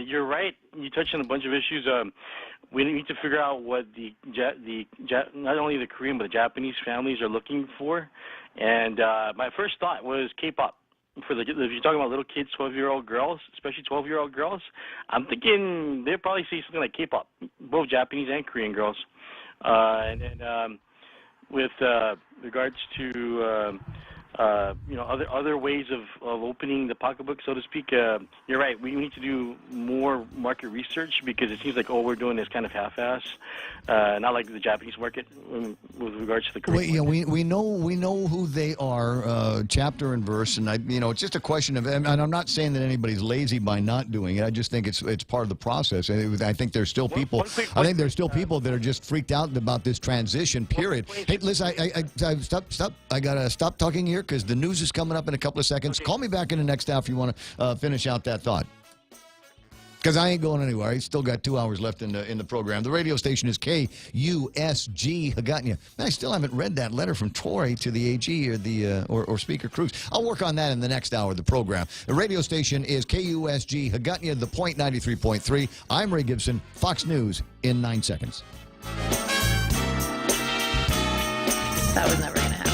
you're right. You touched on a bunch of issues. We need to figure out what not only the Korean but the Japanese families are looking for. And my first thought was K-pop. If you're talking about little kids, 12-year-old girls, especially 12-year-old girls, I'm thinking they'd probably say something like K-pop, both Japanese and Korean girls. And then with regards to other ways of opening the pocketbook, so to speak, you're right. We need to do more market research because it seems like all we're doing is kind of half-ass, not like the Japanese market with regards to the Korean market. We know who they are, chapter and verse, and it's just a question of. And I'm not saying that anybody's lazy by not doing it. I just think it's part of the process. I think there's still people. I think there's still people that are just freaked out about this transition period. Hey, listen, I stop. I gotta stop talking here because the news is coming up in a couple of seconds. Okay. Call me back in the next hour if you want to finish out that thought. Because I ain't going anywhere. I still got 2 hours left in the program. The radio station is KUSG Hagåtña. Man, I still haven't read that letter from Troy to the AG or Speaker Cruz. I'll work on that in the next hour of the program. The radio station is KUSG Hagåtña, The Point 93.3. I'm Ray Gibson. Fox News in 9 seconds. That was never going to happen.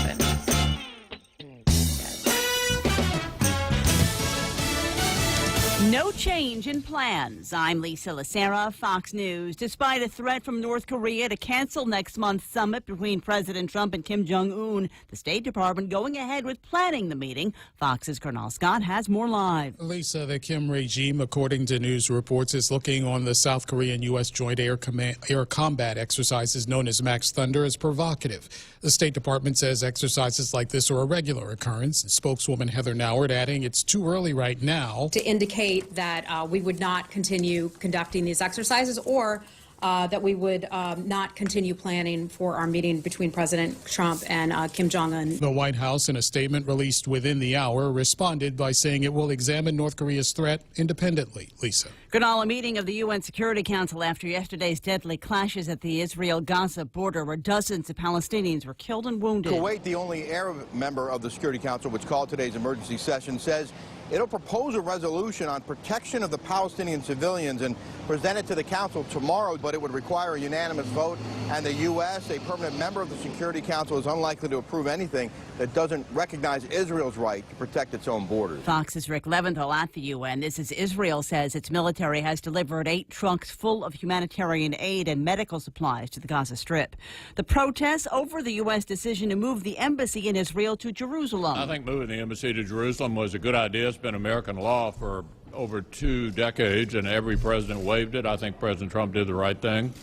No change in plans. I'm Lisa Lacera, Fox News. Despite a threat from North Korea to cancel next month's summit between President Trump and Kim Jong-un, the State Department going ahead with planning the meeting. Fox's Colonel Scott has more live. Lisa, the Kim regime, according to news reports, is looking on the South Korean-U.S. joint air combat exercises known as Max Thunder as provocative. The State Department says exercises like this are a regular occurrence. Spokeswoman Heather Nauert adding it's too early right now to indicate that we would not continue conducting these exercises or that we would not continue planning for our meeting between President Trump and Kim Jong-un. The White House, in a statement released within the hour, responded by saying it will examine North Korea's threat independently. Lisa. Kunal, a meeting of the UN Security Council after yesterday's deadly clashes at the Israel-Gaza border where dozens of Palestinians were killed and wounded. Kuwait, the only Arab member of the Security Council which called today's emergency session, says it'll propose a resolution on protection of the Palestinian civilians and present it to the Council tomorrow, but it would require a unanimous vote. And the U.S., a permanent member of the Security Council, is unlikely to approve anything that doesn't recognize Israel's right to protect its own borders. Fox's Rick Leventhal at the UN. This is Israel says its military has delivered 8 trucks full of humanitarian aid and medical supplies to the Gaza Strip. The protests over the U.S. decision to move the embassy in Israel to Jerusalem. I think moving the embassy to Jerusalem was a good idea. It's been American law for over 2 decades, and every president waived it. I think President Trump did the right thing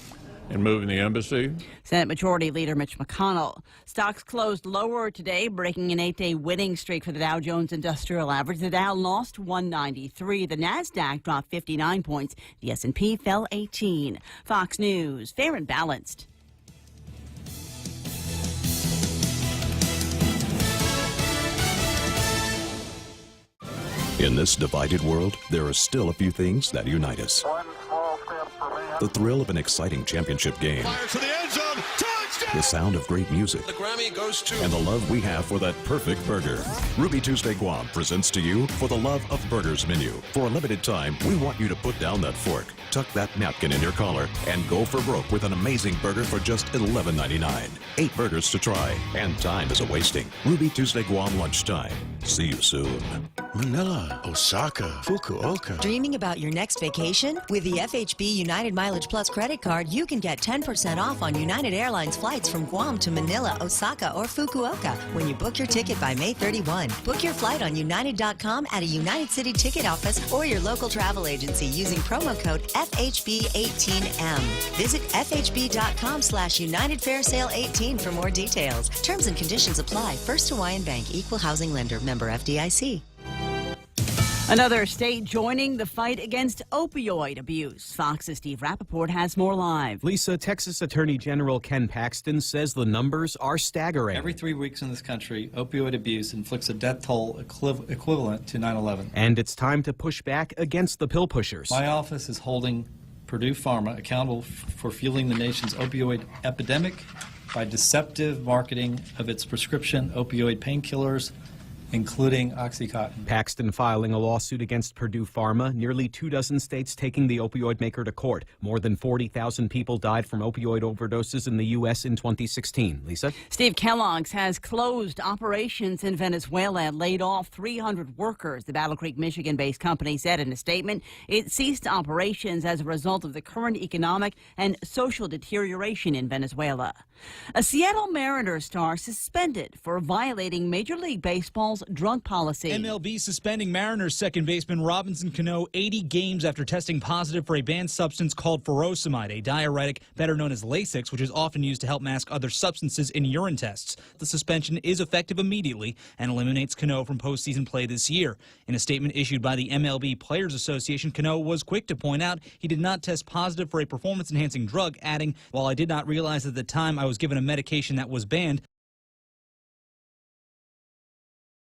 in moving the embassy. Senate Majority Leader Mitch McConnell. Stocks closed lower today, breaking an 8-day winning streak for the Dow Jones Industrial Average. The Dow lost 193. The Nasdaq dropped 59 points. The S&P fell 18. Fox News, fair and balanced. In this divided world, there are still a few things that unite us. The thrill of an exciting championship game. Fires to the end zone. Touchdown! The sound of great music. The Grammy goes to... And the love we have for that perfect burger. Ruby Tuesday Guam presents to you For the Love of Burgers menu. For a limited time, we want you to put down that fork, tuck that napkin in your collar, and go for broke with an amazing burger for just $11.99. 8 burgers to try, and time is a wasting. Ruby Tuesday Guam lunchtime. See you soon. Manila, Osaka, Fukuoka. Dreaming about your next vacation? With the FHB United Mileage Plus credit card, you can get 10% off on United Airlines flights from Guam to Manila, Osaka, or Fukuoka when you book your ticket by May 31. Book your flight on United.com at a United City ticket office or your local travel agency using promo code FHB18M. Visit FHB.com/United Fair Sale 18 for more details. Terms and conditions apply. First Hawaiian Bank, Equal Housing Lender, member FDIC. Another state joining the fight against opioid abuse. Fox's Steve Rappaport has more live. Lisa, Texas Attorney General Ken Paxton says the numbers are staggering. Every 3 weeks in this country, opioid abuse inflicts a death toll equivalent to 9/11. And it's time to push back against the pill pushers. My office is holding Purdue Pharma accountable for fueling the nation's opioid epidemic by deceptive marketing of its prescription opioid painkillers, including OxyContin. Paxton filing a lawsuit against Purdue Pharma, nearly 24 states taking the opioid maker to court. More than 40,000 people died from opioid overdoses in the U.S. in 2016. Lisa? Steve Kellogg's has closed operations in Venezuela and laid off 300 workers. The Battle Creek, Michigan-based company said in a statement it ceased operations as a result of the current economic and social deterioration in Venezuela. A Seattle Mariners star suspended for violating Major League Baseball's drug policy. MLB suspending Mariners second baseman Robinson Cano 80 games after testing positive for a banned substance called furosemide, a diuretic better known as Lasix, which is often used to help mask other substances in urine tests. The suspension is effective immediately and eliminates Cano from postseason play this year. In a statement issued by the MLB Players Association, Cano was quick to point out he did not test positive for a performance-enhancing drug, adding, "While I did not realize at the time I was given a medication that was banned,"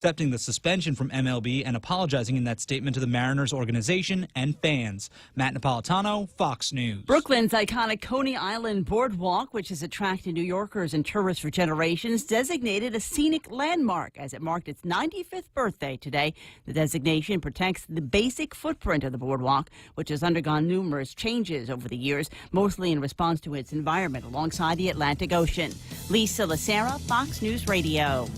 accepting the suspension from MLB and apologizing in that statement to the Mariners organization and fans. Matt Napolitano, Fox News. Brooklyn's iconic Coney Island Boardwalk, which has attracted New Yorkers and tourists for generations, designated a scenic landmark as it marked its 95th birthday today. The designation protects the basic footprint of the boardwalk, which has undergone numerous changes over the years, mostly in response to its environment alongside the Atlantic Ocean. Lisa Lacera, Fox News Radio.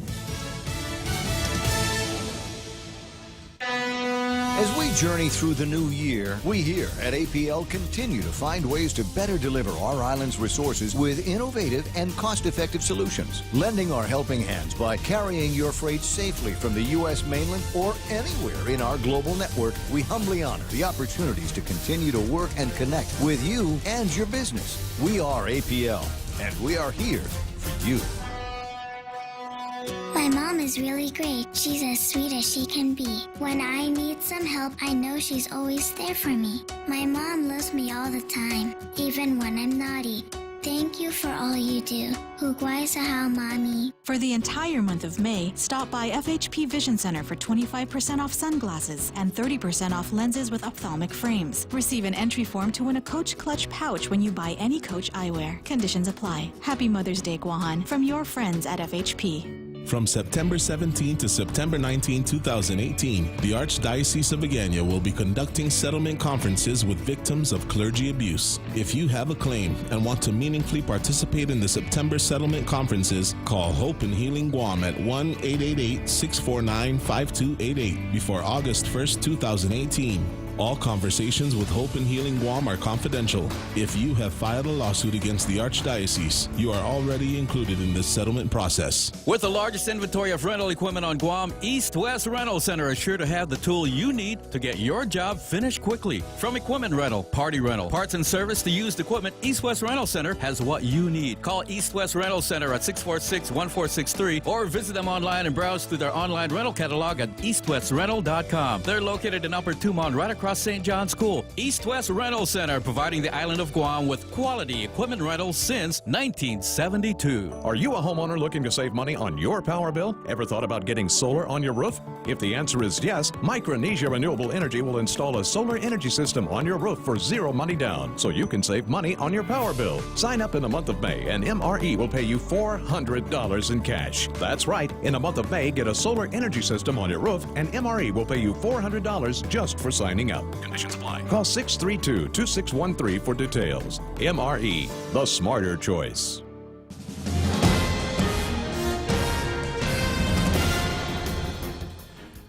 As we journey through the new year, we here at APL continue to find ways to better deliver our island's resources with innovative and cost-effective solutions, lending our helping hands by carrying your freight safely from the U.S. mainland or anywhere in our global network. We humbly honor the opportunities to continue to work and connect with you and your business. We are APL, and we are here for you. My mom is really great. She's as sweet as she can be. When I need some help, I know she's always there for me. My mom loves me all the time, even when I'm naughty. Thank you for all you do. Hugwai sahau, Mommy. For the entire month of May, stop by FHP Vision Center for 25% off sunglasses and 30% off lenses with ophthalmic frames. Receive an entry form to win a Coach Clutch pouch when you buy any Coach eyewear. Conditions apply. Happy Mother's Day, Guahan, from your friends at FHP. From September 17 to September 19, 2018, the Archdiocese of Agana will be conducting settlement conferences with victims of clergy abuse. If you have a claim and want to meaningfully participate in the September settlement conferences, call Hope and Healing Guam at 1-888-649-5288 before August 1st, 2018. All conversations with Hope and Healing Guam are confidential. If you have filed a lawsuit against the Archdiocese, you are already included in this settlement process. With the largest inventory of rental equipment on Guam, East West Rental Center is sure to have the tool you need to get your job finished quickly. From equipment rental, party rental, parts and service to used equipment, East West Rental Center has what you need. Call East West Rental Center at 646-1463 or visit them online and browse through their online rental catalog at eastwestrental.com. They're located in Upper Tumon, right across St. John's School. East West Rental Center, providing the island of Guam with quality equipment rentals since 1972. Are you a homeowner looking to save money on your power bill? Ever thought about getting solar on your roof? If the answer is yes, Micronesia Renewable Energy will install a solar energy system on your roof for zero money down, so you can save money on your power bill. Sign up in the month of May, and MRE will pay you $400 in cash. That's right. In the month of May, get a solar energy system on your roof, and MRE will pay you $400 just for signing up. Conditions apply. Call 632-2613 for details. MRE, the smarter choice.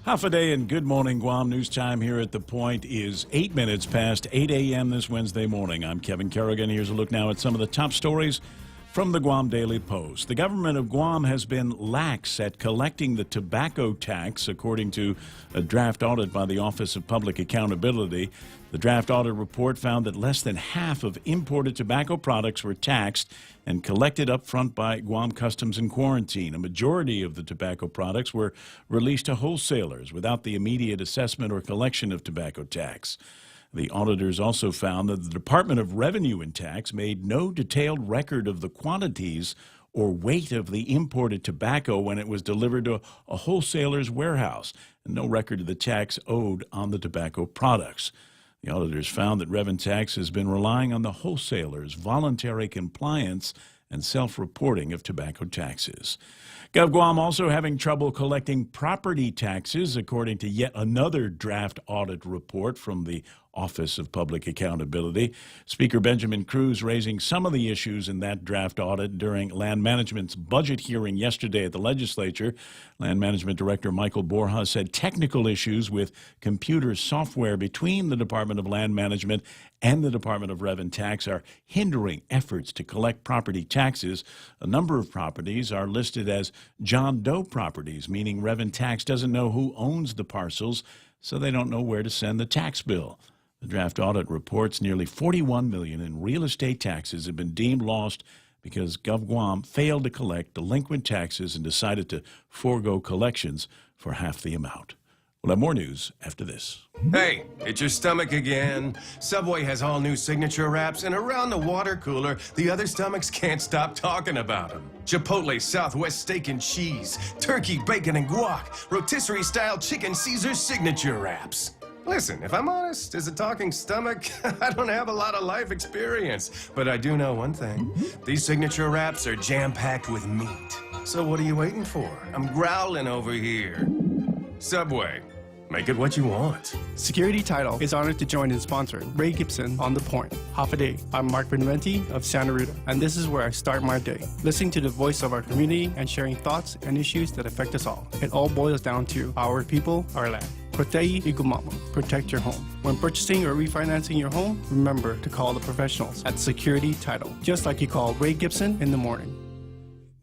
Half a day and good morning, Guam. News time here at The Point is 8 minutes past 8 a.m. this Wednesday morning. I'm Kevin Kerrigan. Here's a look now at some of the top stories from the Guam Daily Post. The government of Guam has been lax at collecting the tobacco tax, according to a draft audit by the Office of Public Accountability. The draft audit report found that less than half of imported tobacco products were taxed and collected up front by Guam Customs and Quarantine. A majority of the tobacco products were released to wholesalers without the immediate assessment or collection of tobacco tax. The auditors also found that the Department of Revenue and Tax made no detailed record of the quantities or weight of the imported tobacco when it was delivered to a wholesaler's warehouse, and no record of the tax owed on the tobacco products. The auditors found that Rev and Tax has been relying on the wholesalers' voluntary compliance and self-reporting of tobacco taxes. GovGuam also having trouble collecting property taxes, according to yet another draft audit report from the Office of Public Accountability. Speaker Benjamin Cruz raising some of the issues in that draft audit during Land Management's budget hearing yesterday at the legislature. Land Management Director Michael Borja said technical issues with computer software between the Department of Land Management and the Department of Rev and Tax are hindering efforts to collect property taxes. A number of properties are listed as John Doe properties, meaning Rev and Tax doesn't know who owns the parcels, so they don't know where to send the tax bill. The draft audit reports nearly $41 million in real estate taxes have been deemed lost because GovGuam failed to collect delinquent taxes and decided to forego collections for half the amount. We'll have more news after this. Hey, it's your stomach again. Subway has all new signature wraps, and around the water cooler, the other stomachs can't stop talking about them. Chipotle Southwest steak and cheese, turkey, bacon, and guac, rotisserie-style chicken Caesar signature wraps. Listen, if I'm honest, as a talking stomach, I don't have a lot of life experience. But I do know one thing. These signature wraps are jam-packed with meat. So what are you waiting for? I'm growling over here. Subway, make it what you want. Security Title is honored to join in sponsoring Ray Gibson on The Point. Half a day. I'm Mark Beneventi of Santa Rita, and this is where I start my day, listening to the voice of our community and sharing thoughts and issues that affect us all. It all boils down to our people, our land. Protei Igumamo. Protect your home. When purchasing or refinancing your home, remember to call the professionals at Security Title, just like you call Ray Gibson in the morning.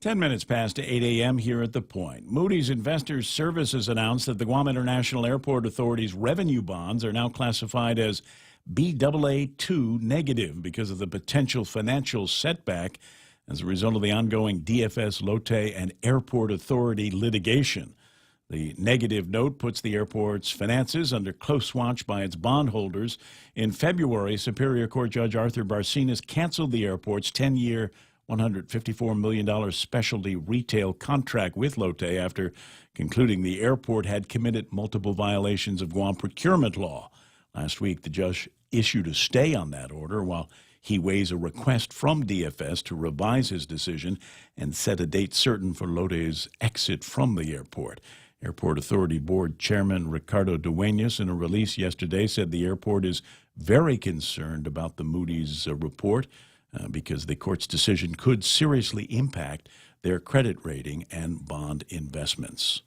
10 minutes past 8 a.m. here at The Point. Moody's Investors Service has announced that the Guam International Airport Authority's revenue bonds are now classified as Baa2 negative because of the potential financial setback as a result of the ongoing DFS, Lotte, and Airport Authority litigation. The negative note puts the airport's finances under close watch by its bondholders. In February, Superior Court Judge Arthur Barcinas canceled the airport's 10-year, $154 million specialty retail contract with Lotte after concluding the airport had committed multiple violations of Guam procurement law. Last week, the judge issued a stay on that order while he weighs a request from DFS to revise his decision and set a date certain for Lotte's exit from the airport. Airport Authority Board Chairman Ricardo Duenas, in a release yesterday, said the airport is very concerned about the Moody's report because the court's decision could seriously impact their credit rating and bond investments.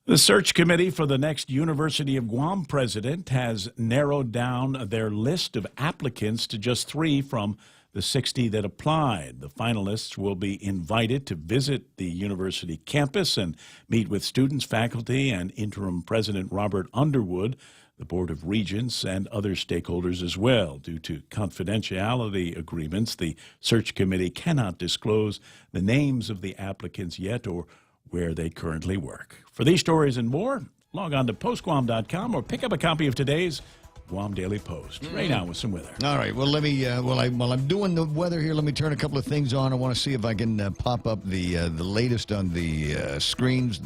The search committee for the next University of Guam president has narrowed down their list of applicants to just 3 from the 60 that applied. The finalists will be invited to visit the university campus and meet with students, faculty, and interim President Robert Underwood, the Board of Regents, and other stakeholders as well. Due to confidentiality agreements, the search committee cannot disclose the names of the applicants yet or where they currently work. For these stories and more, log on to postguam.com or pick up a copy of today's Guam Daily Post. Right now with some weather. All right. Well, let me while I'm doing the weather here, let me turn a couple of things on. I want to see if I can pop up the latest on the screens.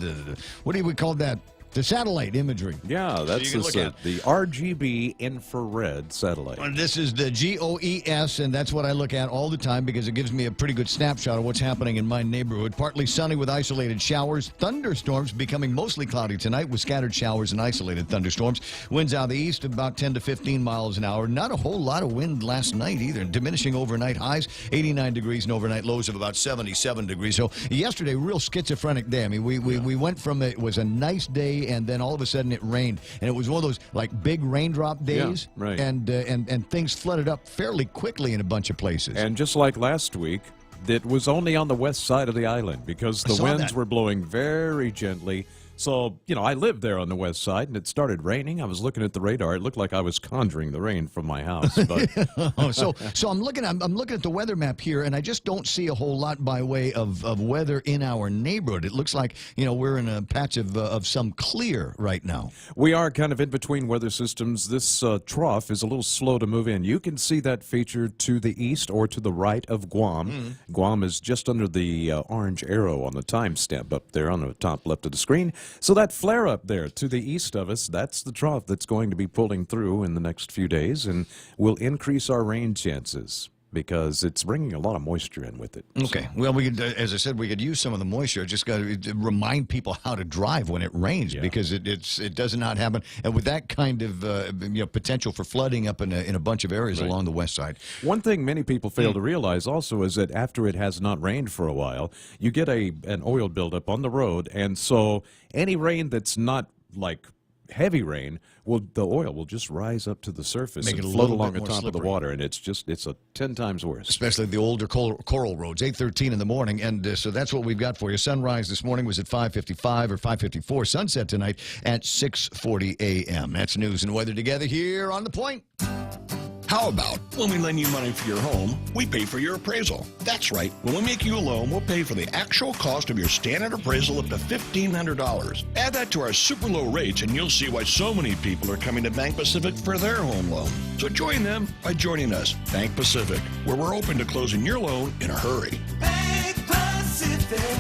What do we call that? The satellite imagery. Yeah, that's you can look at. the RGB infrared satellite. Well, this is the GOES, and that's what I look at all the time because it gives me a pretty good snapshot of what's happening in my neighborhood. Partly sunny with isolated showers. Thunderstorms becoming mostly cloudy tonight with scattered showers and isolated thunderstorms. Winds out of the east about 10 to 15 miles an hour. Not a whole lot of wind last night either. Diminishing overnight highs, 89 degrees, and overnight lows of about 77 degrees. So yesterday, real schizophrenic day. I mean, we went from it was a nice day, and then all of a sudden it rained, and it was one of those like big raindrop days, yeah, right. and things flooded up fairly quickly in a bunch of places. And just like last week, it was only on the west side of the island because the winds were blowing very gently. So, I lived there on the west side, and it started raining. I was looking at the radar. It looked like I was conjuring the rain from my house. But so I'm looking at the weather map here, and I just don't see a whole lot by way of weather in our neighborhood. It looks like, we're in a patch of some clear right now. We are kind of in between weather systems. This trough is a little slow to move in. You can see that feature to the east or to the right of Guam. Guam is just under the orange arrow on the timestamp up there on the top left of the screen. So that flare up there to the east of us, that's the trough that's going to be pulling through in the next few days and will increase our rain chances because it's bringing a lot of moisture in with it. Okay. Well, we could, as I said, we could use some of the moisture. Just got to remind people how to drive when it rains because it does not happen. And with that kind of potential for flooding up in a bunch of areas along the west side. One thing many people fail to realize also is that after it has not rained for a while, you get an oil buildup on the road, and so any rain that's not like heavy rain, the oil will just rise up to the surface and float along the top of the water, and it's 10 times worse. Especially the older coral roads, 8:13 in the morning, and so that's what we've got for you. Sunrise this morning was at 5:55 or 5:54. Sunset tonight at 6:40 a.m. That's news and weather together here on The Point. How about when we lend you money for your home, we pay for your appraisal? That's right. When we make you a loan, we'll pay for the actual cost of your standard appraisal up to $1,500. Add that to our super low rates, and you'll see why so many people are coming to Bank Pacific for their home loan. So join them by joining us, Bank Pacific, where we're open to closing your loan in a hurry. Bank Pacific,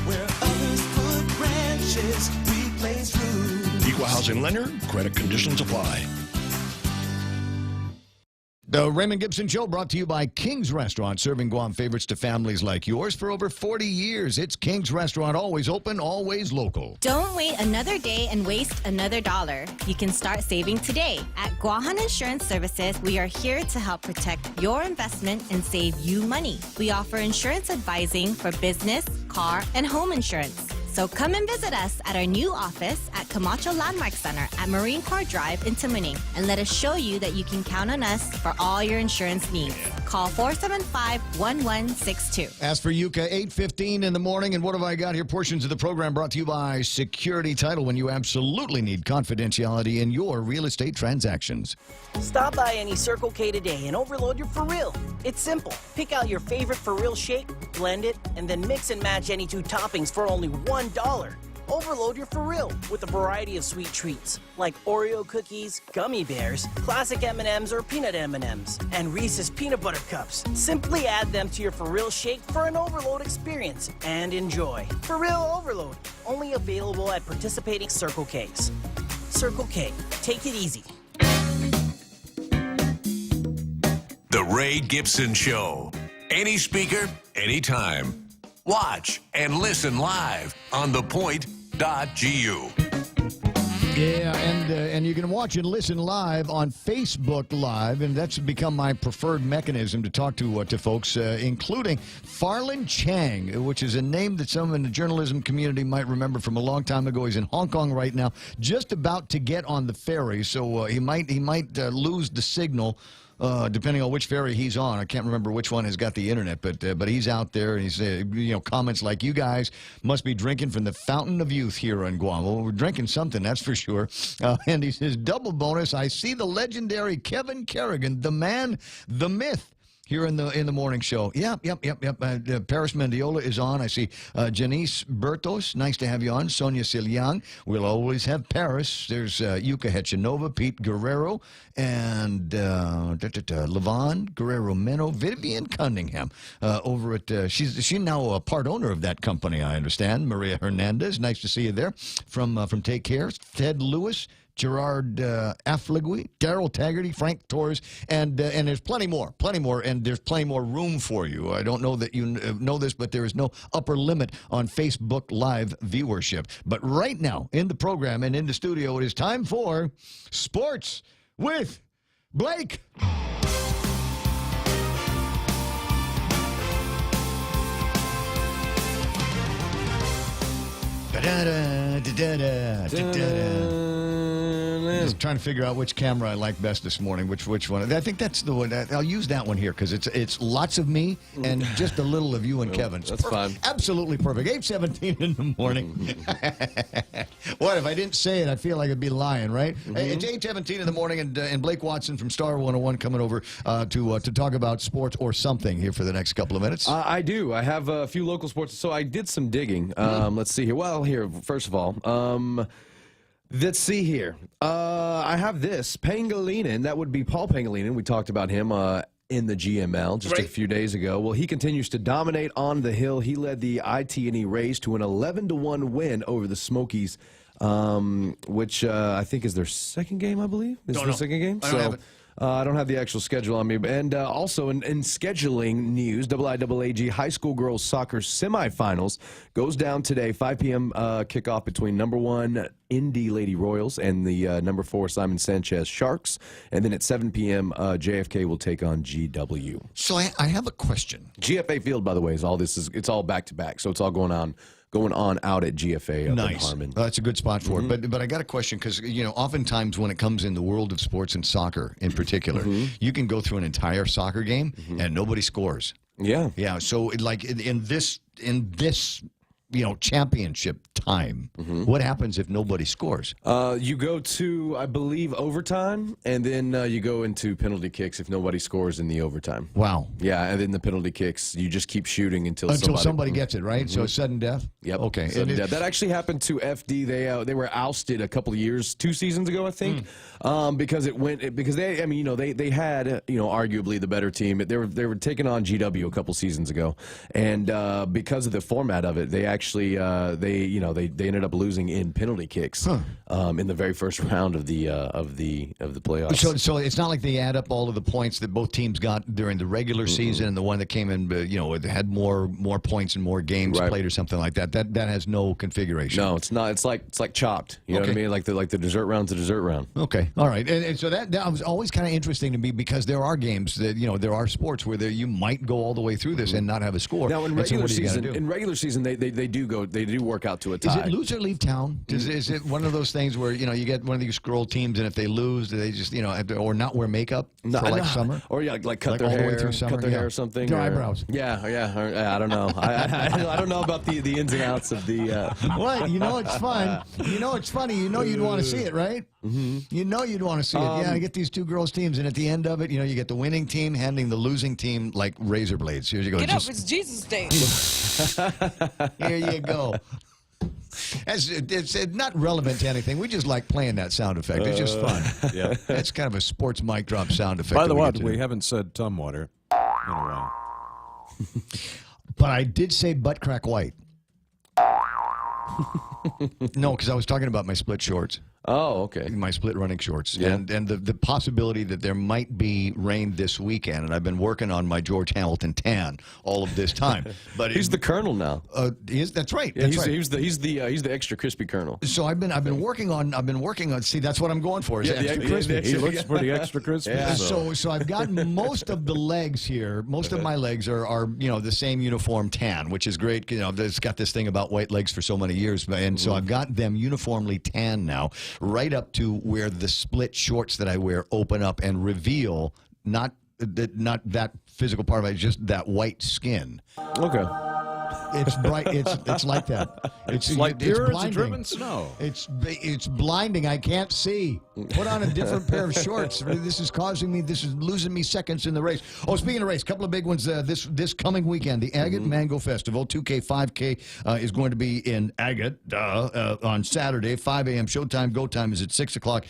where others put branches, we place roots. Equal housing lender, credit conditions apply. The Raymond Gibson Show brought to you by King's Restaurant, serving Guam favorites to families like yours for over 40 years. It's King's Restaurant, always open, always local. Don't wait another day and waste another dollar. You can start saving today. At Guahan Insurance Services, we are here to help protect your investment and save you money. We offer insurance advising for business, car, and home insurance. So come and visit us at our new office at Camacho Landmark Center at Marine Corps Drive in Tamuning, and let us show you that you can count on us for all your insurance needs. Call 475-1162. As for Yucca, 8:15 in the morning, and what have I got here? Portions of the program brought to you by Security Title, when you absolutely need confidentiality in your real estate transactions. Stop by any Circle K today and overload your For Real. It's simple. Pick out your favorite For Real shake, blend it, and then mix and match any two toppings for only $1. Overload your For Real with a variety of sweet treats like Oreo cookies, gummy bears, classic M&Ms or peanut M&Ms, and Reese's peanut butter cups. Simply add them to your For Real shake for an overload experience and enjoy. For Real Overload, only available at participating Circle Ks. Circle K, take it easy. The Ray Gibson Show. Any speaker, anytime. Watch and listen live on thepoint.gu. Yeah, and you can watch and listen live on Facebook Live, and that's become my preferred mechanism to talk to folks, including Farlan Chang, which is a name that some in the journalism community might remember from a long time ago. He's in Hong Kong right now, just about to get on the ferry, so he might lose the signal. Depending on which ferry he's on. I can't remember which one has got the internet, but he's out there, and he's comments like, you guys must be drinking from the fountain of youth here in Guam. Well, we're drinking something, that's for sure. And he says, double bonus, I see the legendary Kevin Kerrigan, the man, the myth. here in the morning show. Yep. Paris Mendiola is on. I see Janice Bertos. Nice to have you on. Sonia Siliang. We'll always have Paris. There's Yuka Hechanova, Pete Guerrero, and Levon Guerrero Meno, Vivian Cunningham over at she's now a part owner of that company, I understand. Maria Hernandez. Nice to see you there from Take Care. Ted Lewis. Gerard Affligui, Daryl Taggarty, Frank Torres, and there's plenty more, and there's plenty more room for you. I don't know that you know this, but there is no upper limit on Facebook Live viewership. But right now, in the program and in the studio, it is time for Sports with Blake. Just trying to figure out which camera I like best this morning. Which one? I think that's the one. I'll use that one here because it's lots of me and just a little of you and Kevin. That's fine. Absolutely perfect. 8:17 in the morning. What if I didn't say it? I feel like I'd be lying, right? Hey, it's 8:17 in the morning, and Blake Watson from Star 101 coming over to talk about sports or something here for the next couple of minutes. I do. I have a few local sports. So I did some digging. Let's see here. Well, here, first of all, let's see here. I have this. Pangilinan, that would be Paul Pangilinan. We talked about him in the GML just a few days ago. Well, he continues to dominate on the hill. He led the ITNE race to an 11-1 win over the Smokies, which I think is their second game, I believe. Is their second game? I don't have it. I don't have the actual schedule on me. And also in scheduling news, IIAAG High School Girls Soccer Semifinals goes down today, 5 p.m. Kickoff between number 1 Indy Lady Royals and the number 4 Simon Sanchez Sharks. And then at 7 p.m., JFK will take on GW. So I have a question. GFA Field, by the way, it's all back-to-back. So it's all going on out at GFA up in Harmon. Well, that's a good spot for it. But I got a question because, oftentimes when it comes in the world of sports and soccer in particular, you can go through an entire soccer game and nobody scores. Yeah. Yeah. So like in this championship time, what happens if nobody scores? You go to, I believe, overtime, and then you go into penalty kicks if nobody scores in the overtime. Wow. Yeah, and then the penalty kicks, you just keep shooting until somebody gets it, right? So it's sudden death? Yep. Okay. Sudden death. That actually happened to FD. They were ousted a couple of years, 2 seasons ago, I think, because they had arguably the better team. They were taking on GW a couple seasons ago, and because of the format of it, they actually they ended up losing in penalty kicks in the very first round of the playoffs. So it's not like they add up all of the points that both teams got during the regular season and the one that came in, had more points and more games played or something like that. That has no configuration. No, it's not. It's like chopped. You know what I mean? Like the dessert round's a dessert round. Okay, all right. And so that was always kind of interesting to me because there are games that there are sports where you might go all the way through this and not have a score. Now in regular season, they do work out to a tie. Is it lose or leave town? Is it one of those things where you get one of these girl teams and if they lose, do they just have to, or not wear makeup for summer, or cut their all hair, the way through summer, cut their hair or something, their eyebrows? Yeah. I don't know. I don't know about the ins and outs of the. What? It's fun. It's funny. You'd want to see it, right? You'd want to see it. Yeah, I get these two girls teams, and at the end of it, you get the winning team handing the losing team like razor blades. Here you go. Get up! It's Jesus Day. Here you go. It's not relevant to anything. We just like playing that sound effect. It's just fun. Yeah. It's kind of a sports mic drop sound effect. By the way, we haven't said Tumwater in a while. But I did say butt crack white. No, because I was talking about my split shorts. Oh, okay. My split running shorts. Yeah. And the possibility that there might be rain this weekend, and I've been working on my George Hamilton tan all of this time. But he's the Colonel now. That's right. Yeah, he's the extra crispy Colonel. So I've been working on. See, that's what I'm going for. Is extra crispy. He looks pretty extra crispy. Yeah. So I've got most of the legs here. Most of my legs are the same uniform tan, which is great. It's got this thing about white legs for so many years, and so I've got them uniformly tan now. Right up to where the split shorts that I wear open up and reveal not that physical part of it, just that white skin. Okay. It's bright. It's like that. It's like pure as blinding. driven snow. It's blinding. I can't see. Put on a different pair of shorts. This is losing me seconds in the race. Oh, speaking of race, a couple of big ones this coming weekend. The Agate Mango Festival, 2K, 5K is going to be in Agate on Saturday, 5 a.m. Showtime. Go time is at 6 o'clock.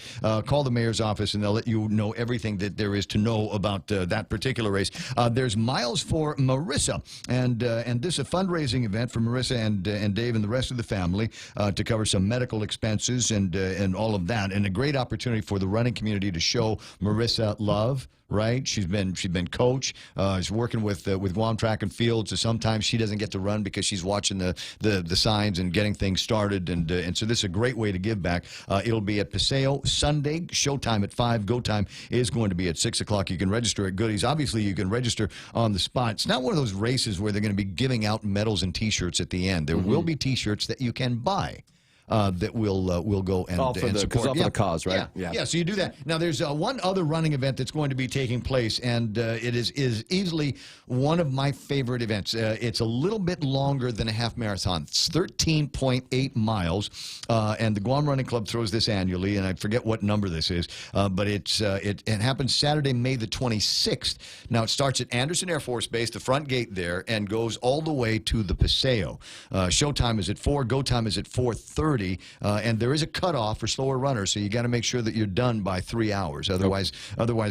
Call the mayor's office and they'll let you know everything that there is to know about that particular race. There's Miles for Marissa, and this is a fundraising event for Marissa and Dave and the rest of the family to cover some medical expenses and all of that, and a great opportunity for the running community to show Marissa love. Right, she's been coach. She's working with Guam Track and Field, so sometimes she doesn't get to run because she's watching the signs and getting things started, and so this is a great way to give back. It'll be at Paseo Sunday. Showtime at 5. Go time is going to be at 6 o'clock. You can register at Goodies. Obviously, you can register on the spot. It's not one of those races where they're going to be giving out medals and T-shirts at the end. There will be T-shirts that you can buy. That will go and, and support. For the cause, right? Yeah, so you do that. Now, there's one other running event that's going to be taking place, and it is easily one of my favorite events. It's a little bit longer than a half marathon. It's 13.8 miles, and the Guam Running Club throws this annually, and I forget what number this is, but it happens Saturday, May the 26th. Now, it starts at Anderson Air Force Base, the front gate there, and goes all the way to the Paseo. Showtime is at 4, go time is at 4:30. And there is a cutoff for slower runners, so you got to make sure that you're done by 3 hours. Otherwise,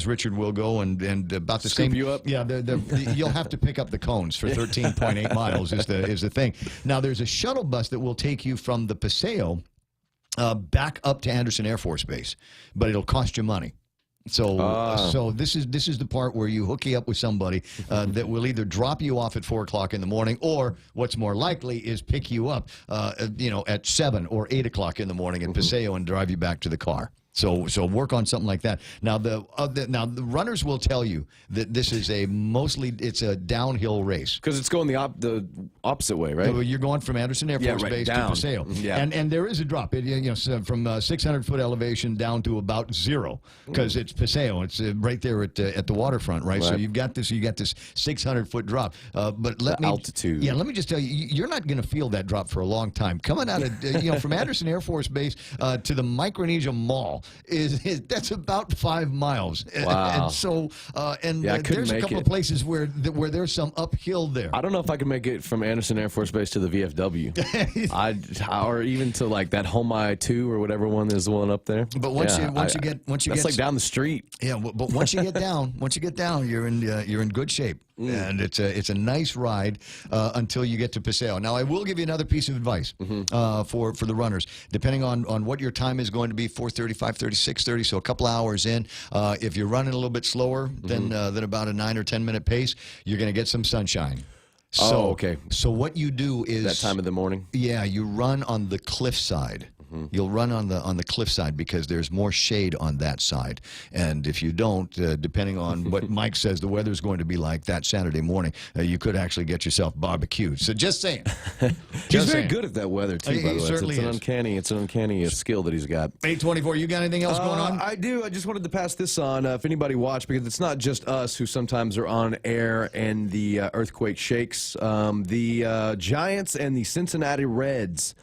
Richard will go and about the Scoop same. you up. Yeah, you'll have to pick up the cones for 13.8 miles is the thing. Now there's a shuttle bus that will take you from the Paseo back up to Anderson Air Force Base, but it'll cost you money. So this is the part where you hook you up with somebody that will either drop you off at 4 o'clock in the morning, or what's more likely is pick you up, at 7 or 8 o'clock in the morning in Paseo and drive you back to the car. So work on something like that. Now the runners will tell you that this is it's a downhill race because it's going the opposite way, right? So you're going from Anderson Air Force Base down. to Paseo, and there is a drop. So from 600-foot elevation down to about 0 because it's Paseo. It's right there at the waterfront, right? So you got this 600-foot drop. But altitude. Yeah, let me just tell you, you're not going to feel that drop for a long time. Coming out of from Anderson Air Force Base to the Micronesia Mall. That's about 5 miles. Wow. And so there's a couple of places where there's some uphill there. I don't know if I can make it from Anderson Air Force Base to the VFW. Or even to like that Home I-2 or whatever one is, the one up there. But once you get that's like down the street. Yeah, but once you get down, you're in good shape. And it's a nice ride until you get to Paseo. Now, I will give you another piece of advice for the runners. Depending on what your time is going to be, 4:30, 5:30, 6:30, so a couple hours in. If you're running a little bit slower than about a 9 or 10 minute pace, you're going to get some sunshine. So, okay. So what you do is that time of the morning. Yeah, you run on the cliff side. You'll run on the cliff side because there's more shade on that side. And if you don't, depending on what Mike says the weather's going to be like that Saturday morning, you could actually get yourself barbecued. So just saying. He's very good at that weather too. By the way, certainly it's an uncanny skill that he's got. 824. You got anything else going on? I do. I just wanted to pass this on. If anybody watched, because it's not just us who sometimes are on air and the earthquake shakes. The Giants and the Cincinnati Reds.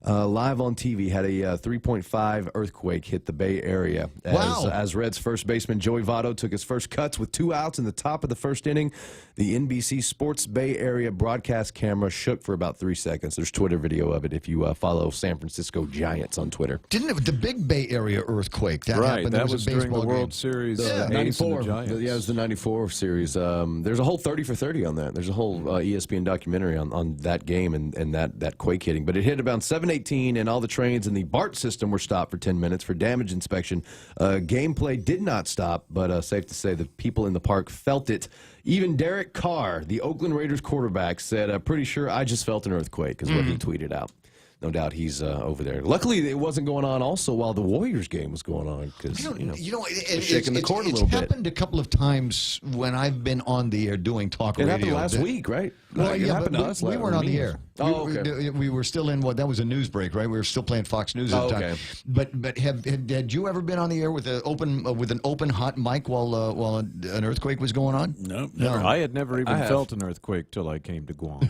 Live on TV had a 3.5 earthquake hit the Bay Area as Reds first baseman Joey Votto took his first cuts with 2 outs in the top of the first inning. The NBC Sports Bay Area broadcast camera shook for about 3 seconds. There's Twitter video of it if you follow San Francisco Giants on Twitter. Didn't the big Bay Area earthquake that happened? That was during the game. World Series. 94. It was the 94 series. There's a whole 30 for 30 on that. There's a whole ESPN documentary on that game and that quake hitting. But it hit about 7:18, and all the trains in the BART system were stopped for 10 minutes for damage inspection. Gameplay did not stop, but safe to say the people in the park felt it. Even Derek Carr, the Oakland Raiders quarterback, said, pretty sure I just felt an earthquake, is what he tweeted out. No doubt he's over there. Luckily, it wasn't going on also while the Warriors game was going on because it's shaking the court a little bit. It's happened a couple of times when I've been on the air doing talk radio. It happened last week, right? Well, it yeah, happened but to us. We weren't on the air. Oh, okay. We were still in that was a news break, right? We were still playing Fox News at the time. Okay. But had you ever been on the air with an open hot mic while an earthquake was going on? No, never. No. I had never even have. felt an earthquake till I came to Guam.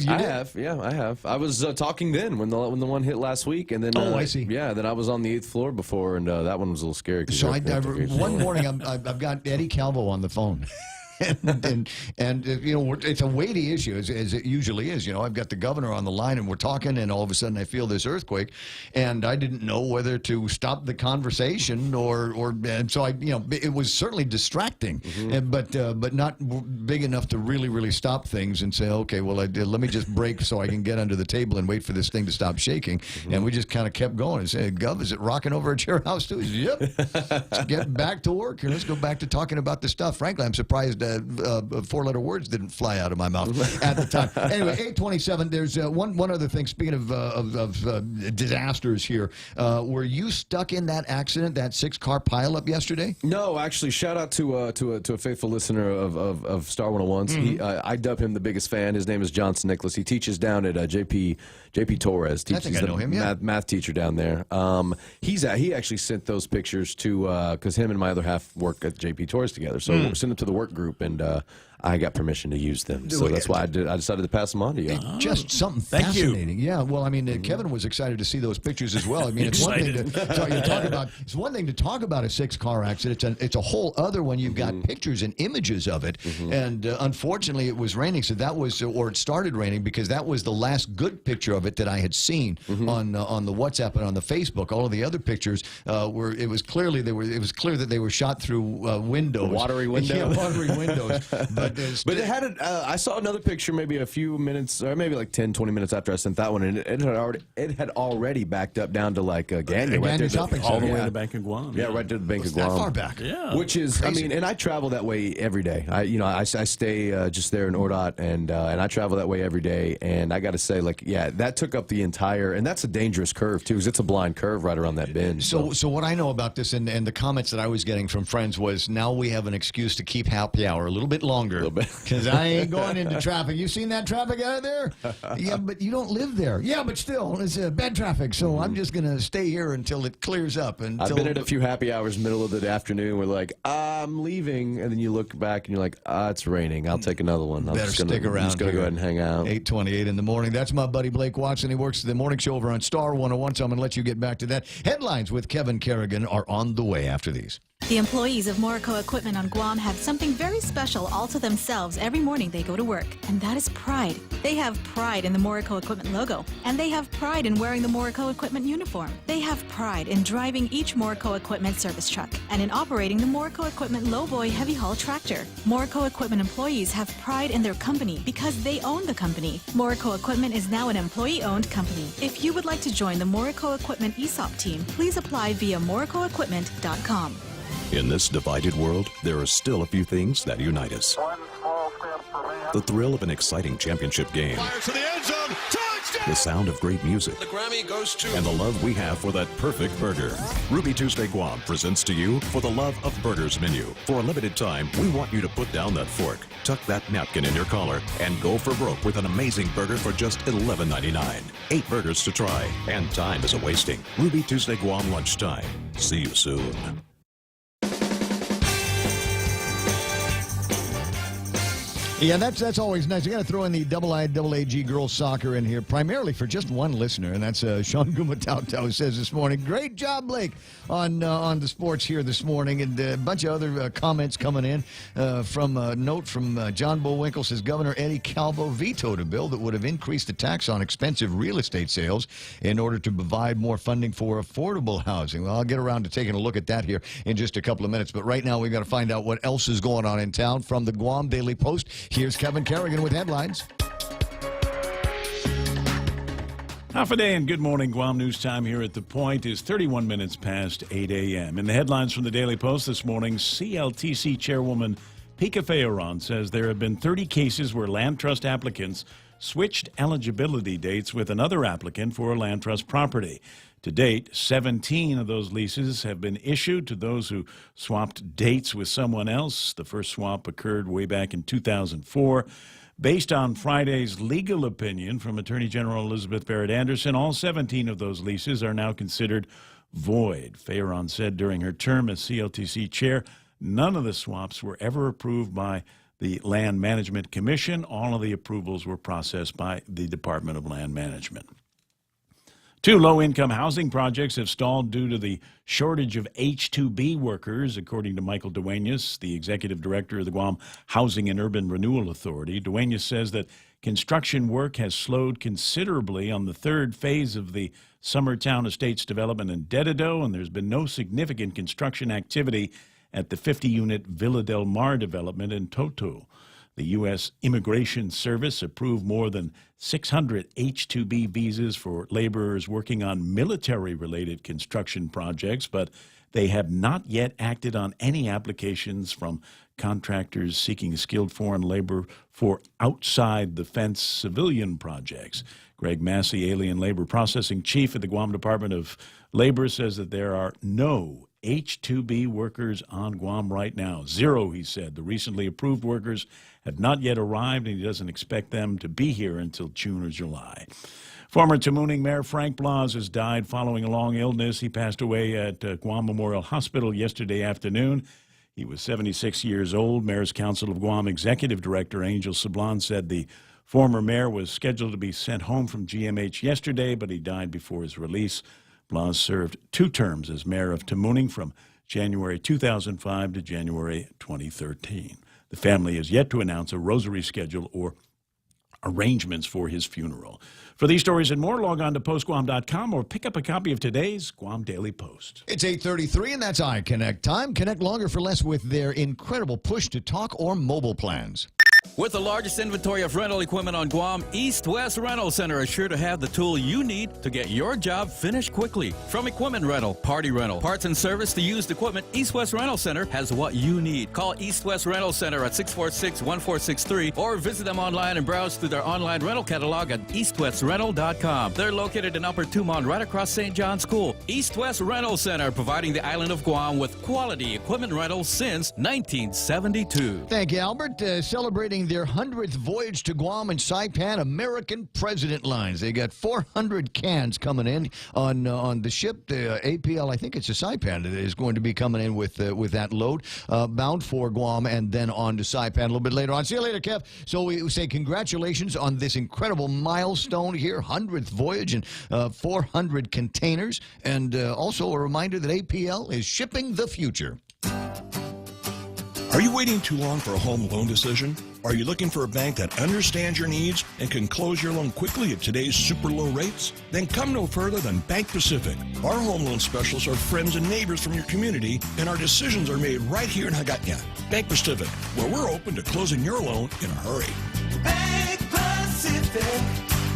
I have. Yeah, I have. I was talking then when the one hit last week, and then I see. Yeah, then I was on the 8th floor before, and that one was a little scary. So one morning I've got Eddie Calvo on the phone. and it's a weighty issue as it usually is. I've got the governor on the line and we're talking, and all of a sudden I feel this earthquake, and I didn't know whether to stop the conversation and so it was certainly distracting, but not big enough to really stop things and say, okay, well let me just break so I can get under the table and wait for this thing to stop shaking. And we just kind of kept going and said, Gov, is it rocking over at your house too? He said, yep. Let's get back to work here. Let's go back to talking about the stuff. Frankly, I'm surprised 4-letter words didn't fly out of my mouth at the time. Anyway, 8:27. There's one other thing. Speaking of disasters here, were you stuck in that accident, that 6-car pileup yesterday? No, actually, shout out to a faithful listener of Star 101's. I dub him the biggest fan. His name is Johnson Nicholas. He teaches down at JP Torres. He's the math teacher down there. He actually sent those pictures to because him and my other half work at JP Torres together. So send them to the work group, and I got permission to use them. So that's why I decided to pass them on to you. Just something fascinating. Yeah, well, I mean, Kevin was excited to see those pictures as well. I mean, it's one thing to talk about a 6-car accident. It's a whole other when you've got pictures and images of it. And unfortunately, it was raining, so that was, or it started raining because that was the last good picture of it that I had seen on the WhatsApp and on the Facebook. All of the other pictures it was clear that they were shot through windows, watery windows. Yeah, watery windows. But it had I saw another picture maybe a few minutes, or maybe like 10, 20 minutes after I sent that one, and it had already backed up down to like Ganya, all the way to the Bank of Guam. Yeah, right to the Bank of Guam. That far back. Yeah. Which is, crazy. I mean, and I travel that way every day. I stay just there in Ordot, and I travel that way every day. And I got to say, that took up the entire, and that's a dangerous curve too, because it's a blind curve right around that bend. So what I know about this, and the comments that I was getting from friends was, now we have an excuse to keep happy hour a little bit longer. Because I ain't going into traffic. You seen that traffic out of there? Yeah, but you don't live there. Yeah, but still, it's bad traffic. So I'm just going to stay here until it clears up. I've been at a few happy hours middle of the afternoon where I'm leaving, and then you look back and you're like, it's raining. I'll take another one. Better stick around. I'm just going to go ahead and hang out. 8:28 in the morning. That's my buddy Blake Watson. He works the morning show over on Star 101, so I'm going to let you get back to that. Headlines with Kevin Kerrigan are on the way after these. The employees of Morrico Equipment on Guam have something very special all to themselves every morning they go to work, and that is pride. They have pride in the Morrico Equipment logo, and they have pride in wearing the Morrico Equipment uniform. They have pride in driving each Morrico Equipment service truck and in operating the Morrico Equipment lowboy heavy haul tractor. Morrico Equipment employees have pride in their company because they own the company. Morrico Equipment is now an employee-owned company. If you would like to join the Morrico Equipment ESOP team, please apply via morricoequipment.com. In this divided world, there are still a few things that unite us. The thrill of an exciting championship game. Fires to the end zone. Touchdown! The sound of great music. The Grammy goes to... And the love we have for that perfect burger. Ruby Tuesday Guam presents to you For the Love of Burgers menu. For a limited time, we want you to put down that fork, tuck that napkin in your collar, and go for broke with an amazing burger for just $11.99. 8 burgers to try, and time is a-wasting. Ruby Tuesday Guam lunchtime. See you soon. Yeah, that's always nice. You got to throw in the IIAAG girls soccer in here, primarily for just one listener, and that's Sean Gumatau says this morning. Great job, Blake, on the sports here this morning, and a bunch of other comments coming in from a note from John Bullwinkle says Governor Eddie Calvo vetoed a bill that would have increased the tax on expensive real estate sales in order to provide more funding for affordable housing. Well, I'll get around to taking a look at that here in just a couple of minutes, but right now we've got to find out what else is going on in town from the Guam Daily Post. Here's Kevin Kerrigan with headlines. Half a day and good morning. Guam News Time here at The Point is 31 minutes past 8 a.m. In the headlines from the Daily Post this morning, CLTC Chairwoman Pika Fayoron says there have been 30 cases where land trust applicants switched eligibility dates with another applicant for a land trust property. To date, 17 of those leases have been issued to those who swapped dates with someone else. The first swap occurred way back in 2004. Based on Friday's legal opinion from Attorney General Elizabeth Barrett Anderson, all 17 of those leases are now considered void. Fayron said during her term as CLTC chair, none of the swaps were ever approved by the Land Management Commission. All of the approvals were processed by the Department of Land Management. 2 low-income housing projects have stalled due to the shortage of H-2B workers, according to Michael Duenas, the executive director of the Guam Housing and Urban Renewal Authority. Duenas says that construction work has slowed considerably on the third phase of the Summertown Estates development in Dededo, and there's been no significant construction activity at the 50-unit Villa Del Mar development in Toto. The U.S. Immigration Service approved more than 600 H-2B visas for laborers working on military-related construction projects, but they have not yet acted on any applications from contractors seeking skilled foreign labor for outside-the-fence civilian projects. Greg Massey, Alien Labor Processing Chief at the Guam Department of Labor, says that there are no H-2B workers on Guam right now. 0, he said. The recently approved workers have not yet arrived, and he doesn't expect them to be here until June or July. Former Tamuning Mayor Frank Blas has died following a long illness. He passed away at Guam Memorial Hospital yesterday afternoon. He was 76 years old. Mayor's Council of Guam Executive Director Angel Sablan said the former mayor was scheduled to be sent home from GMH yesterday, but he died before his release. Blas served 2 terms as mayor of Tamuning from January 2005 to January 2013. The family has yet to announce a rosary schedule or arrangements for his funeral. For these stories and more, log on to postguam.com or pick up a copy of today's Guam Daily Post. It's 8:33, and that's iConnect time. Connect longer for less with their incredible push-to-talk or mobile plans. With the largest inventory of rental equipment on Guam, East West Rental Center is sure to have the tool you need to get your job finished quickly. From equipment rental, party rental, parts and service to used equipment, East West Rental Center has what you need. Call East West Rental Center at 646-1463 or visit them online and browse through their online rental catalog at eastwestrental.com. They're located in Upper Tumon, right across St. John's School. East West Rental Center, providing the island of Guam with quality equipment rentals since 1972. Thank you, Albert. Celebrating their 100th voyage to Guam and Saipan American President Lines. They got 400 cans coming in on the ship. The APL, I think it's a Saipan that is going to be coming in with that load, bound for Guam and then on to Saipan a little bit later on. See you later, Kev. So we say congratulations on this incredible milestone here, 100th voyage and 400 containers. And also a reminder that APL is shipping the future. Are you waiting too long for a home loan decision? Are you looking for a bank that understands your needs and can close your loan quickly at today's super low rates? Then come no further than Bank Pacific. Our home loan specialists are friends and neighbors from your community, and our decisions are made right here in Hagåtña. Bank Pacific, where we're open to closing your loan in a hurry. Bank Pacific,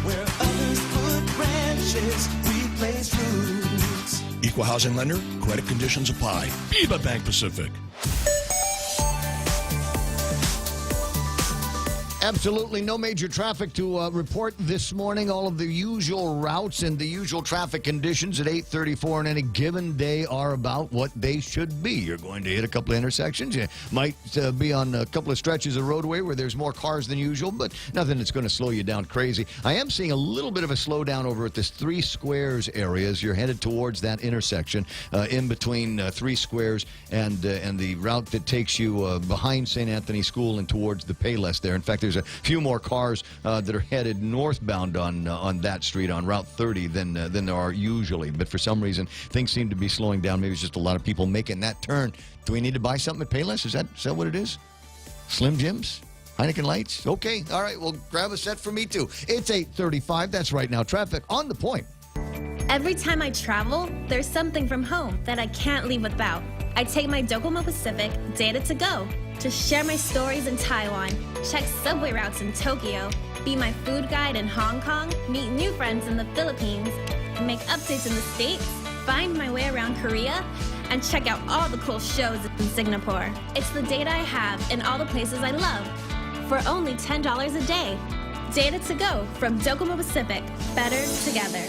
where others put branches, we place roots. Equal housing lender, credit conditions apply. Viva Bank Pacific. Absolutely no major traffic to report this morning. All of the usual routes and the usual traffic conditions at 8:34 on any given day are about what they should be. You're going to hit a couple of intersections. You might be on a couple of stretches of roadway where there's more cars than usual, but nothing that's going to slow you down crazy. I am seeing a little bit of a slowdown over at this Three Squares area as you're headed towards that intersection in between Three Squares and the route that takes you behind St. Anthony School and towards the Payless there. In fact, there's a few more cars that are headed northbound on that street on Route 30 than there are usually. But for some reason, things seem to be slowing down. Maybe it's just a lot of people making that turn. Do we need to buy something at Payless? Is that what it is? Slim Jims? Heineken Lights? Okay. All right. Well, grab a set for me, too. It's 8:35. That's right now. Traffic on the point. Every time I travel, there's something from home that I can't leave without. I take my Docomo Pacific Data to Go to share my stories in Taiwan, check subway routes in Tokyo, be my food guide in Hong Kong, meet new friends in the Philippines, make updates in the States, find my way around Korea, and check out all the cool shows in Singapore. It's the data I have in all the places I love for only $10 a day. Data to Go from Docomo Pacific. Better together.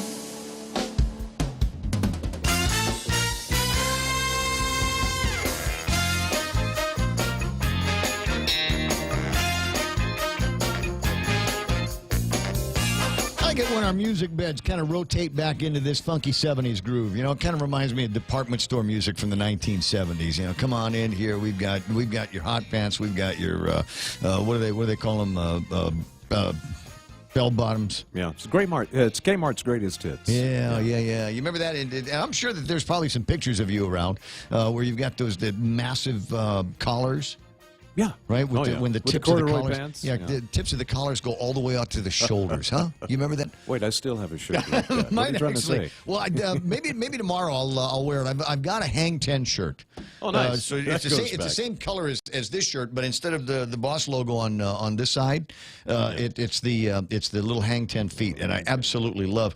like it when our music beds kind of rotate back into this funky 70s groove. You know, it kind of reminds me of department store music from the 1970s. You know, come on in here. We've got your hot pants. We've got your what do they call them? Bell bottoms. Yeah, it's It's Kmart's greatest hits. Yeah. You remember that? And I'm sure that there's probably some pictures of you around where you've got the massive collars. Yeah. Right? When the tips of the collars. Pants. Yeah, the tips of the collars go all the way out to the shoulders, huh? You remember that? Wait, I still have a shirt like that. What are you trying to say? Well, maybe tomorrow I'll wear it. I've got a hang 10 shirt. Oh, nice. So it's the same color as this shirt, but instead of the boss logo on this side, it's the little hang 10 feet, and I absolutely love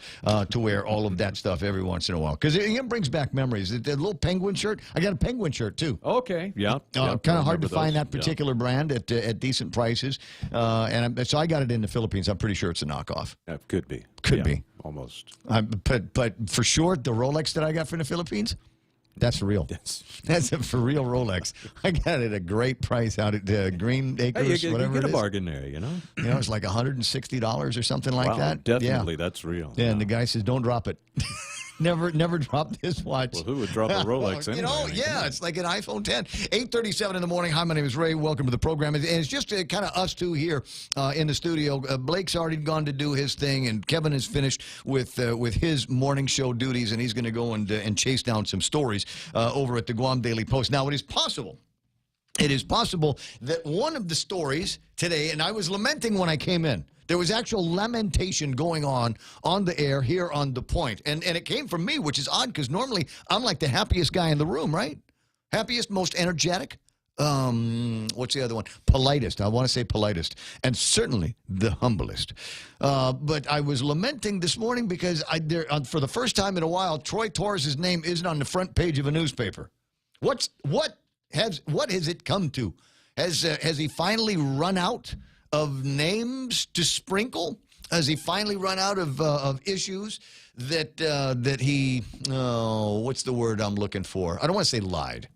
to wear all of that stuff every once in a while because it brings back memories. The little penguin shirt. I got a penguin shirt too. Okay. Yeah. Kind of hard to find that particular brand at decent prices, so I got it in the Philippines. I'm pretty sure it's a knockoff. That could be. Could be. Almost. But for sure, the Rolex that I got from the Philippines, that's for real. That's a for real Rolex. I got it at a great price out at Green Acres, you whatever get it a is. bargain there, you know? It's like $160 or something like that. Definitely, that's real. Yeah, and the guy says, don't drop it. Never drop this watch. Well, who would drop a Rolex anyway? It's like an iPhone 10. 8:37 in the morning. Hi, my name is Ray. Welcome to the program. And it's just kind of us two here in the studio. Blake's already gone to do his thing, and Kevin is finished with his morning show duties, and he's going to go and chase down some stories over at the Guam Daily Post. Now, it is possible that one of the stories today, and I was lamenting when I came in, there was actual lamentation going on the air here on The Point. And it came from me, which is odd because normally I'm like the happiest guy in the room, right? Happiest, most energetic. What's the other one? Politest. I want to say politest. And certainly the humblest. But I was lamenting this morning because for the first time in a while, Troy Torres' name isn't on the front page of a newspaper. What has it come to? Has he finally run out of names to sprinkle? Has he finally run out of issues that he what's the word I'm looking for? I don't want to say lied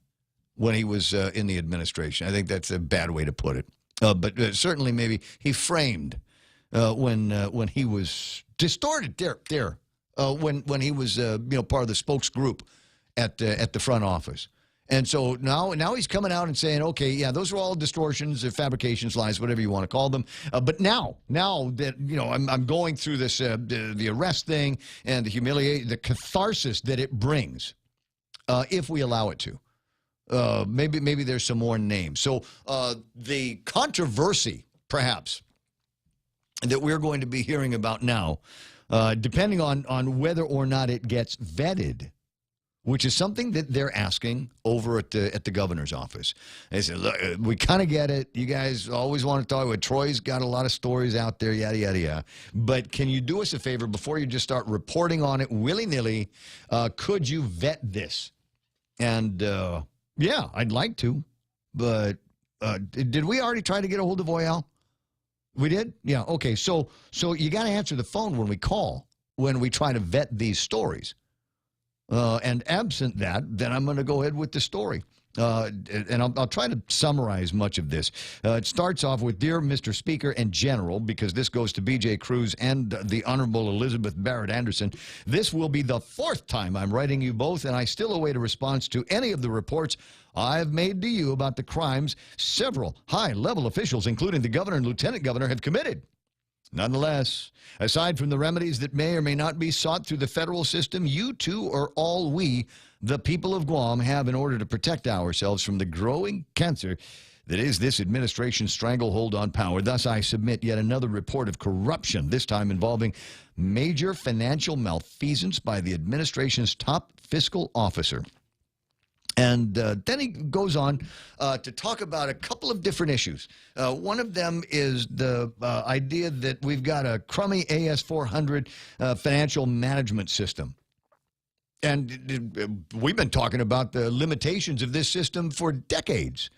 when he was in the administration. I think that's a bad way to put it. But certainly maybe he framed when he was distorted when he was part of the spokes group at the front office. And so now he's coming out and saying, okay, yeah, those are all distortions or fabrications, lies, whatever you want to call them. But now that, I'm going through this, the arrest thing and the humiliation, the catharsis that it brings, if we allow it to, maybe there's some more names. So the controversy, perhaps, that we're going to be hearing about now, depending on whether or not it gets vetted, which is something that they're asking over at the governor's office. They said, look, we kind of get it. You guys always want to talk about Troy's got a lot of stories out there, yada, yada, yada. But can you do us a favor before you just start reporting on it willy-nilly? Could you vet this? And, yeah, I'd like to. But did we already try to get a hold of Oyal? We did? Yeah, okay. So you got to answer the phone when we call, when we try to vet these stories. And absent that, then I'm going to go ahead with the story. And I'll try to summarize much of this. It starts off with, Dear Mr. Speaker and General, because this goes to B.J. Cruz and the Honorable Elizabeth Barrett Anderson. This will be the fourth time I'm writing you both, and I still await a response to any of the reports I've made to you about the crimes several high-level officials, including the governor and lieutenant governor, have committed. Nonetheless, aside from the remedies that may or may not be sought through the federal system, you two are all we, the people of Guam, have in order to protect ourselves from the growing cancer that is this administration's stranglehold on power. Thus, I submit yet another report of corruption, this time involving major financial malfeasance by the administration's top fiscal officer. And then he goes on to talk about a couple of different issues. One of them is the idea that we've got a crummy AS400 financial management system. And we've been talking about the limitations of this system for decades.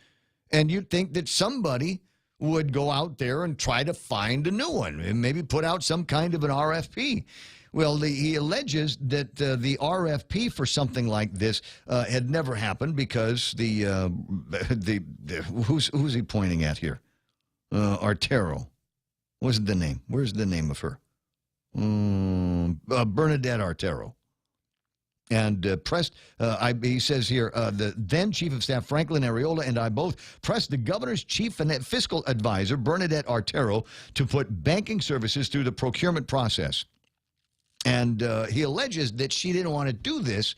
And you'd think that somebody would go out there and try to find a new one and maybe put out some kind of an RFP. Well, he alleges that the RFP for something like this had never happened because who's he pointing at here? Artero. What's the name? Where's the name of her? Bernadette Artero. And he says here, the then Chief of Staff Franklin Ariola and I both pressed the governor's chief fiscal advisor, Bernadette Artero, to put banking services through the procurement process. And he alleges that she didn't want to do this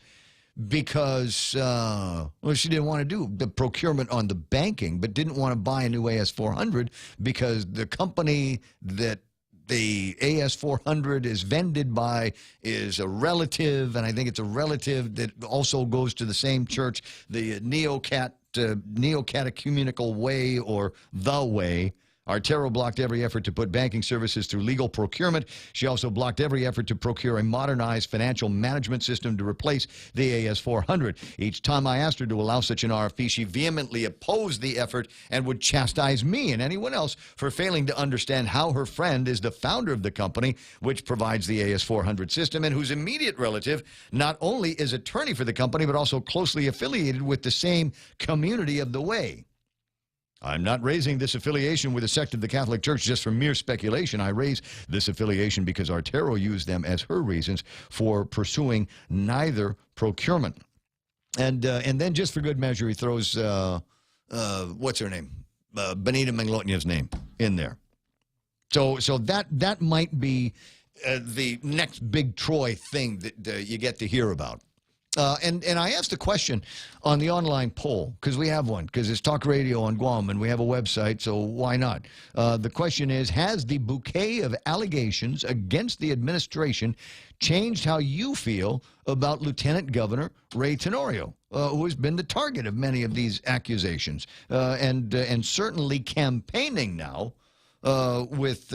because, she didn't want to do the procurement on the banking, but didn't want to buy a new AS400 because the company that the AS400 is vended by is a relative, and I think it's a relative that also goes to the same church, the Neo-Catechumenical Way, or the Way. Artero blocked every effort to put banking services through legal procurement. She also blocked every effort to procure a modernized financial management system to replace the AS400. Each time I asked her to allow such an RFP, she vehemently opposed the effort and would chastise me and anyone else for failing to understand how her friend is the founder of the company which provides the AS400 system and whose immediate relative not only is attorney for the company but also closely affiliated with the same community of the Way. I'm not raising this affiliation with a sect of the Catholic Church just for mere speculation. I raise this affiliation because Artero used them as her reasons for pursuing neither procurement. And then just for good measure, he throws, what's her name? Benita Manglotnia's name in there. So that might be the next big Troy thing that you get to hear about. And I asked a question on the online poll, because we have one, because it's talk radio on Guam, and we have a website, so why not? The question is, has the bouquet of allegations against the administration changed how you feel about Lieutenant Governor Ray Tenorio, who has been the target of many of these accusations, and certainly campaigning now with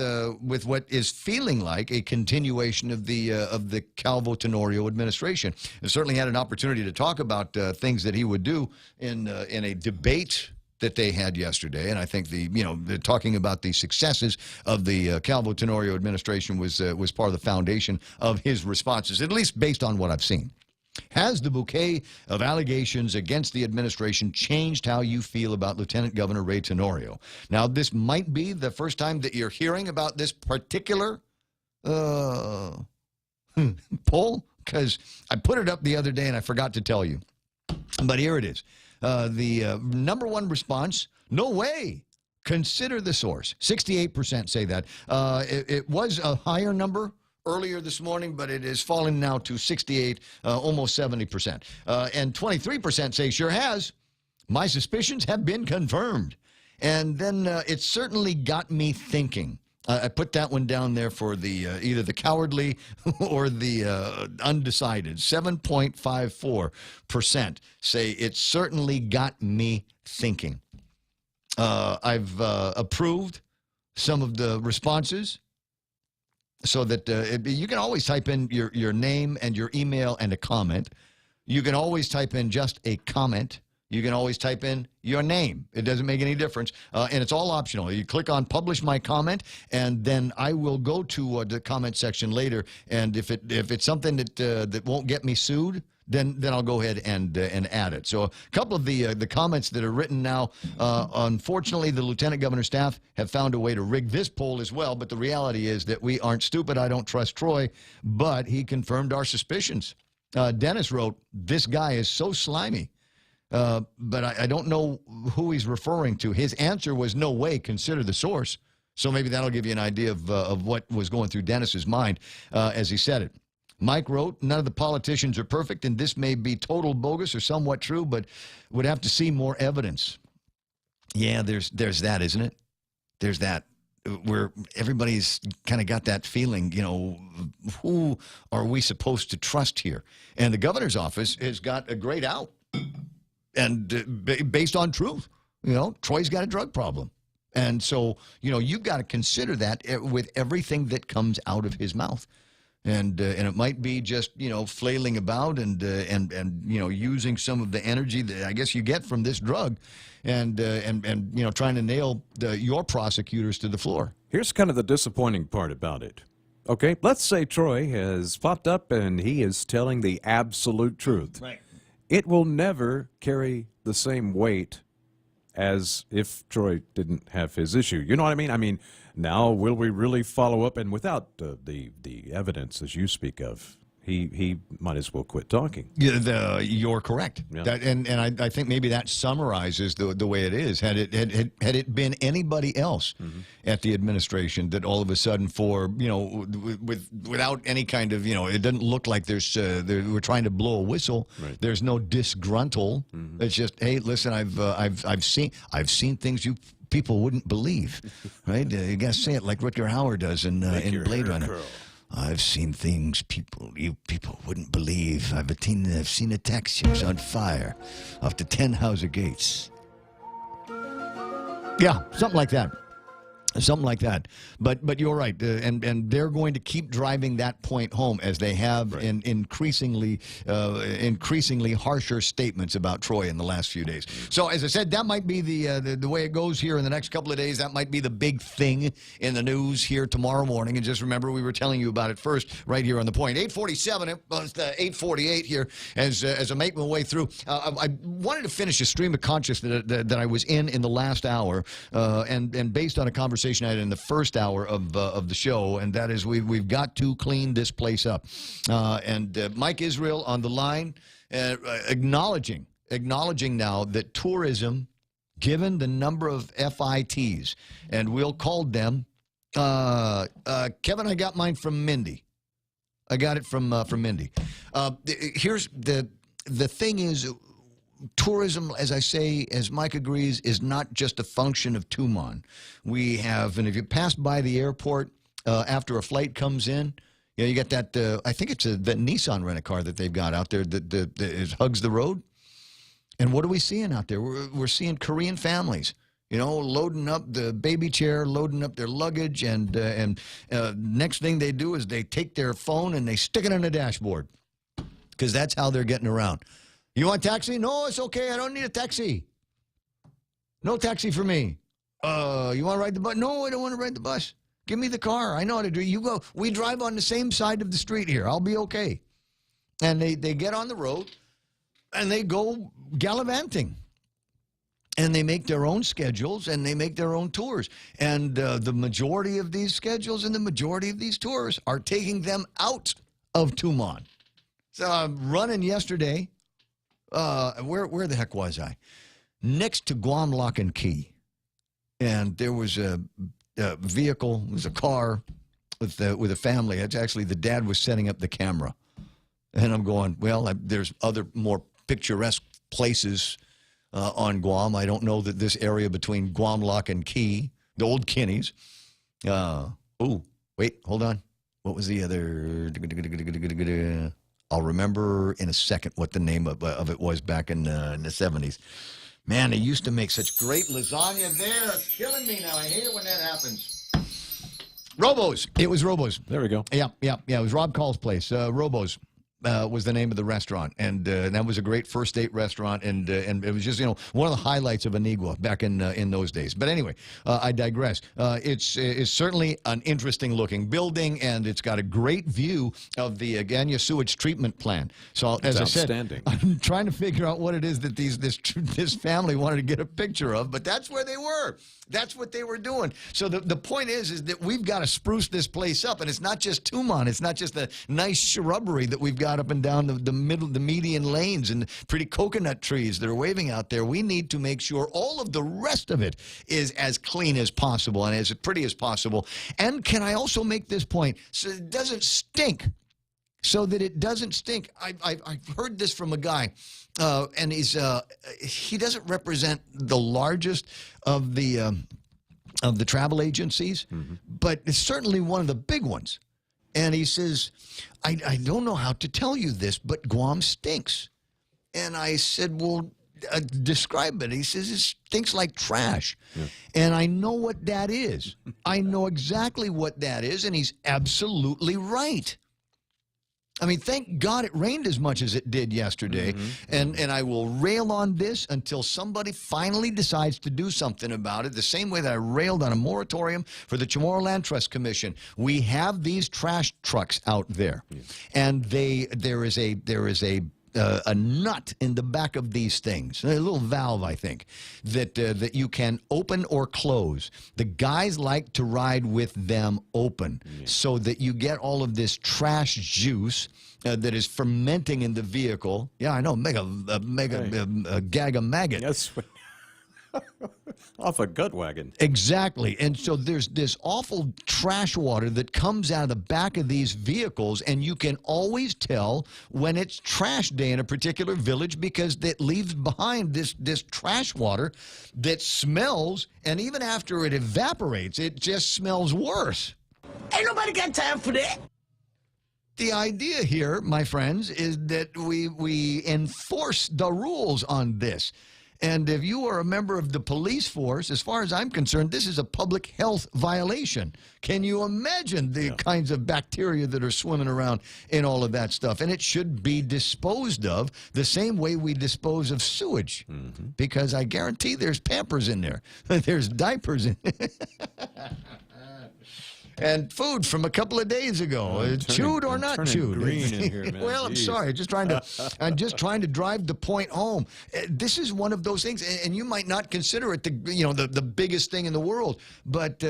what is feeling like a continuation of the Calvo Tenorio administration. I certainly had an opportunity to talk about things that he would do in a debate that they had yesterday, and I think the talking about the successes of the Calvo Tenorio administration was part of the foundation of his responses, at least based on what I've seen. Has the bouquet of allegations against the administration changed how you feel about Lieutenant Governor Ray Tenorio? Now, this might be the first time that you're hearing about this particular poll, because I put it up the other day and I forgot to tell you. But here it is. The number one response, no way. Consider the source. 68% say that. It was a higher number earlier this morning, but it has fallen now to 68, almost 70%. And 23% say sure has. My suspicions have been confirmed. And then it certainly got me thinking. I put that one down there for the either the cowardly or the undecided. 7.54% say it certainly got me thinking. I've approved some of the responses, so that you can always type in your name and your email and a comment. You can always type in just a comment. You can always type in your name. It doesn't make any difference, and it's all optional. You click on Publish My Comment, and then I will go to the comment section later, and if it's something that won't get me sued, then I'll go ahead and add it. So a couple of the comments that are written now, unfortunately, the Lieutenant Governor's staff have found a way to rig this poll as well, but the reality is that we aren't stupid. I don't trust Troy, but he confirmed our suspicions. Dennis wrote, this guy is so slimy, but I don't know who he's referring to. His answer was no way, consider the source. So maybe that'll give you an idea of what was going through Dennis's mind as he said it. Mike wrote, none of the politicians are perfect, and this may be total bogus or somewhat true, but would have to see more evidence. Yeah, there's that, isn't it? There's that, where everybody's kind of got that feeling, who are we supposed to trust here? And the governor's office has got a great out, and based on truth. Troy's got a drug problem. And so, you've got to consider that with everything that comes out of his mouth. And it might be just, flailing about and using some of the energy that I guess you get from this drug and trying to nail your prosecutors to the floor. Here's kind of the disappointing part about it. Okay, let's say Troy has popped up and he is telling the absolute truth. Right. It will never carry the same weight as if Troy didn't have his issue. You know what I mean? I mean, now will we really follow up? And without the evidence, as you speak of, he might as well quit talking. Yeah, you're correct. Yeah. And I think maybe that summarizes the way it is. Had it been anybody else at the administration that all of a sudden, for without any kind of it doesn't look like we're trying to blow a whistle. Right. There's no disgruntle. It's just, hey, listen, I've seen things you people wouldn't believe, right? You gotta say it like Rutger Hauer does in Blade Runner. Curl. I've seen things you people wouldn't believe. I've seen attack ships on fire off the 10 Hauser gates. Yeah, something like that. Something like that. But you're right, and they're going to keep driving that point home as they have in increasingly harsher statements about Troy in the last few days. So as I said, that might be the way it goes here in the next couple of days. That might be the big thing in the news here tomorrow morning. And just remember, we were telling you about it first right here on the point. 8:47. It was 8:48 here as I make my way through. I wanted to finish a stream of consciousness that I was in the last hour, and based on a conversation I had in the first hour of the show, and that is we've got to clean this place up. And Mike Israel on the line, acknowledging now that tourism, given the number of FITs, and we'll call them, Kevin, I got mine from Mindy. I got it from Mindy. Here's the thing is, tourism, as I say, as Mike agrees, is not just a function of Tumon. We have, and if you pass by the airport after a flight comes in, you got that, I think it's that Nissan rent-a-car that they've got out there that hugs the road. And what are we seeing out there? We're seeing Korean families, loading up the baby chair, loading up their luggage, and next thing they do is they take their phone and they stick it on the dashboard, because that's how they're getting around. You want a taxi? No, it's okay. I don't need a taxi. No taxi for me. You want to ride the bus? No, I don't want to ride the bus. Give me the car. I know how to do it. You go. We drive on the same side of the street here. I'll be okay. And they get on the road, and they go gallivanting. And they make their own schedules, and they make their own tours. And the majority of these schedules and the majority of these tours are taking them out of Tumon. So I'm running yesterday. Where the heck was I? Next to Guam Lock and Key. And there was a vehicle, it was a car with a family. It's actually, the dad was setting up the camera. And I'm going, well, there's other more picturesque places on Guam. I don't know that this area between Guam Lock and Key, the old Kinneys. Wait, hold on. What was the other? I'll remember in a second what the name of it was back in the 70s. Man, they used to make such great lasagna there. It's killing me now. I hate it when that happens. Robo's. It was Robo's. There we go. Yeah. It was Rob Call's place. Robo's was the name of the restaurant, and that was a great first date restaurant, and it was just one of the highlights of Anigua back in those days. But anyway, I digress. It's certainly an interesting looking building, and it's got a great view of the Agana sewage treatment plant. So as I said, I'm trying to figure out what it is that this family wanted to get a picture of, but that's where they were. That's what they were doing. So the point is that we've got to spruce this place up, and it's not just Tumon. It's not just the nice shrubbery that we've got up and down the median lanes and pretty coconut trees that are waving out there. We need to make sure all of the rest of it is as clean as possible and as pretty as possible. And can I also make this point so it doesn't stink? So that it doesn't stink. I've heard this from a guy, and he doesn't represent the largest of the travel agencies, but it's certainly one of the big ones. And he says, I don't know how to tell you this, but Guam stinks. And I said, well, describe it. He says, it stinks like trash. Yeah. And I know what that is. I know exactly what that is, and he's absolutely right. I mean, thank God it rained as much as it did yesterday, and I will rail on this until somebody finally decides to do something about it, the same way that I railed on a moratorium for the Chamorro Land Trust Commission. We have these trash trucks out there, and there is a a nut in the back of these things, a little valve, I think, that you can open or close. The guys like to ride with them open so that you get all of this trash juice that is fermenting in the vehicle. Yeah, I know, a gag of maggot. Yes. Off a gut wagon. Exactly. And so there's this awful trash water that comes out of the back of these vehicles, and you can always tell when it's trash day in a particular village because it leaves behind this trash water that smells, and even after it evaporates, it just smells worse. Ain't nobody got time for that. The idea here, my friends, is that we enforce the rules on this. And if you are a member of the police force, as far as I'm concerned, this is a public health violation. Can you imagine the kinds of bacteria that are swimming around in all of that stuff? And it should be disposed of the same way we dispose of sewage. Because I guarantee there's Pampers in there. There's diapers in there. And food from a couple of days ago, chewed or not chewed. Green in here, man. Well, I'm sorry. I'm just trying to drive the point home. This is one of those things, and you might not consider it the biggest thing in the world. But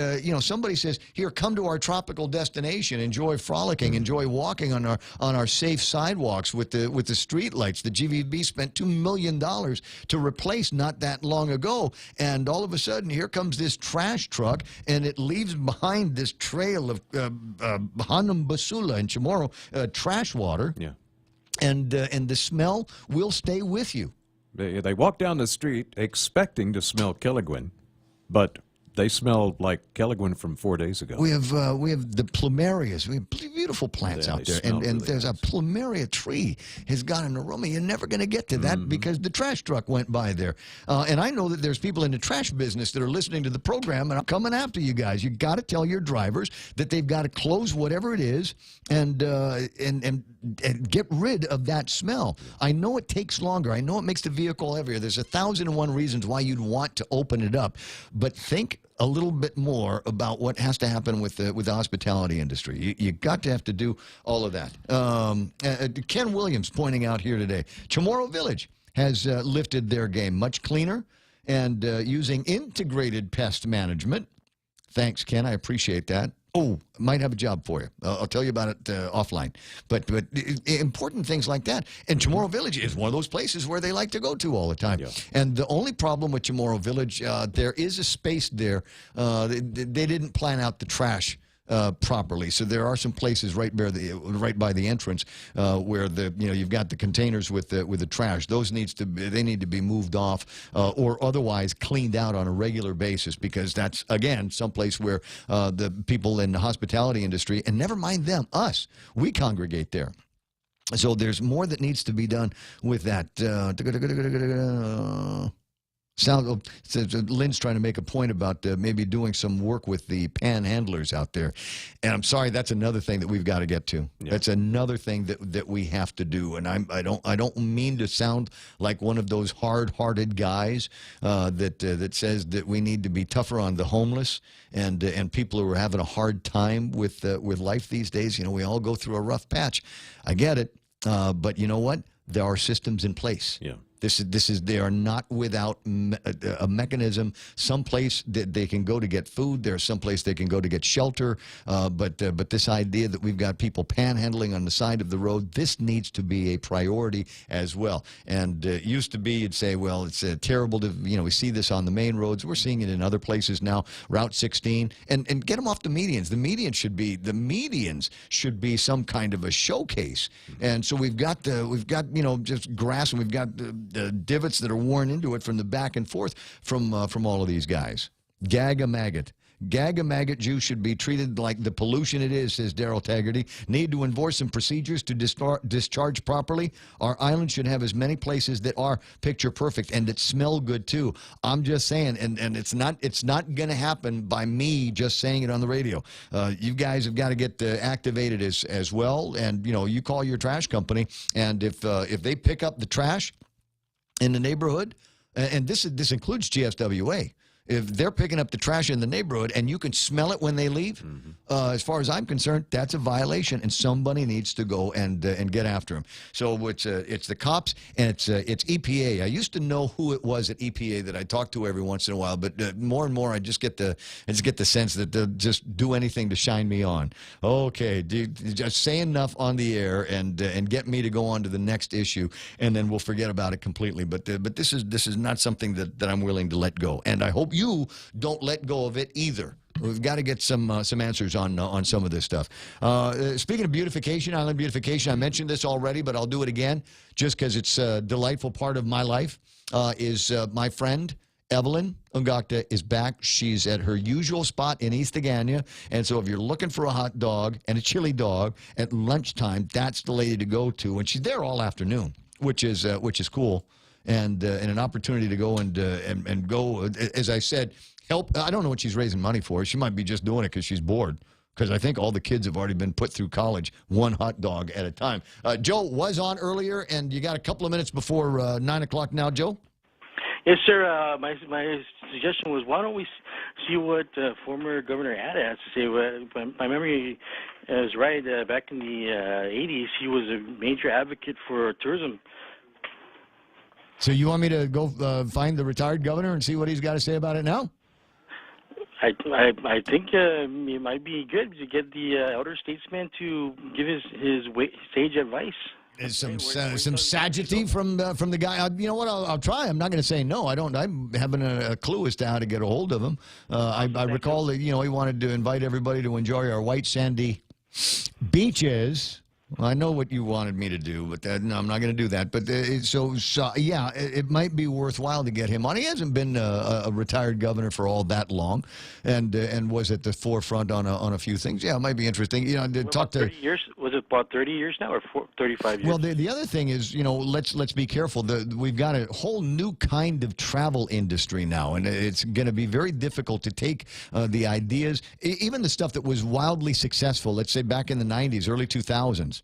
somebody says, "Here, come to our tropical destination, enjoy frolicking, enjoy walking on our safe sidewalks with the street lights." The GVB spent $2 million to replace not that long ago, and all of a sudden, here comes this trash truck, and it leaves behind this trail of Hanum Basula and Chamorro trash water. Yeah. And the smell will stay with you. They walk down the street expecting to smell Kelligwin, but they smell like Kelligwin from 4 days ago. We have the plumerias. We have beautiful plants out there, and really there's a plumeria tree has got an aroma. You're never going to get to that because the trash truck went by there. And I know that there's people in the trash business that are listening to the program, and I'm coming after you guys. You got to tell your drivers that they've got to close whatever it is and get rid of that smell. I know it takes longer. I know it makes the vehicle heavier. There's 1,001 reasons why you'd want to open it up, but think a little bit more about what has to happen with the hospitality industry. You got to have to do all of that. Ken Williams pointing out here today, Chamorro Village has lifted their game, much cleaner and using integrated pest management. Thanks, Ken. I appreciate that. Oh, might have a job for you. I'll tell you about it offline. But important things like that. And Chamorro Village is one of those places where they like to go to all the time. Yeah. And the only problem with Chamorro Village, there is a space there. They didn't plan out the trash properly, so there are some places right by the entrance where you've got the containers with the trash. Those need to be moved off or otherwise cleaned out on a regular basis, because that's again someplace where the people in the hospitality industry, and never mind them, us, we congregate there. So there's more that needs to be done with that. Lynn's trying to make a point about maybe doing some work with the panhandlers out there. And I'm sorry, that's another thing that we've got to get to. Yeah. That's another thing that we have to do. And I don't mean to sound like one of those hard-hearted guys that says that we need to be tougher on the homeless and people who are having a hard time with life these days. We all go through a rough patch. I get it. But you know what? There are systems in place. Yeah. They are not without a mechanism, someplace that they can go to get food. There's someplace they can go to get shelter. But this idea that we've got people panhandling on the side of the road, this needs to be a priority as well. And it used to be, you'd say, well, it's terrible to, we see this on the main roads. We're seeing it in other places now, Route 16, and get them off the medians. The medians should be some kind of a showcase. And so we've got just grass, and we've got the divots that are worn into it from the back and forth from all of these guys. Gag a maggot. Gag a maggot juice should be treated like the pollution it is, says Daryl Taggarty. Need to enforce some procedures to discharge properly. Our island should have as many places that are picture perfect and that smell good too. I'm just saying, and it's not going to happen by me just saying it on the radio. You guys have got to get activated as well. And you call your trash company, and if they pick up the trash in the neighborhood, and this includes GSWA. If they're picking up the trash in the neighborhood and you can smell it when they leave, as far as I'm concerned, that's a violation, and somebody needs to go and get after them. So it's the cops and it's EPA. I used to know who it was at EPA that I talked to every once in a while, but more and more I just get the sense that they'll just do anything to shine me on. Okay, just say enough on the air and get me to go on to the next issue, and then we'll forget about it completely. But this is not something that I'm willing to let go, and I hope you don't let go of it either. We've got to get some answers on some of this stuff. Speaking of beautification, island beautification, I mentioned this already, but I'll do it again just because it's a delightful part of my life. Is my friend Evelyn Ungakta is back. She's at her usual spot in East Agania, and so if you're looking for a hot dog and a chili dog at lunchtime, that's the lady to go to, and she's there all afternoon, which is cool. And an opportunity to go and go, as I said, help. I don't know what she's raising money for. She might be just doing it because she's bored, because I think all the kids have already been put through college, one hot dog at a time. Joe was on earlier, and you got a couple of minutes before 9 o'clock now, Joe? Yes, sir. My suggestion was, why don't we see what former Governor Ada has to say? If my memory is right, back in the 80s, he was a major advocate for tourism. So you want me to go find the retired governor and see what he's got to say about it now? I think it might be good to get the elder statesman to give his sage advice. Is some sagacity from the guy. You know what? I'll try. I'm not going to say no. I'm having a clue as to how to get a hold of him. I recall that he wanted to invite everybody to enjoy our white sandy beaches. Well, I know what you wanted me to do, but no, I'm not going to do that. But yeah, it might be worthwhile to get him on. He hasn't been a retired governor for all that long, and was at the forefront on a few things. Yeah, it might be interesting. To talk to 30 years. Was it about 30 years now, or 35 years? Well, the other thing is, let's be careful. We've got a whole new kind of travel industry now, and it's going to be very difficult to take the ideas, even the stuff that was wildly successful. Let's say back in the 90s, early 2000s.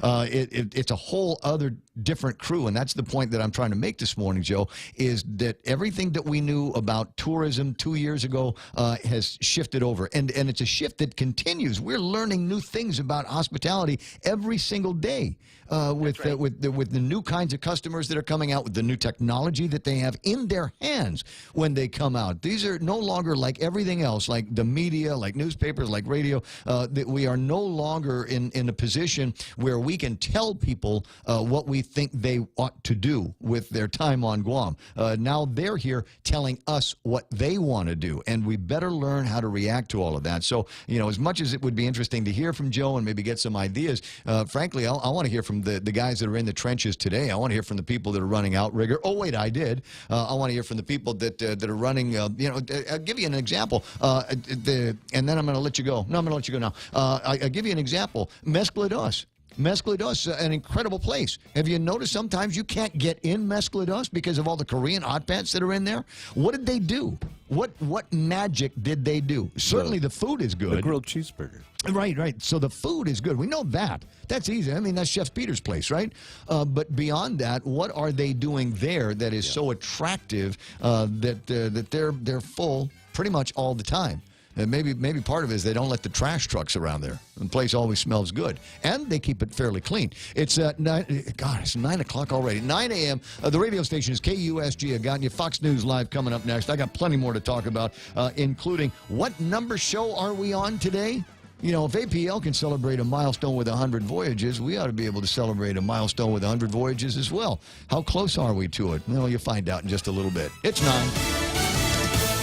It's a whole other different crew, and that's the point that I'm trying to make this morning, Joe, is that everything that we knew about tourism 2 years ago has shifted over, and it's a shift that continues. We're learning new things about hospitality every single day with the new kinds of customers that are coming out, with the new technology that they have in their hands when they come out. These are no longer like everything else, like the media, like newspapers, like radio, that we are no longer in a position where we can tell people what we think they ought to do with their time on Guam. Now they're here telling us what they want to do, and we better learn how to react to all of that. So, as much as it would be interesting to hear from Joe and maybe get some ideas, frankly, I want to hear from the guys that are in the trenches today. I want to hear from the people that are running Outrigger. Oh, wait, I did. I want to hear from the people that are running, I'll give you an example, and then I'm going to let you go. No, I'm going to let you go now. I'll give you an example. Mesclados. Mesclados, an incredible place. Have you noticed sometimes you can't get in Mesclados because of all the Korean hot pants that are in there? What did they do? What magic did they do? Certainly the food is good. The grilled cheeseburger. Right. So the food is good. We know that. That's easy. I mean, that's Chef Peter's place, right? But beyond that, what are they doing there that is so attractive that they're full pretty much all the time? And maybe part of it is they don't let the trash trucks around there. The place always smells good. And they keep it fairly clean. It's 9 o'clock already. 9 a.m. The radio station is KUSG. I got you. Fox News Live coming up next. I got plenty more to talk about, including what number show are we on today? If APL can celebrate a milestone with 100 voyages, we ought to be able to celebrate a milestone with 100 voyages as well. How close are we to it? Well, you'll find out in just a little bit. It's 9.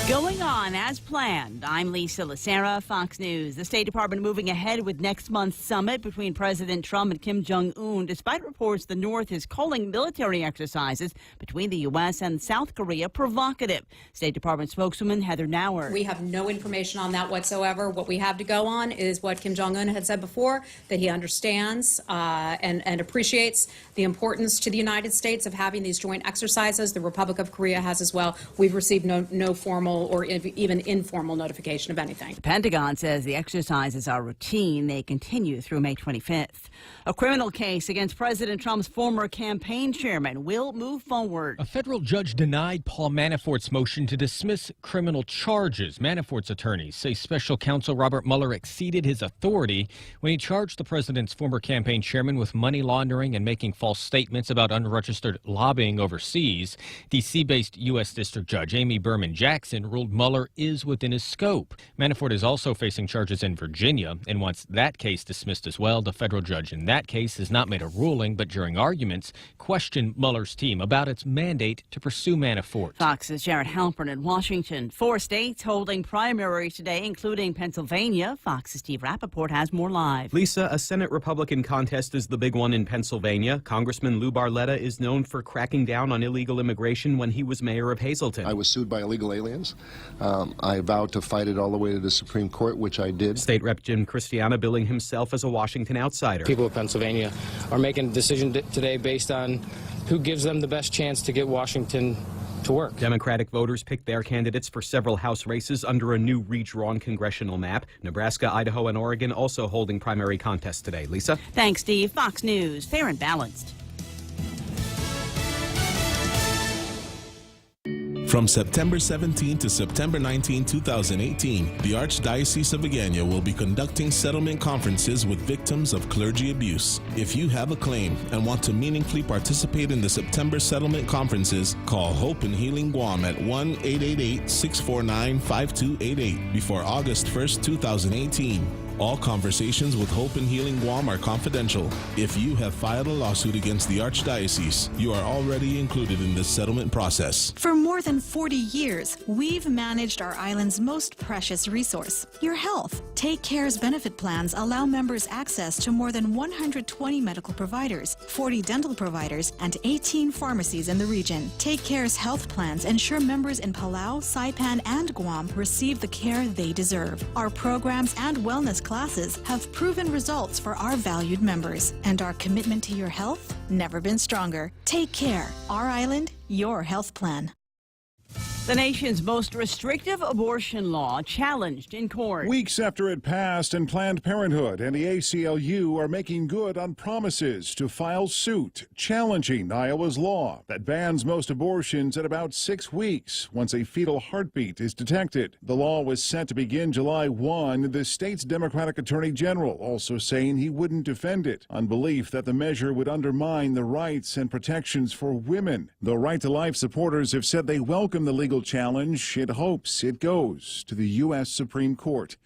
Going on as planned. I'm Lisa Lacera, Fox News. The State Department moving ahead with next month's summit between President Trump and Kim Jong-un, despite reports the North is calling military exercises between the U.S. and South Korea provocative. State Department spokeswoman Heather Nauer. We have no information on that whatsoever. What we have to go on is what Kim Jong-un had said before, that he understands and appreciates the importance to the United States of having these joint exercises. The Republic of Korea has as well. We've received no formal formal or even informal notification of anything. The Pentagon says the exercises are routine. They continue through May 25th. A criminal case against President Trump's former campaign chairman will move forward. A federal judge denied Paul Manafort's motion to dismiss criminal charges. Manafort's attorneys say special counsel Robert Mueller exceeded his authority when he charged the president's former campaign chairman with money laundering and making false statements about unregistered lobbying overseas. D.C.-based U.S. District Judge Amy Berman Jackson ruled Mueller is within his scope. Manafort is also facing charges in Virginia and wants that case dismissed as well. The federal judge in that case has not made a ruling, but during arguments questioned Mueller's team about its mandate to pursue Manafort. Fox's Jared Halpern in Washington. 4 states holding primaries today, including Pennsylvania. Fox's Steve Rappaport has more live. Lisa, a Senate Republican contest is the big one in Pennsylvania. Congressman Lou Barletta is known for cracking down on illegal immigration when he was mayor of Hazleton. I was sued by illegal aliens. I vowed to fight it all the way to the Supreme Court, which I did. State Rep Jim Christiana billing himself as a Washington outsider. People of Pennsylvania are making a decision today based on who gives them the best chance to get Washington to work. Democratic voters picked their candidates for several House races under a new redrawn congressional map. Nebraska, Idaho, and Oregon also holding primary contests today. Lisa? Thanks, Steve. Fox News, fair and balanced. From September 17 to September 19, 2018, the Archdiocese of Agana will be conducting settlement conferences with victims of clergy abuse. If you have a claim and want to meaningfully participate in the September settlement conferences, call Hope and Healing Guam at 1-888-649-5288 before August 1st, 2018. All conversations with Hope and Healing Guam are confidential. If you have filed a lawsuit against the Archdiocese, you are already included in this settlement process. For more than 40 years, we've managed our island's most precious resource, your health. Take Care's benefit plans allow members access to more than 120 medical providers, 40 dental providers, and 18 pharmacies in the region. Take Care's health plans ensure members in Palau, Saipan, and Guam receive the care they deserve. Our programs and wellness classes have proven results for our valued members, and our commitment to your health never been stronger. Take Care. Our island, your health plan. The nation's most restrictive abortion law challenged in court. Weeks after it passed, and Planned Parenthood and the ACLU are making good on promises to file suit challenging Iowa's law that bans most abortions at about 6 weeks once a fetal heartbeat is detected. The law was set to begin July 1. The state's Democratic Attorney General also saying he wouldn't defend it on belief that the measure would undermine the rights and protections for women. The Right to Life supporters have said they welcome the legal challenge. It hopes it goes to the U.S. Supreme Court.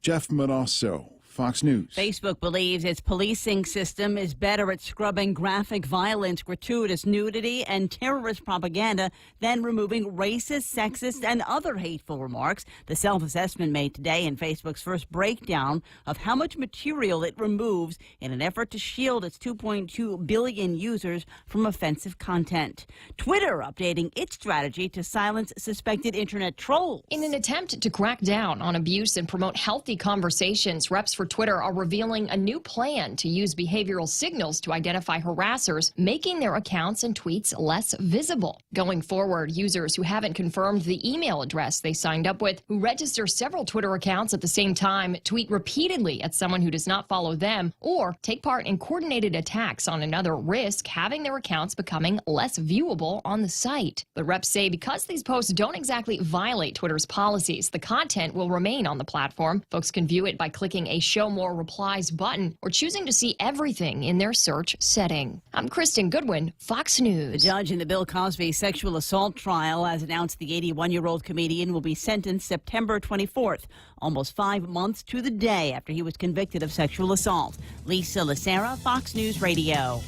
Jeff Manasso, Fox News. Facebook believes its policing system is better at scrubbing graphic violence, gratuitous nudity, and terrorist propaganda than removing racist, sexist, and other hateful remarks. The self-assessment made today in Facebook's first breakdown of how much material it removes in an effort to shield its 2.2 billion users from offensive content. Twitter updating its strategy to silence suspected internet trolls. In an attempt to crack down on abuse and promote healthy conversations, reps for Twitter are revealing a new plan to use behavioral signals to identify harassers, making their accounts and tweets less visible. Going forward, users who haven't confirmed the email address they signed up with, who register several Twitter accounts at the same time, tweet repeatedly at someone who does not follow them, or take part in coordinated attacks on another, risk having their accounts becoming less viewable on the site. The reps say because these posts don't exactly violate Twitter's policies, the content will remain on the platform. Folks can view it by clicking a Show More Replies button or choosing to see everything in their search setting. I'm Kristen Goodwin, Fox News. The judge in the Bill Cosby sexual assault trial has announced the 81-year-old comedian will be sentenced September 24th, almost 5 months to the day after he was convicted of sexual assault. Lisa Lacera, Fox News Radio.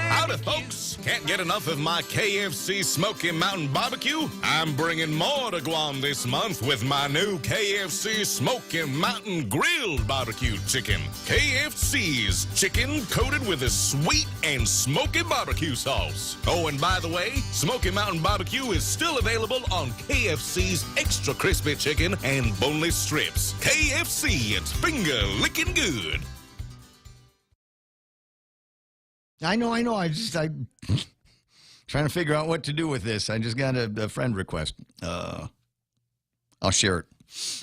Howdy, folks. Can't get enough of my KFC Smoky Mountain Barbecue? I'm bringing more to Guam this month with my new KFC Smoky Mountain Grilled Barbecue Chicken. KFC's chicken coated with a sweet and smoky barbecue sauce. Oh, and by the way, Smoky Mountain Barbecue is still available on KFC's Extra Crispy Chicken and boneless strips. KFC, it's finger licking good. I know. I trying to figure out what to do with this. I just got a friend request. I'll share it.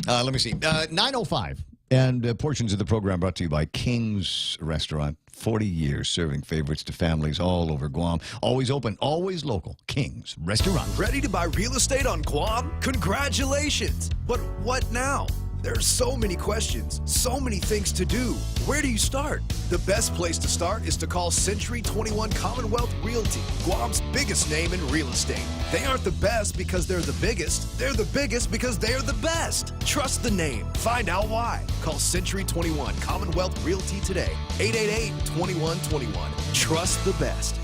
Let me see. 9:05. And portions of the program brought to you by King's Restaurant. 40 years serving favorites to families all over Guam. Always open, always local. King's Restaurant. Ready to buy real estate on Guam? Congratulations! But what now? There's so many questions, so many things to do. Where do you start? The best place to start is to call Century 21 Commonwealth Realty, Guam's biggest name in real estate. They aren't the best because they're the biggest. They're the biggest because they're the best. Trust the name. Find out why. Call Century 21 Commonwealth Realty today. 888-2121. Trust the best.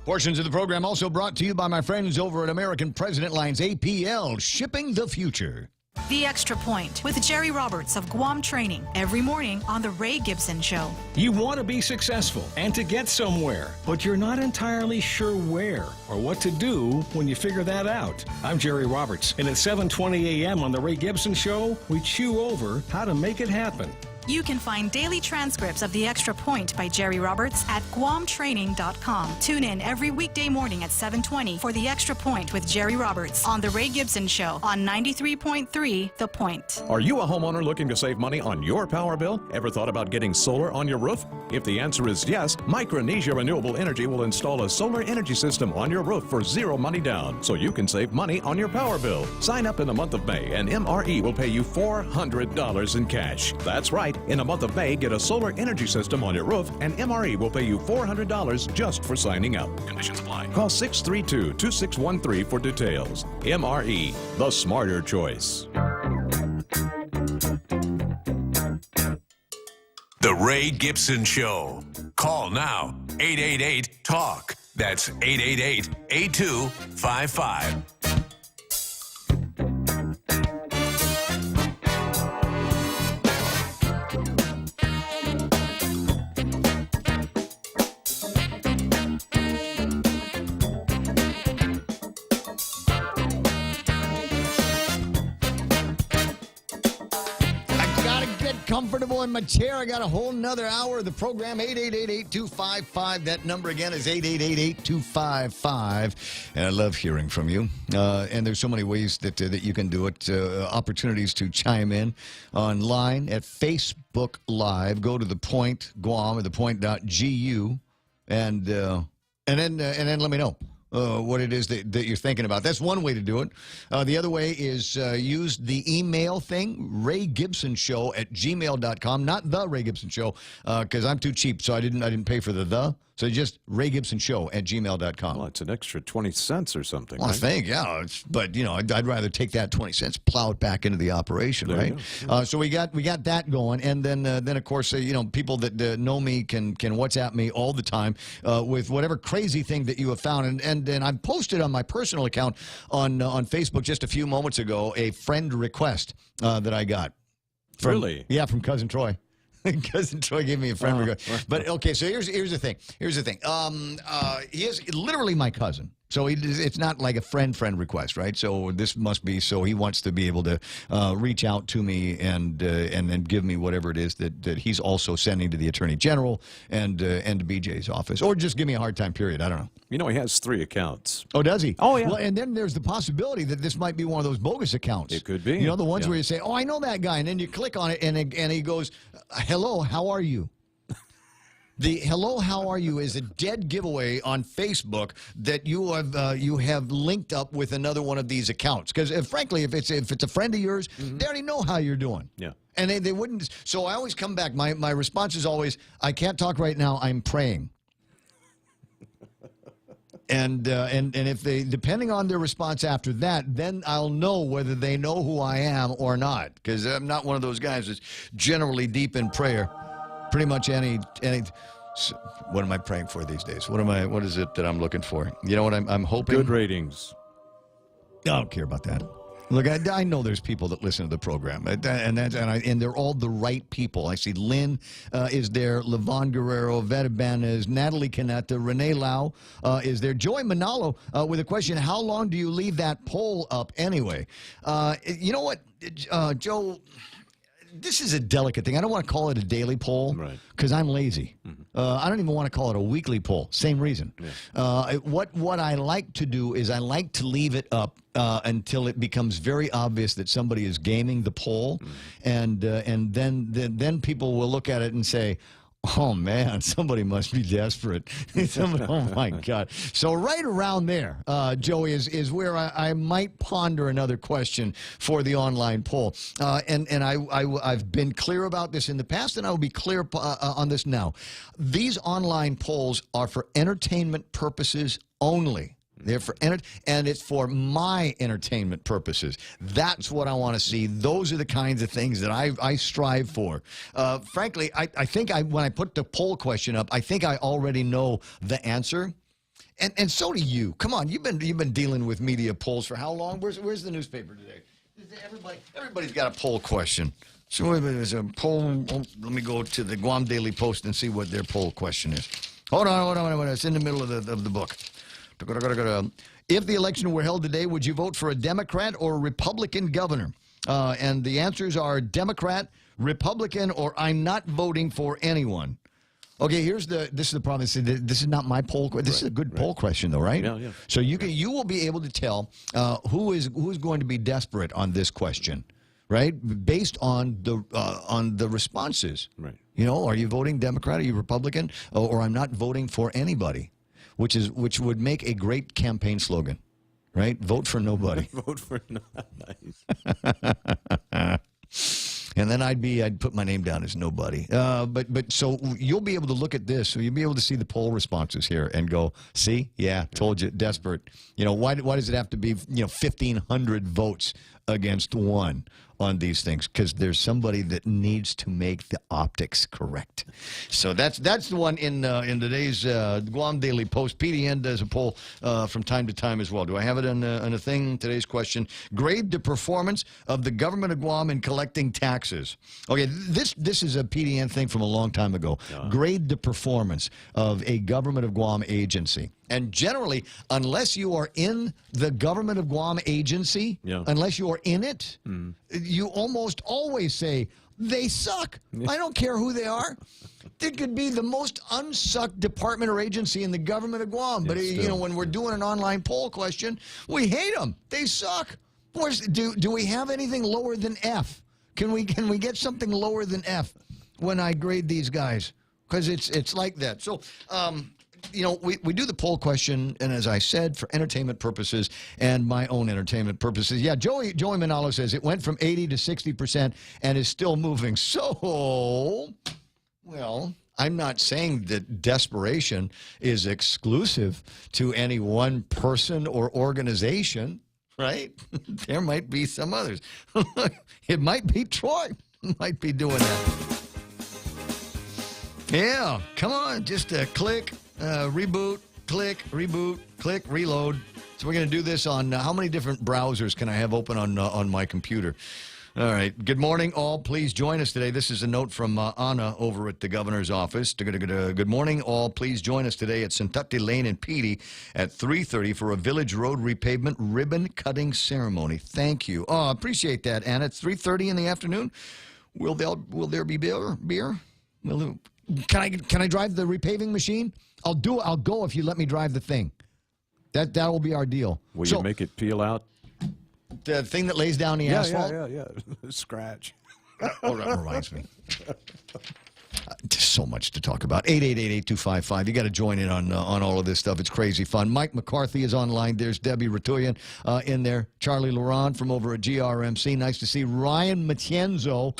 Portions of the program also brought to you by my friends over at American President Lines APL, shipping the future. The Extra Point with Jerry Roberts of Guam Training every morning on The Ray Gibson Show. You want to be successful and to get somewhere, but you're not entirely sure where or what to do when you figure that out. I'm Jerry Roberts, and at 7:20 a.m. on The Ray Gibson Show, we chew over how to make it happen. You can find daily transcripts of The Extra Point by Jerry Roberts at guamtraining.com. Tune in every weekday morning at 7:20 for The Extra Point with Jerry Roberts on The Ray Gibson Show on 93.3 The Point. Are you a homeowner looking to save money on your power bill? Ever thought about getting solar on your roof? If the answer is yes, Micronesia Renewable Energy will install a solar energy system on your roof for zero money down, so you can save money on your power bill. Sign up in the month of May, and MRE will pay you $400 in cash. That's right. In the month of May, get a solar energy system on your roof, and MRE will pay you $400 just for signing up. Conditions apply. Call 632-2613 for details. MRE, the smarter choice. The Ray Gibson Show. Call now. 888-TALK. That's 888-8255. Comfortable in my chair. I got a whole nother hour of the program. 888-8255. That number again is 888-8255. And I love hearing from you. And there's so many ways that you can do it. Opportunities to chime in online at Facebook Live. Go to The Point Guam or thepoint.gu and then let me know. What it is that you're thinking about. That's one way to do it. The other way is use the email thing, raygibsonshow@gmail.com. Not the Ray Gibson Show, because I'm too cheap, so I didn't pay for the. So just raygibsonshow@gmail.com. Well, it's an extra 20 cents or something. Well, right? I think, yeah. But, I'd rather take that 20 cents, plow it back into the operation, There right? you go. So we got that going. And then of course, people that know me can WhatsApp me all the time with whatever crazy thing that you have found. And I posted on my personal account on Facebook just a few moments ago a friend request that I got. Really? Yeah, from Cousin Troy. Cousin Troy gave me a friend request. Right. But okay, so here's the thing. He is literally my cousin. So it's not like a friend request, right? So this must be so he wants to be able to reach out to me and then give me whatever it is that he's also sending to the Attorney General and to BJ's office, or just give me a hard time. Period. I don't know. He has 3 accounts. Oh, does he? Oh, yeah. Well, and then there's the possibility that this might be one of those bogus accounts. It could be. The ones Yeah. where you say, "Oh, I know that guy," and then you click on it, and he goes, "Hello, how are you?" The "Hello, how are you" is a dead giveaway on Facebook that you have linked up with another one of these accounts. Because frankly, if it's a friend of yours, they already know how you're doing. Yeah. And they wouldn't. So I always come back. My response is always, "I can't talk right now. I'm praying." And if they, depending on their response after that, then I'll know whether they know who I am or not. Because I'm not one of those guys that's generally deep in prayer. Pretty much any. What am I praying for these days? What is it that I'm looking for? You know what I'm hoping? Good ratings. I don't care about that. Look, I know there's people that listen to the program, and they're all the right people. I see Lynn is there, Levon Guerrero, Veta Banas, Natalie Canetta, Renee Lau is there, Joy Manalo with a question: how long do you leave that poll up anyway? You know what, Joe? This is a delicate thing. I don't want to call it a daily poll because I'm lazy. I don't even want to call it a weekly poll. Same reason. What I like to do is I like to leave it up until it becomes very obvious that somebody is gaming the poll, and then people will look at it and say, oh, man, somebody must be desperate. Oh, my God. So right around there, Joey, is where I might ponder another question for the online poll. And I've been clear about this in the past, and I will be clear on this now. These online polls are for entertainment purposes only. They're for and it's for my entertainment purposes. That's what I want to see. Those are the kinds of things that I strive for. Frankly, I think when I put the poll question up, I think I already know the answer. And so do you. Come on, you've been dealing with media polls for how long? Where's the newspaper today? Everybody's got a poll question. So there's a poll. Let me go to the Guam Daily Post and see what their poll question is. Hold on. It's in the middle of the book. If the election were held today, would you vote for a Democrat or a Republican governor? And the answers are Democrat, Republican, or I'm not voting for anyone. Okay, this is the problem. This is not my poll. This is a good poll question, though, right? Yeah. So you will be able to tell who's going to be desperate on this question, right? Based on the responses. Right. You know, are you voting Democrat? Are you Republican? Or I'm not voting for anybody. Which would make a great campaign slogan, right? Vote for nobody. Vote for nobody. And then I'd put my name down as nobody. But so you'll be able to look at this. So you'll be able to see the poll responses here and go, see, yeah, told you, desperate. You know, why does it have to be 1,500 votes against one on these things? Because there's somebody that needs to make the optics correct. So that's the one in today's Guam Daily Post. PDN does a poll from time to time as well. Do I have it in a thing? Today's question: grade the performance of the government of Guam in collecting taxes. Okay, this is a PDN thing from a long time ago. Grade the performance of a government of Guam agency. And generally, unless you are in the government of Guam agency, unless you are in it, you almost always say, they suck. I don't care who they are. It could be the most unsucked department or agency in the government of Guam. But, when we're doing an online poll question, we hate them. They suck. Do we have anything lower than F? Can we get something lower than F when I grade these guys? Because it's like that. So, we do the poll question, and as I said, for entertainment purposes and my own entertainment purposes. Yeah, Joey Manalo says it went from 80 to 60% and is still moving. So, well, I'm not saying that desperation is exclusive to any one person or organization, right? There might be some others. It might be Troy. Might be doing that. Yeah, come on, just click. Reboot, click, reboot, click, reload. So we're going to do this on how many different browsers can I have open on my computer? All right. Good morning, all. Please join us today. This is a note from Anna over at the governor's office. Good morning, all. Please join us today at Santati Lane in Petey at 3:30 for a Village Road repavement ribbon cutting ceremony. Thank you. Oh, I appreciate that, Anna. It's 3:30 in the afternoon. Will there be beer? Can I drive the repaving machine? I'll go if you let me drive the thing. That will be our deal. Will you make it peel out? The thing that lays down the asphalt? Yeah. Scratch. Oh, that reminds me. Just so much to talk about. 888-8255. You got to join in on all of this stuff. It's crazy fun. Mike McCarthy is online. There's Debbie Ratuyan in there. Charlie Laurent from over at GRMC. Nice to see Ryan Matienzo,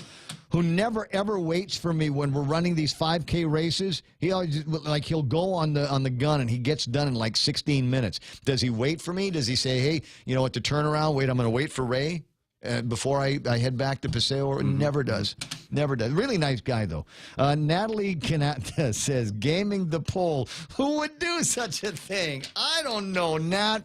who never ever waits for me when we're running these 5K races. He always he'll go on the gun and he gets done in like 16 minutes. Does he wait for me? Does he say, hey, at the turnaround, wait, I'm going to wait for Ray before I head back to Paseo? Never does. Never does. Really nice guy, though. Natalie Kanata says, gaming the poll. Who would do such a thing? I don't know, Nat.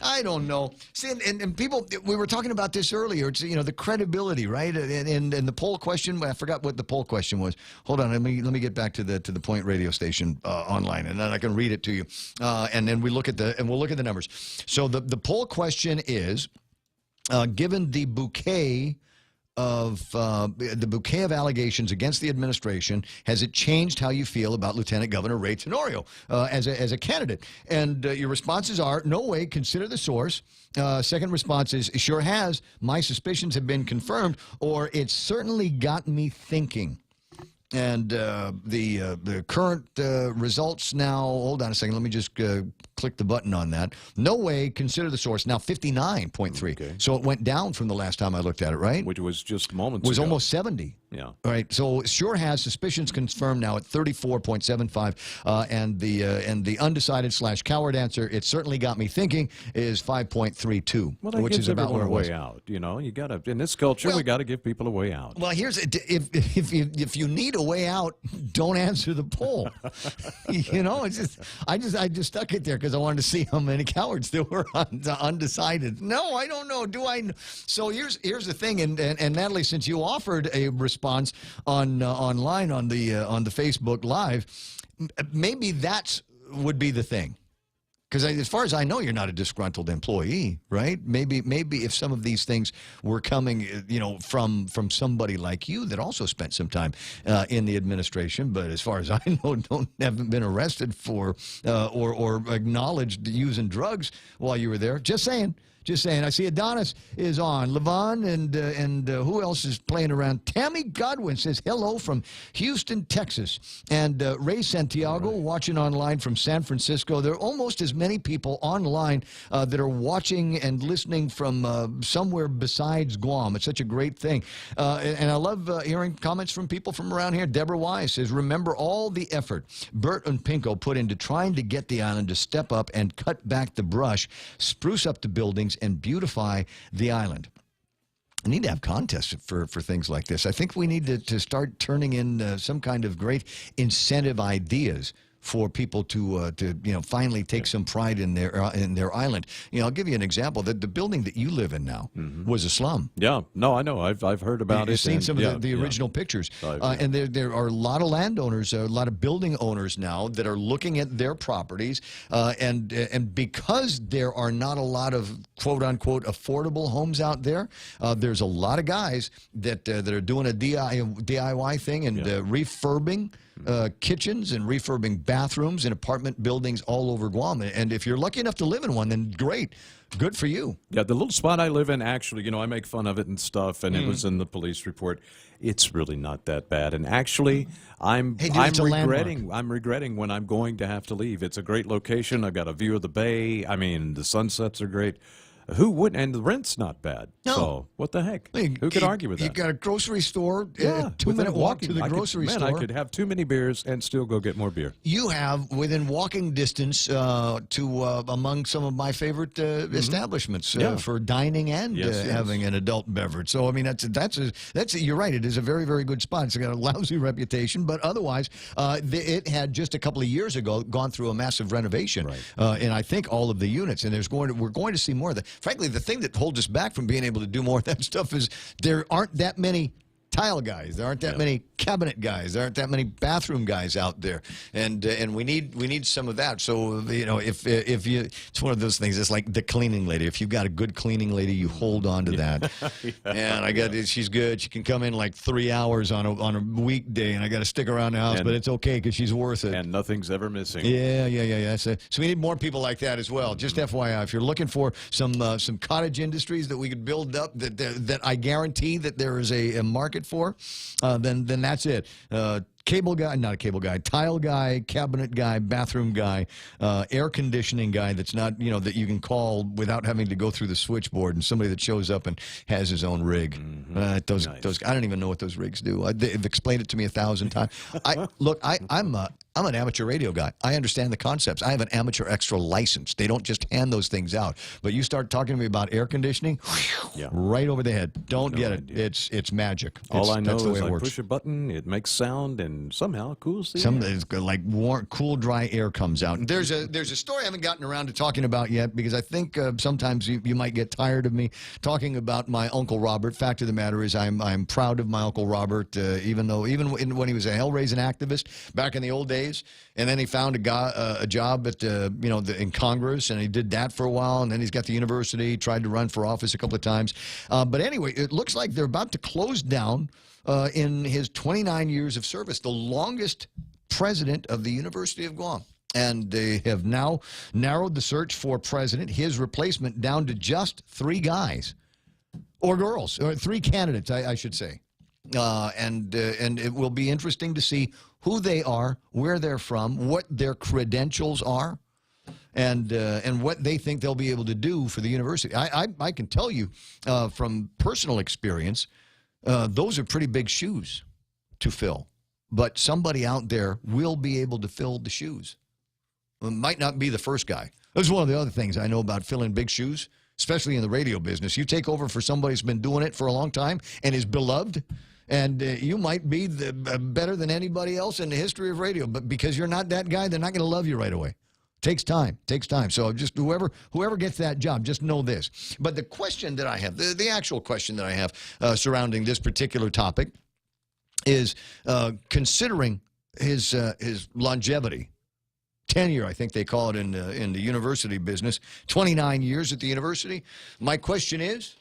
I don't know. See, and people, we were talking about this earlier. It's, the credibility, right? And the poll question, I forgot what the poll question was. Hold on, let me get back to the Point radio station online, and then I can read it to you. And then we'll look at the numbers. So the poll question is, given the bouquet of the bouquet of allegations against the administration, has it changed how you feel about Lieutenant Governor Ray Tenorio as a candidate? And your responses are, no way, consider the source. Second response is, sure has. My suspicions have been confirmed, or it certainly got me thinking. And the current results now, hold on a second, let me just click the button on that. No way, consider the source, now 59.3. Okay. So it went down from the last time I looked at it, right? Which was just moments ago. Was almost 70. Yeah. All right. So sure has suspicions confirmed now at 34.75, and the undecided / coward answer, it certainly got me thinking, is 5.32. Well, that which gives is about everyone where a it was. way out. You know, you got to, in this culture, we got to give people a way out. Well, here's if you need a way out, don't answer the poll. You know, it's just I just stuck it there because I wanted to see how many cowards there were undecided. No, I don't know. Do I? So here's the thing, and Natalie, since you offered a response online on the Facebook Live, maybe that would be the thing. Because as far as I know, you're not a disgruntled employee, right? Maybe if some of these things were coming, you know, from somebody like you that also spent some time in the administration, but as far as I know, haven't been arrested for or acknowledged using drugs while you were there. Just saying. Just saying. I see Adonis is on. Levon and who else is playing around? Tammy Godwin says hello from Houston, Texas. And Ray Santiago watching online from San Francisco. There are almost as many people online that are watching and listening from somewhere besides Guam. It's such a great thing. And I love hearing comments from people from around here. Deborah Wise says, remember all the effort Bert and Pinko put into trying to get the island to step up and cut back the brush, spruce up the buildings, and beautify the island. I need to have contests for things like this. I think we need to start turning in some kind of great incentive ideas for people to finally take some pride in their island. You know, I'll give you an example. The building that you live in now was a slum. Yeah, no, I know. I've heard about it. You've seen some of the original pictures. And there are a lot of landowners, a lot of building owners now that are looking at their properties, and because there are not a lot of quote-unquote affordable homes out there, there's a lot of guys that are doing a DIY thing and refurbing kitchens and refurbing bathrooms in apartment buildings all over Guam. And if you're lucky enough to live in one, then great. Good for you. Yeah, the little spot I live in, actually, you know, I make fun of it and stuff, and it was in the police report. It's really not that bad. And actually, I'm regretting when I'm going to have to leave. It's a great location. I've got a view of the bay. I mean, the sunsets are great. Who wouldn't? And the rent's not bad. No. So what the heck? Who could argue with that? You got a grocery store, yeah, 2-minute walk to the grocery store. I could have too many beers and still go get more beer. You have within walking distance to among some of my favorite establishments for dining and having an adult beverage. So I mean that's you're right. It is a very, very good spot. It's got a lousy reputation, but otherwise it had just a couple of years ago gone through a massive renovation, and I think all of the units. And we're going to see more of that. Frankly, the thing that holds us back from being able to do more of that stuff is there aren't that many tile guys. There aren't that many cabinet guys. There aren't that many bathroom guys out there, and we need some of that. So you know, if you, it's one of those things. It's like the cleaning lady. If you've got a good cleaning lady, you hold on to that. And I got she's good. She can come in like 3 hours on a weekday, and I got to stick around the house, but it's okay because she's worth it. And nothing's ever missing. Yeah. So we need more people like that as well. Just FYI, if you're looking for some cottage industries that we could build up, that I guarantee that there is a market for, then that's it. Cable guy, not a cable guy, tile guy, cabinet guy, bathroom guy, air conditioning guy that's not, you know, that you can call without having to go through the switchboard, and somebody that shows up and has his own rig. Those I don't even know what those rigs do. They've explained it to me 1,000 times. I'm an amateur radio guy. I understand the concepts. I have an amateur extra license. They don't just hand those things out. But you start talking to me about air conditioning, right over the head. Don't get it. It's magic. All I know that's the way is it I works. push a button, it makes sound, and somehow cools the Some air. it's like warm, cool, dry air comes out. There's a story I haven't gotten around to talking about yet because I think sometimes you might get tired of me talking about my Uncle Robert. Fact of the matter is I'm proud of my Uncle Robert, even when he was a hell-raising activist back in the old days. days, and then he found a job at in Congress, and he did that for a while, and then he's got the university, tried to run for office a couple of times. But anyway, it looks like they're about to close down in his 29 years of service, the longest president of the University of Guam. And they have now narrowed the search for president, his replacement, down to just 3 guys or girls, or 3 candidates, I should say. And it will be interesting to see who they are, where they're from, what their credentials are, and what they think they'll be able to do for the university. I can tell you from personal experience, those are pretty big shoes to fill. But somebody out there will be able to fill the shoes. It might not be the first guy. That's one of the other things I know about filling big shoes, especially in the radio business. You take over for somebody who's been doing it for a long time and is beloved, and you might be better than anybody else in the history of radio. But because you're not that guy, they're not going to love you right away. Takes time. So just whoever gets that job, just know this. But the question that I have, the actual question that I have surrounding this particular topic is considering his longevity. Tenure, I think they call it in the university business. 29 years at the university. My question is,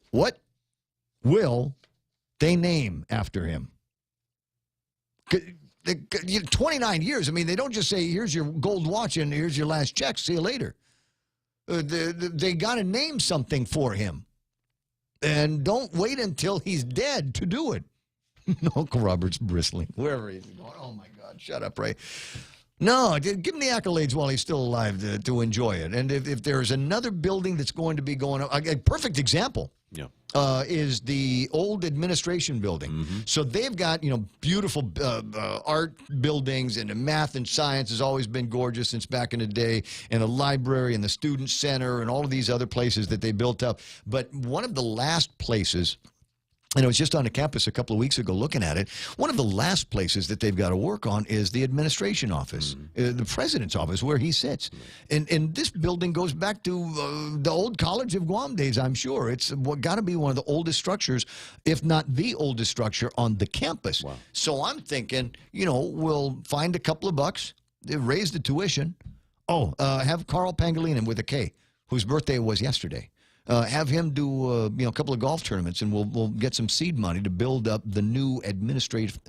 what will they name after him? 29 years. I mean, they don't just say, here's your gold watch and here's your last check. See you later. They got to name something for him. And don't wait until he's dead to do it. Uncle Robert's bristling. Wherever he's going. Oh, my God. Shut up, Ray. No, give him the accolades while he's still alive to enjoy it. And if there's another building that's going to be going up, a perfect example is the old administration building. Mm-hmm. So they've got, beautiful art buildings, and the math and science has always been gorgeous since back in the day, and the library and the student center and all of these other places that they built up. But one of the last places, and I was just on the campus a couple of weeks ago looking at it. One of the last places that they've got to work on is the administration office, the president's office, where he sits. And this building goes back to the old College of Guam days, I'm sure. It's got to be one of the oldest structures, if not the oldest structure on the campus. Wow. So I'm thinking, we'll find a couple of bucks, raise the tuition. Have Carl Pangilinan with a K, whose birthday was yesterday. Have him do a couple of golf tournaments, and we'll get some seed money to build up the new administrative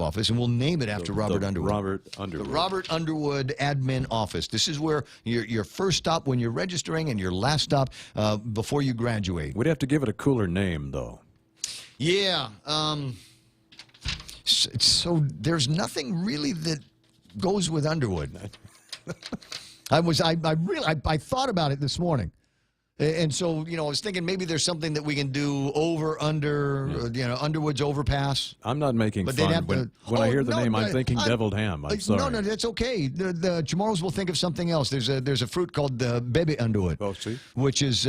office, and we'll name it after Robert Underwood. The Robert Underwood Admin Office. This is where your first stop when you're registering and your last stop before you graduate. We'd have to give it a cooler name, though. Yeah. So there's nothing really that goes with Underwood. I thought about it this morning. And so, I was thinking maybe there's something that we can do Underwood's Overpass. I'm not making fun. When I hear the name, I'm thinking deviled ham. I'm sorry. No, that's okay. Tomorrow's we'll think of something else. There's a fruit called baby Underwood, which is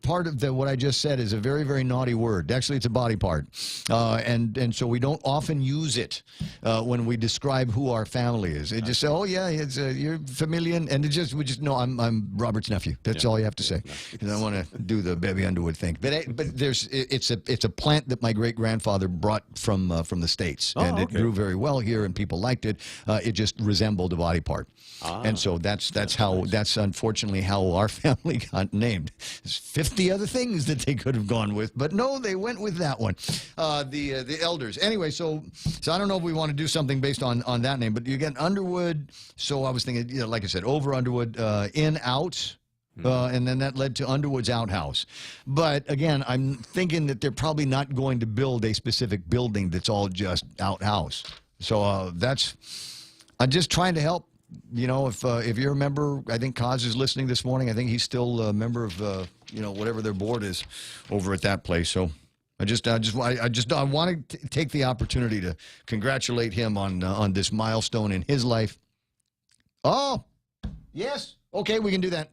part of what I just said is a very, very naughty word. Actually, it's a body part. And so we don't often use it when we describe who our family is. It just say, oh, yeah, you're familiar. And no, I'm Robert's nephew. That's all you have to say. I want to do the baby Underwood thing, but it's a plant that my great grandfather brought from the States, and it grew very well here, and people liked it. It just resembled a body part, and so that's unfortunately how our family got named. There's 50 other things that they could have gone with, but no, they went with that one. The elders. Anyway, so I don't know if we want to do something based on that name, but you get Underwood. So I was thinking, like I said, over Underwood, in out. And then that led to Underwood's outhouse. But again, I'm thinking that they're probably not going to build a specific building that's all just outhouse. So I'm just trying to help. If you're a member, I think Kaz is listening this morning. I think he's still a member of whatever their board is over at that place. So I want to take the opportunity to congratulate him on this milestone in his life. Oh, yes. Okay, we can do that.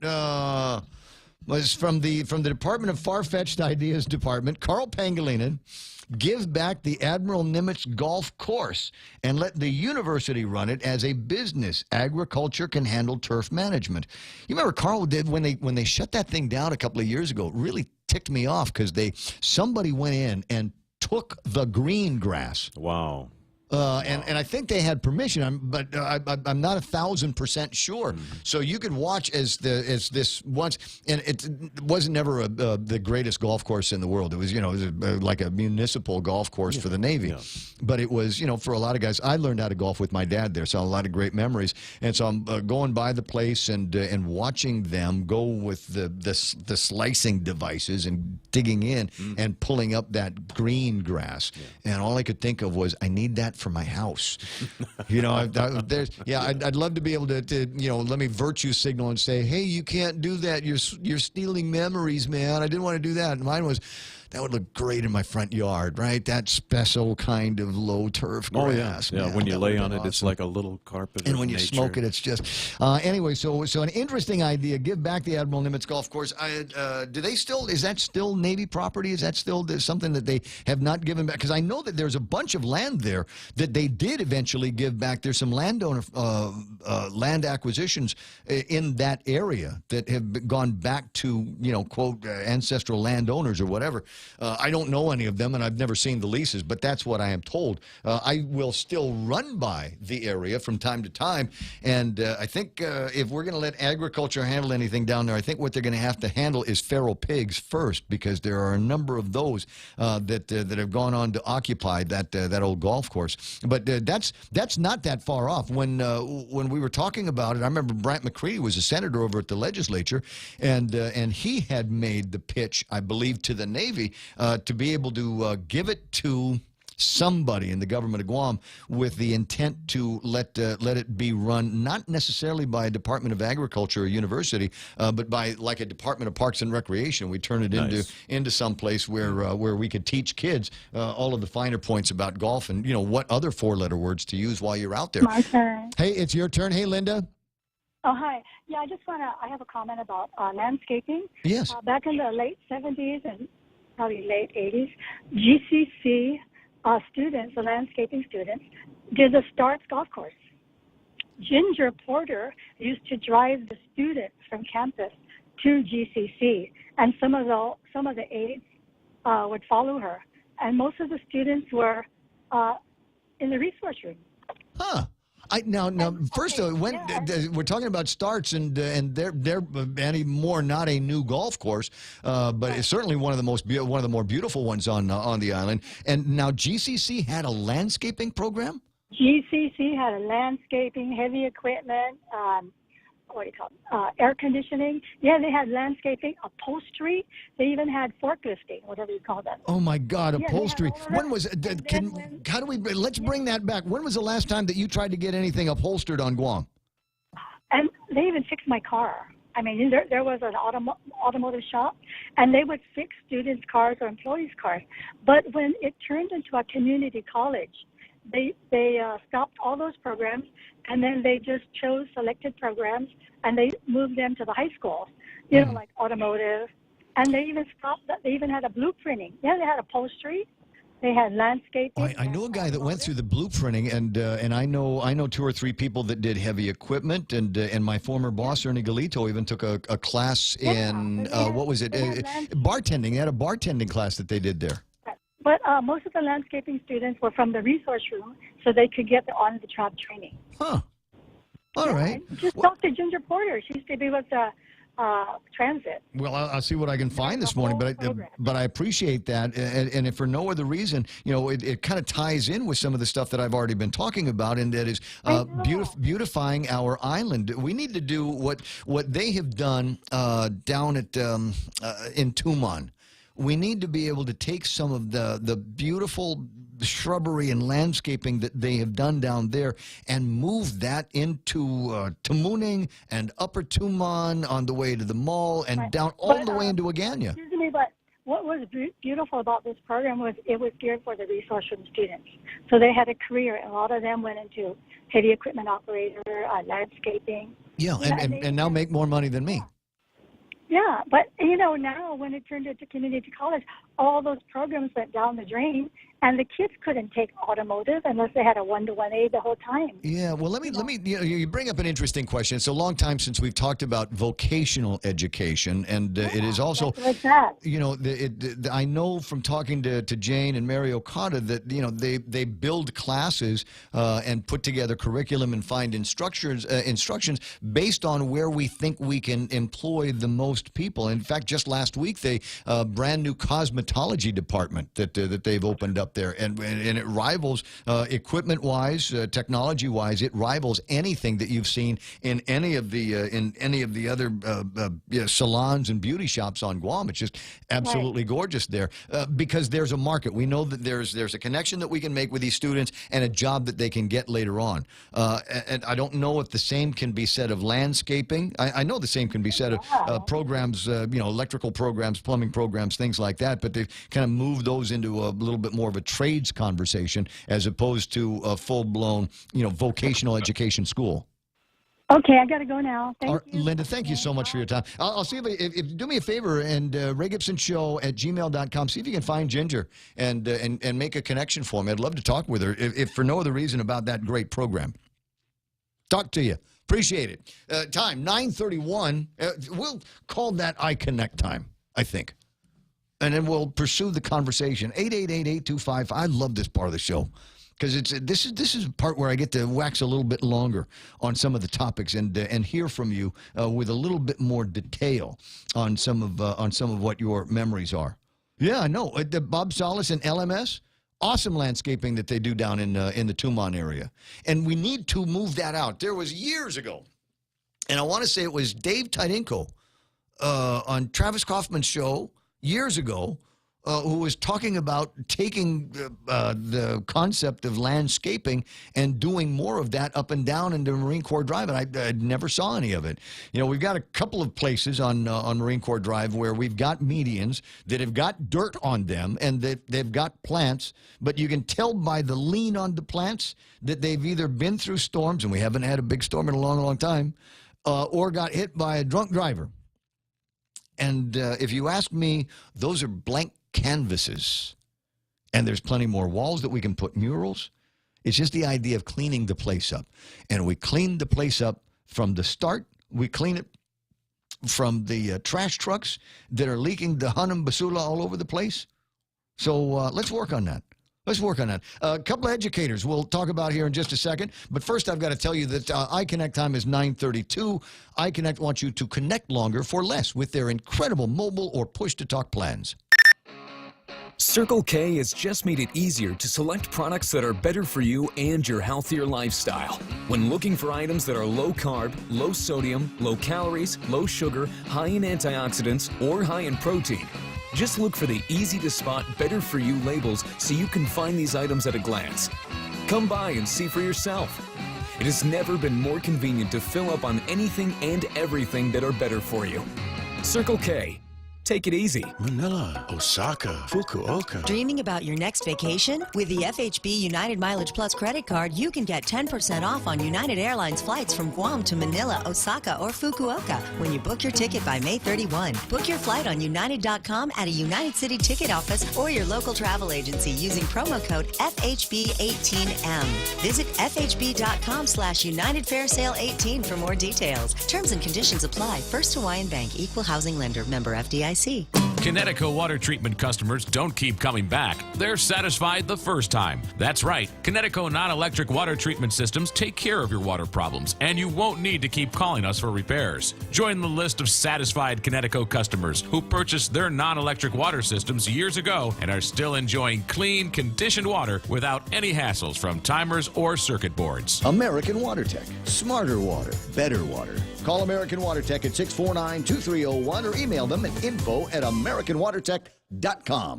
Was from the Department of Far-Fetched Ideas Department, Carl Pangilinan, give back the Admiral Nimitz golf course and let the university run it as a business. Agriculture can handle turf management. You remember Carl did when they shut that thing down a couple of years ago. It really ticked me off because somebody went in and took the green grass. Wow. And I think they had permission, but I'm not 1,000% sure. So you could watch as this once, and it wasn't never the greatest golf course in the world. It was like a municipal golf course for the Navy, but it was for a lot of guys. I learned how to golf with my dad there, so a lot of great memories. And so I'm going by the place and watching them go with the slicing devices and digging in and pulling up that green grass. And all I could think of was, I need that for my house. I'd love to be able to let me virtue signal and say, hey, you can't do that. You're stealing memories, man. I didn't want to do that. And mine was, that would look great in my front yard, right? That special kind of low turf grass. Yeah. Man, When you lay on it, awesome. it's like a little carpet. And of when you nature. smoke it, it's just anyway. So an interesting idea. Give back the Admiral Nimitz Golf Course. Do they still? Is that still Navy property? Is that still something that they have not given back? Because I know that there's a bunch of land there that they did eventually give back. There's some landowner land acquisitions in that area that have gone back to quote ancestral landowners or whatever. I don't know any of them, and I've never seen the leases, but that's what I am told. I will still run by the area from time to time, and I think if we're going to let agriculture handle anything down there, I think what they're going to have to handle is feral pigs first, because there are a number of those that have gone on to occupy that old golf course. But that's not that far off. When we were talking about it, I remember Brant McCready was a senator over at the legislature, and he had made the pitch, I believe, to the Navy to be able to give it to somebody in the government of Guam with the intent to let it be run not necessarily by a Department of Agriculture or university, but by like a Department of Parks and Recreation. We turn it into some place where we could teach kids all of the finer points about golf and what other four-letter words to use while you're out there. My turn. Hey, it's your turn. Hey, Linda. Oh, hi. Yeah, I have a comment about landscaping. Yes. Back in the late 70s and probably late 80s, GCC students, the landscaping students, did the Starts golf course. Ginger Porter used to drive the students from campus to GCC, and some of the aides would follow her, and most of the students were in the resource room. Huh. First, we're talking about Starts, and they're anymore not a new golf course, but it's certainly one of the more beautiful ones on the island. And now GCC had a landscaping program. GCC had a landscaping, heavy equipment, air conditioning. Yeah, they had landscaping, upholstery. They even had forklifting, whatever you call that. Oh my God, upholstery! When was? Let's bring that back. When was the last time that you tried to get anything upholstered on Guam? And they even fixed my car. I mean, there was an automotive shop, and they would fix students' cars or employees' cars. But when it turned into a community college, they stopped all those programs, and then they just chose selected programs, and they moved them to the high schools, like automotive. And they even stopped that. They even had a blueprinting. Yeah, they had upholstery. They had landscaping. I know a guy that went through the blueprinting, and I know two or three people that did heavy equipment, and my former boss Ernie Galito even took a class in what was it, bartending. They had a bartending class that they did there. But most of the landscaping students were from the resource room, so they could get the on-the-job training. Huh. All right. Just talk to Ginger Porter. She used to be with the transit. Well, I'll see what I can find this morning, but I appreciate that, and if for no other reason, it kind of ties in with some of the stuff that I've already been talking about, and that is beautifying our island. We need to do what they have done down at in Tumon. We need to be able to take some of the beautiful shrubbery and landscaping that they have done down there and move that into Tamuning and Upper Tumon on the way to the mall and down all the way into Agana. Excuse me, but what was beautiful about this program was it was geared for the resource room students. So they had a career. A lot of them went into heavy equipment operator, landscaping. Yeah, and now make more money than me. Yeah, but now when it turned into community college, all those programs went down the drain, and the kids couldn't take automotive unless they had a 1-to-1A the whole time. Yeah, well, let me. You bring up an interesting question. It's a long time since we've talked about vocational education, and it is also, I know from talking to Jane and Mary Okada that they build classes and put together curriculum and find instructions based on where we think we can employ the most people. In fact, just last week they brand new cosmetology department that they've opened up there, and it rivals equipment-wise, technology-wise, it rivals anything that you've seen in any of the other salons and beauty shops on Guam. It's just absolutely gorgeous there because there's a market. We know that there's a connection that we can make with these students and a job that they can get later on. And I don't know if the same can be said of landscaping. I know the same can be said of programs, electrical programs, plumbing programs, things like that. But they've kind of moved those into a little bit more of a trades conversation as opposed to a full-blown, vocational education school. Okay, I got to go now. Thank you. Linda, thank you so much for your time. I'll see if do me a favor and RayGibsonShow@gmail.com. See if you can find Ginger and make a connection for me. I'd love to talk with her, if for no other reason about that great program. Talk to you. Appreciate it. Time, 9:31. We'll call that iConnect time, I think. And then we'll pursue the conversation. 888-825. I love this part of the show because this is a part where I get to wax a little bit longer on some of the topics and hear from you with a little bit more detail on some of what your memories are. Yeah, I know. Bob Salas and LMS, awesome landscaping that they do down in the Tumon area, and we need to move that out. There was years ago, and I want to say it was Dave Tidinko on Travis Kaufman's show years ago, who was talking about taking the concept of landscaping and doing more of that up and down into Marine Corps Drive, and I never saw any of it. We've got a couple of places on Marine Corps Drive where we've got medians that have got dirt on them and they've got plants, but you can tell by the lean on the plants that they've either been through storms, and we haven't had a big storm in a long, long time, or got hit by a drunk driver. And if you ask me, those are blank canvases. And there's plenty more walls that we can put murals. It's just the idea of cleaning the place up. And we clean the place up from the start. We clean it from the trash trucks that are leaking the Hanum Basula all over the place. So let's work on that. Let's work on that. A couple of educators we'll talk about here in just a second. But first, I've got to tell you that iConnect time is 9:32. iConnect wants you to connect longer for less with their incredible mobile or push-to-talk plans. Circle K has just made it easier to select products that are better for you and your healthier lifestyle. When looking for items that are low carb, low sodium, low calories, low sugar, high in antioxidants, or high in protein, just look for the easy-to-spot, better-for-you labels so you can find these items at a glance. Come by and see for yourself. It has never been more convenient to fill up on anything and everything that are better for you. Circle K. Take it easy. Manila, Osaka, Fukuoka. Dreaming about your next vacation? With the FHB United Mileage Plus credit card, you can get 10% off on United Airlines flights from Guam to Manila, Osaka, or Fukuoka when you book your ticket by May 31. Book your flight on United.com at a United City ticket office or your local travel agency using promo code FHB18M. Visit FHB.com/UnitedFairSale18 for more details. Terms and conditions apply. First Hawaiian Bank, Equal Housing Lender, member FDIC. Connecticut water treatment customers don't keep coming back. They're satisfied the first time. That's right. Connecticut non-electric water treatment systems take care of your water problems, and you won't need to keep calling us for repairs. Join the list of satisfied Connecticut customers who purchased their non-electric water systems years ago and are still enjoying clean, conditioned water without any hassles from timers or circuit boards. American Water Tech. Smarter water. Better water. Call American Water Tech at 649-2301 or email them at info@AmericanWaterTech.com.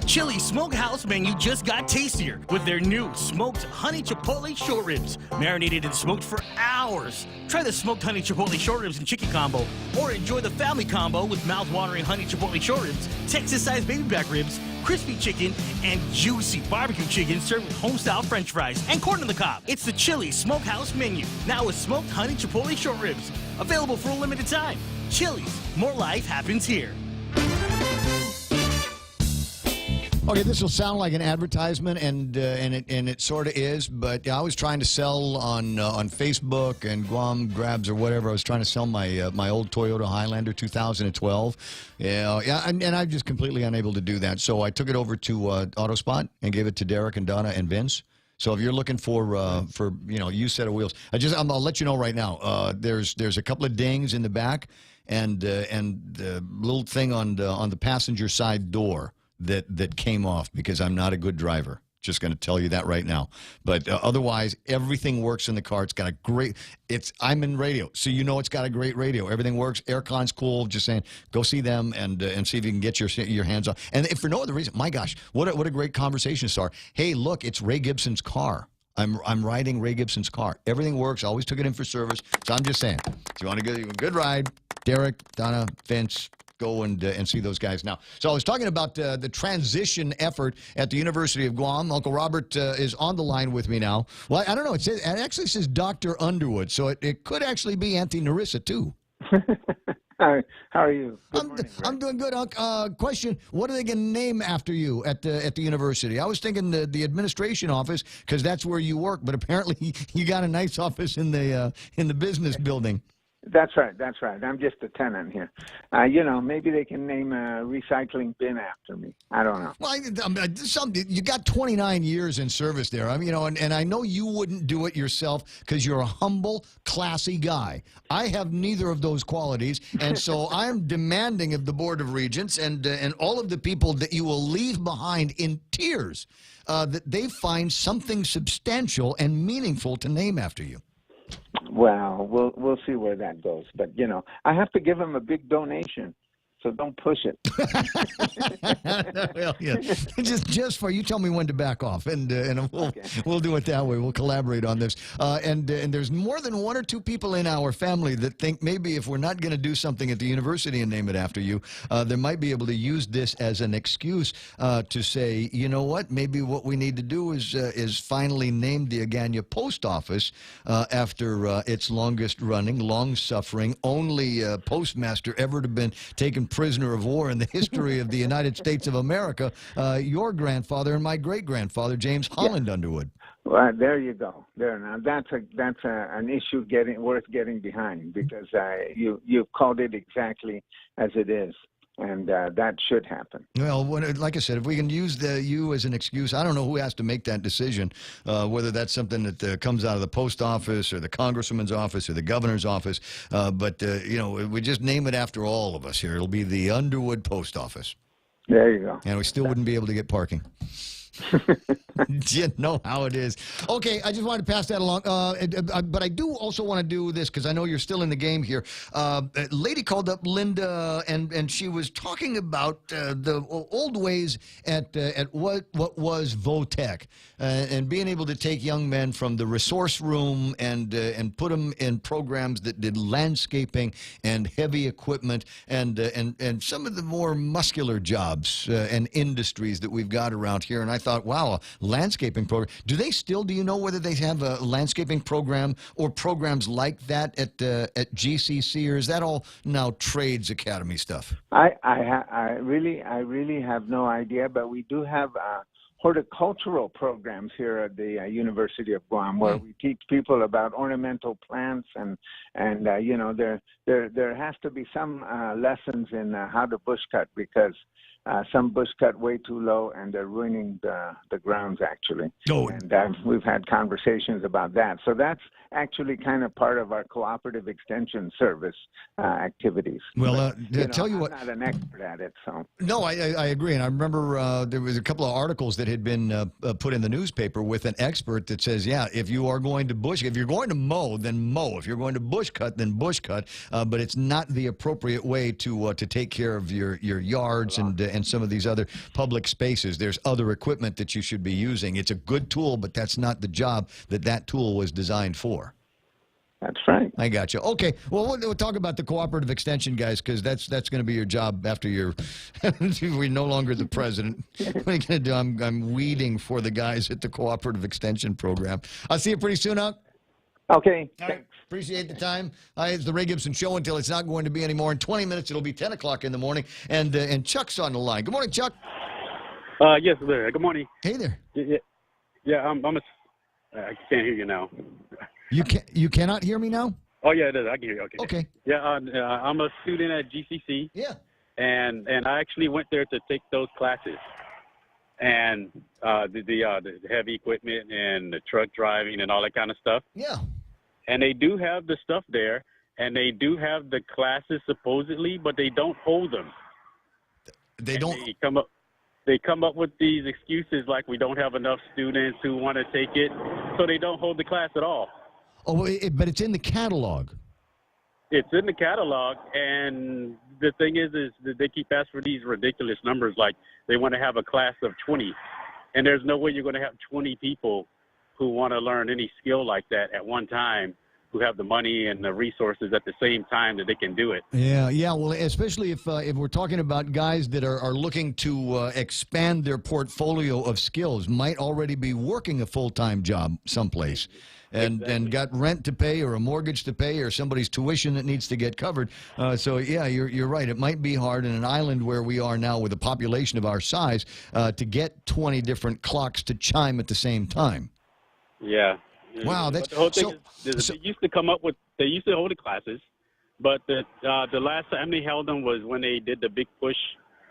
Chili's Smokehouse menu just got tastier with their new smoked honey chipotle short ribs, marinated and smoked for hours. Try the smoked honey chipotle short ribs and chicken combo, or enjoy the family combo with mouth-watering honey chipotle short ribs, Texas-sized baby back ribs, crispy chicken, and juicy barbecue chicken served with home-style French fries and corn on the cob. It's the Chili's Smokehouse menu, now with smoked honey chipotle short ribs, available for a limited time. Chili's, more life happens here. Okay, this will sound like an advertisement, and it sort of is. But I was trying to sell on Facebook and Guam Grabs or whatever. I was trying to sell my my old Toyota Highlander 2012. Yeah, and I'm just completely unable to do that. So I took it over to AutoSpot and gave it to Derek and Donna and Vince. So if you're looking for used set of wheels, I'll let you know right now. There's a couple of dings in the back, and the little thing on the passenger side door that came off because I'm not a good driver. Just going to tell you that right now. But otherwise, everything works in the car. It's got a great. I'm in radio, so you know it's got a great radio. Everything works. Aircon's cool. Just saying, go see them and see if you can get your hands on. And if for no other reason, my gosh, what a great conversation starter. Hey, look, it's Ray Gibson's car. I'm riding Ray Gibson's car. Everything works. Always took it in for service. So I'm just saying, if you want to get a good ride, Derek, Donna, Vince. Go and see those guys now. So I was talking about the transition effort at the University of Guam. Uncle Robert is on the line with me now. Well, I don't know. It actually says Dr. Underwood, so it could actually be Auntie Narissa, too. Hi, how are you? I'm doing good. Question, what are they going to name after you at the university? I was thinking the administration office because that's where you work, but apparently you got a nice office in the business building. That's right. I'm just a tenant here. Maybe they can name a recycling bin after me. I don't know. Well, you got 29 years in service there. And I know you wouldn't do it yourself because you're a humble, classy guy. I have neither of those qualities, and so I'm demanding of the Board of Regents and all of the people that you will leave behind in tears that they find something substantial and meaningful to name after you. Well, we'll see where that goes. But, I have to give him a big donation, so don't push it. Well, yeah. Just for you tell me when to back off, and we'll do it that way. We'll collaborate on this. And there's more than one or two people in our family that think maybe if we're not going to do something at the university and name it after you, they might be able to use this as an excuse to say, you know what, maybe what we need to do is finally name the Agana Post Office after its longest running, long-suffering, only postmaster ever to have been taken prisoner of war in the history of the United States of America, your grandfather and my great-grandfather, James Holland Underwood. Well, there you go. There now, that's an issue worth getting behind because you've called it exactly as it is. And that should happen. Well, like I said, if we can use you as an excuse, I don't know who has to make that decision, whether that's something that comes out of the post office or the congressman's office or the governor's office. But we just name it after all of us here. It'll be the Underwood Post Office. There you go. And we still wouldn't be able to get parking. You know how it is. Okay, I just wanted to pass that along. But I do also want to do this because I know you're still in the game here. A lady called up Linda, and she was talking about the old ways at what was Votech, and being able to take young men from the resource room and put them in programs that did landscaping and heavy equipment and some of the more muscular jobs and industries that we've got around here. And I thought, wow, a landscaping program. Do you know whether they have a landscaping program or programs like that at GCC, or is that all now Trades Academy stuff? I really have no idea, but we do have horticultural programs here at the University of Guam where we teach people about ornamental plants and there has to be some lessons in how to bush cut because some bush cut way too low and they're ruining the grounds actually. Oh. And we've had conversations about that. So that's actually kind of part of our cooperative extension service activities. Well, tell you I'm what, not an expert at it, so. No, I agree, and I remember there was a couple of articles that had been put in the newspaper with an expert that says, yeah, if you are going to if you're going to mow, then mow. If you're going to bush cut, then bush cut. But it's not the appropriate way to take care of your yards and some of these other public spaces. There's other equipment that you should be using. It's a good tool, but that's not the job that tool was designed for. That's right. I got you. Okay. Well, we'll talk about the cooperative extension, guys, because that's going to be your job after we're no longer the president. What are you going to do? I'm weeding for the guys at the cooperative extension program. I'll see you pretty soon, Huck. Okay. All right. Appreciate the time. It's the Ray Gibson Show until it's not going to be anymore. In 20 minutes, it'll be 10 o'clock in the morning. And Chuck's on the line. Good morning, Chuck. Yes, sir. Good morning. Hey there. I can't hear you now. You cannot hear me now? Oh, yeah, it is. I can hear you. Okay. Okay. Yeah, I'm a student at GCC. Yeah. And I actually went there to take those classes. And the heavy equipment and the truck driving and all that kind of stuff. Yeah. And they do have the stuff there, and they do have the classes supposedly, but they don't hold them. They don't. They come up with these excuses like we don't have enough students who want to take it, so they don't hold the class at all. Oh, but it's in the catalog. It's in the catalog, and the thing is that they keep asking for these ridiculous numbers, like they want to have a class of 20, and there's no way you're going to have 20 people who want to learn any skill like that at one time, who have the money and the resources at the same time that they can do it. Yeah. Well, especially if we're talking about guys that are looking to expand their portfolio of skills, might already be working a full-time job someplace. And got rent to pay or a mortgage to pay or somebody's tuition that needs to get covered. So, yeah, you're right. It might be hard in an island where we are now with a population of our size to get 20 different clocks to chime at the same time. Yeah. Wow. But the whole thing is they used to hold the classes, but the last time they held them was when they did the big push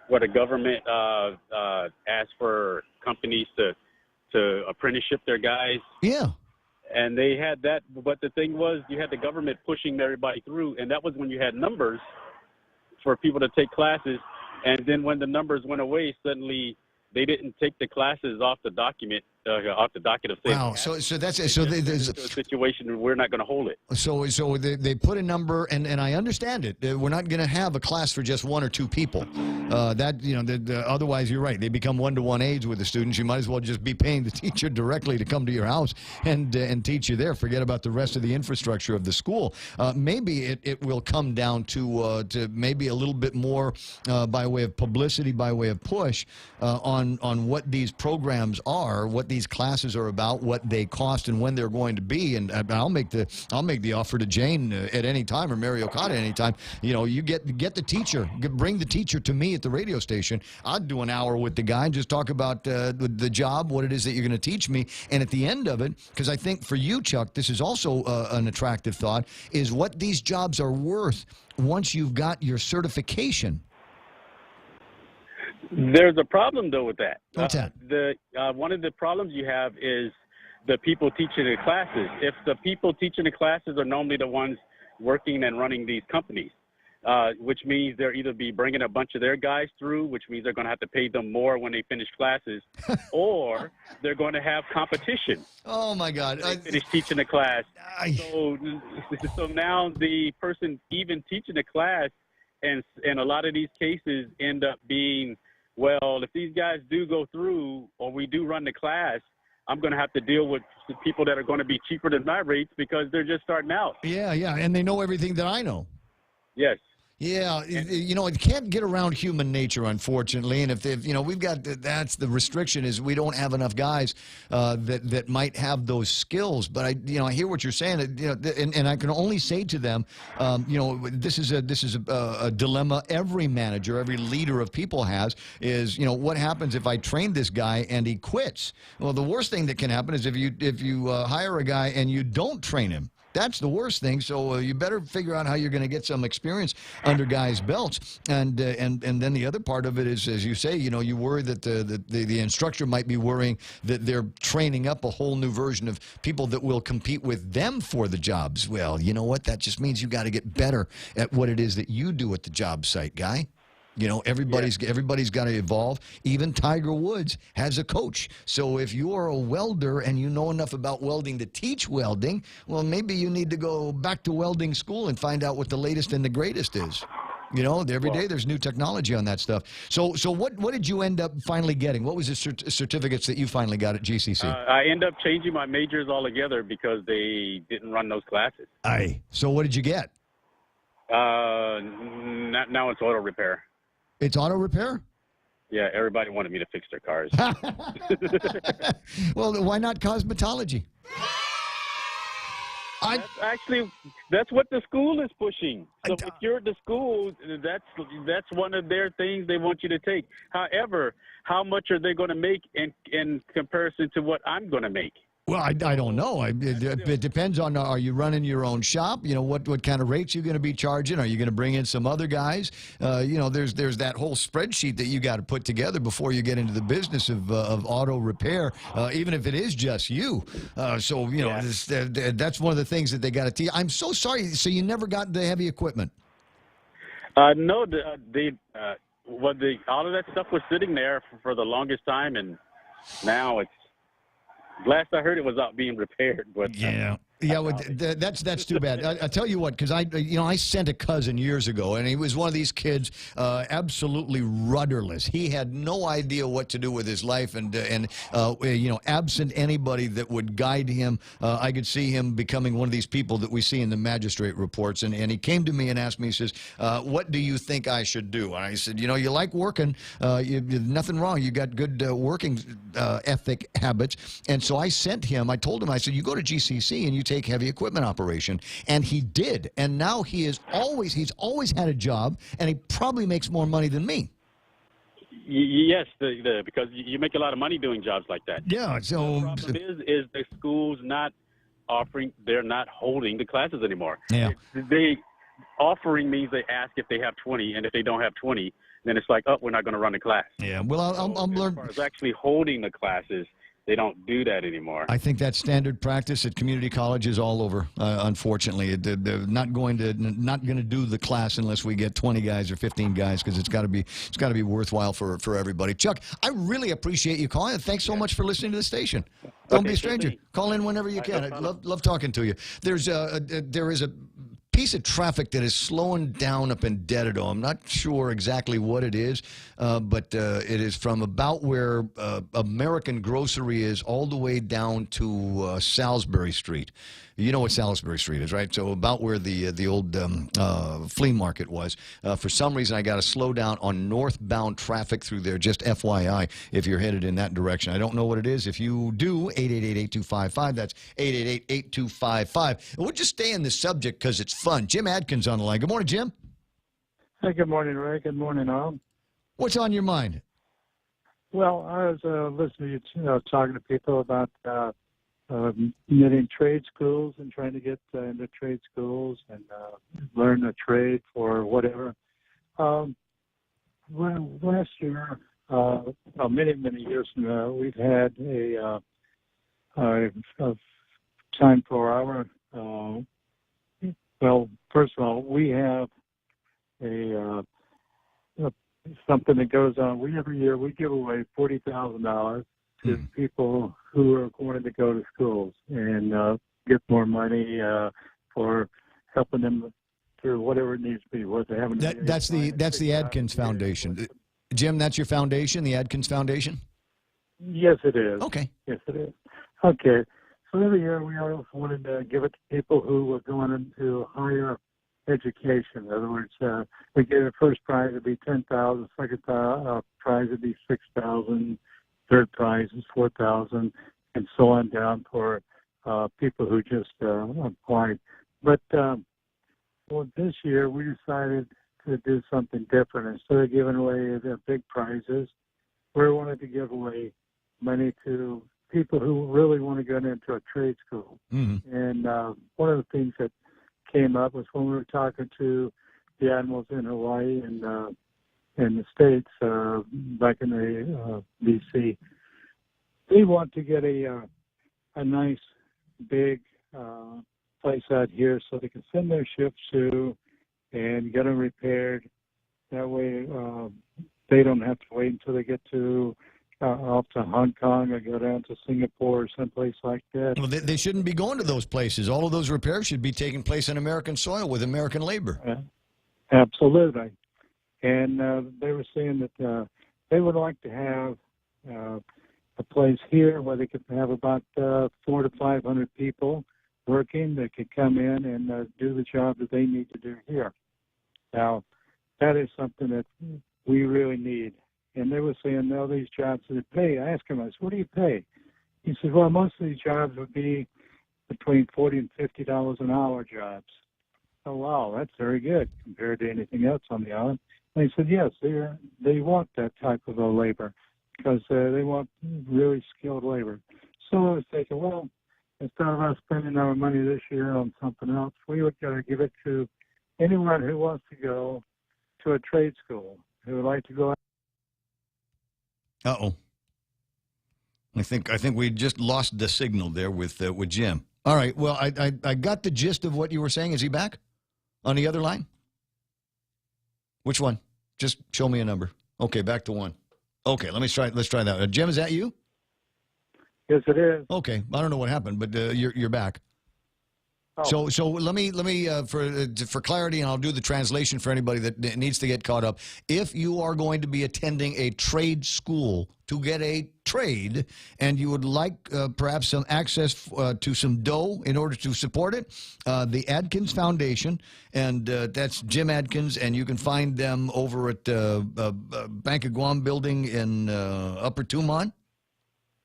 where the government asked for companies to apprenticeship their guys. Yeah. And they had that, but the thing was, you had the government pushing everybody through, and that was when you had numbers for people to take classes. And then when the numbers went away, suddenly they didn't take the classes off the docket of saying, wow. So there's a situation where we're not going to hold it. So they put a number, and I understand it. We're not going to have a class for just one or two people. Otherwise, you're right. They become one-to-one aides with the students. You might as well just be paying the teacher directly to come to your house and teach you there. Forget about the rest of the infrastructure of the school. Maybe it will come down to maybe a little bit more by way of publicity, by way of push on what these programs are, what these classes are about, what they cost, and when they're going to be. And I'll make the offer to Jane at any time, or Mary Okada at any time. You get the teacher, bring the teacher to me at the radio station. I'd do an hour with the guy and just talk about the job, what it is that you're going to teach me, and at the end of it, because I think for you, Chuck, this is also an attractive thought, is what these jobs are worth once you've got your certification. There's a problem, though, with that. What's that? One of the problems you have is the people teaching the classes. If the people teaching the classes are normally the ones working and running these companies, which means they'll either be bringing a bunch of their guys through, which means they're going to have to pay them more when they finish classes, or they're going to have competition. Oh, my God. When they finish teaching the class. So now the person even teaching the class, and a lot of these cases end up being, well, if these guys do go through or we do run the class, I'm going to have to deal with the people that are going to be cheaper than my rates because they're just starting out. Yeah, and they know everything that I know. Yes. Yeah, it can't get around human nature, unfortunately. And if we've got that's the restriction is we don't have enough guys that might have those skills. But I hear what you're saying, and I can only say to them, this is a dilemma every manager, every leader of people has is what happens if I train this guy and he quits? Well, the worst thing that can happen is if you hire a guy and you don't train him. That's the worst thing. So you better figure out how you're going to get some experience under guys' belts. And then the other part of it is, as you say, you worry that the instructor might be worrying that they're training up a whole new version of people that will compete with them for the jobs. Well, you know what? That just means you got to get better at what it is that you do at the job site, guy. Everybody's got to evolve. Even Tiger Woods has a coach. So if you're a welder and you know enough about welding to teach welding, well, maybe you need to go back to welding school and find out what the latest and the greatest is. Every day there's new technology on that stuff. So what did you end up finally getting? What was the certificates that you finally got at GCC? I ended up changing my majors altogether because they didn't run those classes. So what did you get? Now it's auto repair. It's auto repair? Yeah, everybody wanted me to fix their cars. Well, why not cosmetology? That's what the school is pushing. So if you're at the school, that's one of their things they want you to take. However, how much are they going to make in comparison to what I'm going to make? Well, I don't know. It depends on, are you running your own shop? You know, what kind of rates you're going to be charging? Are you going to bring in some other guys? You know, there's that whole spreadsheet that you got to put together before you get into the business of auto repair, even if it is just you. So, you know, that's one of the things that they got to teach. I'm so sorry. So you never got the heavy equipment? No, all of that stuff was sitting there for the longest time, and now it's. Last I heard, it was out being repaired. But well, that's too bad. I tell you what, because I sent a cousin years ago, and he was one of these kids, absolutely rudderless. He had no idea what to do with his life, and absent anybody that would guide him, I could see him becoming one of these people that we see in the magistrate reports. And he came to me and asked me, he says, "What do you think I should do?" And I said, "You know, you like working. Nothing wrong. You got good working ethic habits." And so I told him, I said, "You go to GCC and you take heavy equipment operation." And he did. And now he's always had a job, and he probably makes more money than me. Yes, because you make a lot of money doing jobs like that. Yeah. So the problem is the school's not offering, they're not holding the classes anymore. Yeah. Offering means they ask if they have 20, and if they don't have 20, then it's like, oh, we're not going to run the class. Yeah. Well, I'm as far as actually holding the classes, they don't do that anymore. I think that's standard practice at community colleges all over. Unfortunately, they're not going to do the class unless we get 20 guys or 15 guys, because it's got to be worthwhile for everybody. Chuck, I really appreciate you calling. Thanks so much for listening to the station. Don't be a stranger. Call in whenever you can. I love talking to you. There is a piece of traffic that is slowing down up in Dedido. I'm not sure exactly what it is, but it is from about where American Grocery is all the way down to Salisbury Street. You know what Salisbury Street is, right? So about where the old flea market was. For some reason, I got to slow down on northbound traffic through there, just FYI, if you're headed in that direction. I don't know what it is. If you do, 888-8255. That's 888-8255. We'll just stay in the subject because it's fun. Jim Adkins on the line. Good morning, Jim. Hey, good morning, Ray. Good morning, all. What's on your mind? Well, I was listening to you, talking to people about getting trade schools and trying to get into trade schools and learn a trade for whatever. Last year, many years from now, we've had a time for our. Well, first of all, we have something that goes on. Every year we give away $40,000 to people who are going to go to schools and get more money for helping them through whatever it needs to be. What they haven't. That's the Adkins Foundation. Jim, that's your foundation, the Adkins Foundation? Yes, it is. Okay. Yes, it is. Okay. So every year we also wanted to give it to people who were going into higher education. In other words, we gave the first prize would be $10,000, second prize would be $6,000, third prize is $4,000, and so on down for people who just applied. But this year we decided to do something different. Instead of giving away the big prizes, we wanted to give away money to people who really want to get into a trade school. Mm-hmm. And one of the things that came up was when we were talking to the admirals in Hawaii and in the States back in the D.C., they want to get a nice big place out here so they can send their ships to and get them repaired. That way they don't have to wait until they get to off to Hong Kong or go down to Singapore or someplace like that. Well, they shouldn't be going to those places. All of those repairs should be taking place on American soil with American labor. Absolutely. And they were saying that they would like to have a place here where they could have about 400 to 500 people working that could come in and do the job that they need to do here. Now, that is something that we really need. And they were saying, no, these jobs that pay. I asked him, I said, what do you pay? He said, well, most of these jobs would be between $40 and $50 an hour jobs. Oh, wow, that's very good compared to anything else on the island. And he said, yes, they want that type of labor because they want really skilled labor. So I was thinking, well, instead of us spending our money this year on something else, we would give it to anyone who wants to go to a trade school, who would like to go. Uh-oh. I think we just lost the signal there with Jim. All right. Well, I got the gist of what you were saying. Is he back on the other line? Which one? Just show me a number. Okay, back to one. Okay, let's try that. Jim, is that you? Yes, it is. Okay, I don't know what happened, but you're back. Oh. So let me for clarity, and I'll do the translation for anybody that needs to get caught up. If you are going to be attending a trade school to get a trade, and you would like perhaps some access to some dough in order to support it, the Adkins Foundation, and that's Jim Adkins, and you can find them over at Bank of Guam building in Upper Tumon.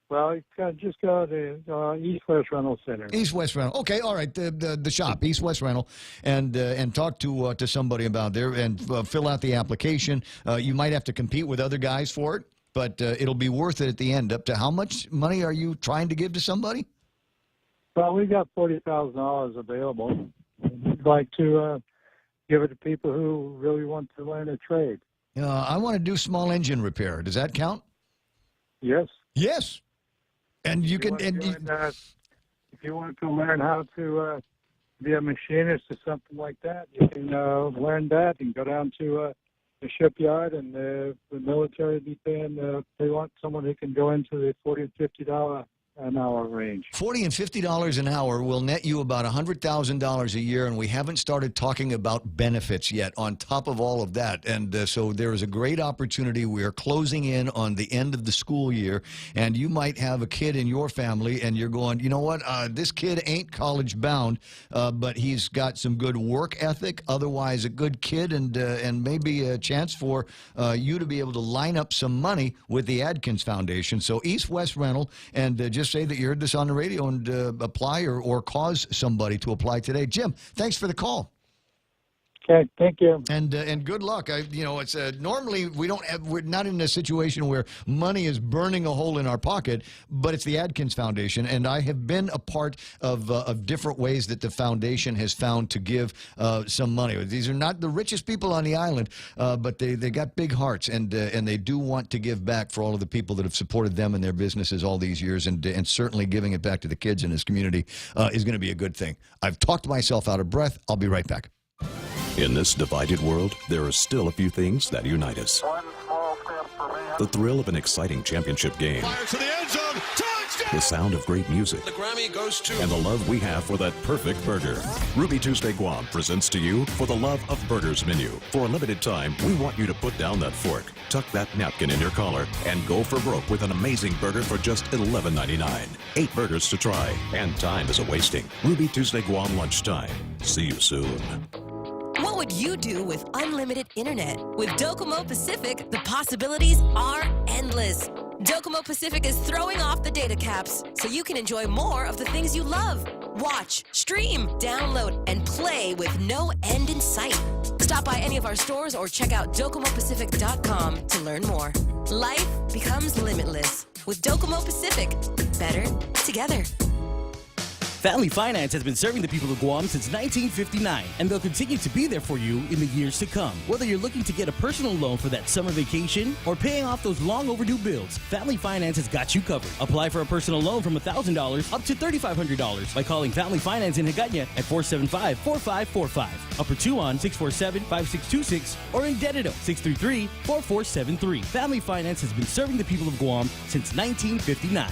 Well, just go to East West Rental Center. East West Rental. Okay, all right. The shop, East West Rental, and talk to somebody about there and fill out the application. You might have to compete with other guys for it, but it'll be worth it at the end. Up to how much money are you trying to give to somebody? Well, we got $40,000 available. We'd like to give it to people who really want to learn a trade. I want to do small engine repair. Does that count? Yes. Yes. And you can. If you want to learn how to be a machinist or something like that, you can learn that and go down to the shipyard, and the military be paying. They want someone who can go into the $40 and $50 an hour range. $40 and $50 an hour will net you about $100,000 a year, and we haven't started talking about benefits yet on top of all of that. And so there is a great opportunity. We are closing in on the end of the school year, and you might have a kid in your family, and you're going, you know what, this kid ain't college bound, but he's got some good work ethic, otherwise a good kid, and maybe a chance for you to be able to line up some money with the Adkins Foundation. So East West Rental, and just say that you heard this on the radio and apply or cause somebody to apply today. Jim, thanks for the call. Okay, thank you. And good luck. It's normally we're not in a situation where money is burning a hole in our pocket, but it's the Adkins Foundation, and I have been a part of different ways that the foundation has found to give some money. These are not the richest people on the island, but they got big hearts, and they do want to give back for all of the people that have supported them and their businesses all these years, and certainly giving it back to the kids in this community is going to be a good thing. I've talked myself out of breath. I'll be right back. In this divided world, there are still a few things that unite us. The thrill of an exciting championship game. Fires to the end zone. Touchdown! The sound of great music. The Grammy goes to... And the love we have for that perfect burger. Ruby Tuesday Guam presents to you For the Love of Burgers menu. For a limited time, we want you to put down that fork, tuck that napkin in your collar, and go for broke with an amazing burger for just $11.99. 8 burgers to try, and time is a-wasting. Ruby Tuesday Guam lunchtime. See you soon. What would you do with unlimited internet? With Docomo Pacific, the possibilities are endless. Docomo Pacific is throwing off the data caps so you can enjoy more of the things you love. Watch, stream, download, and play with no end in sight. Stop by any of our stores or check out DocomoPacific.com to learn more. Life becomes limitless with Docomo Pacific. Better together. Family Finance has been serving the people of Guam since 1959, and they'll continue to be there for you in the years to come. Whether you're looking to get a personal loan for that summer vacation or paying off those long overdue bills, Family Finance has got you covered. Apply for a personal loan from $1,000 up to $3,500 by calling Family Finance in Hagåtña at 475-4545, Upper Tuon 647-5626, or in Dedito 633-4473. Family Finance has been serving the people of Guam since 1959.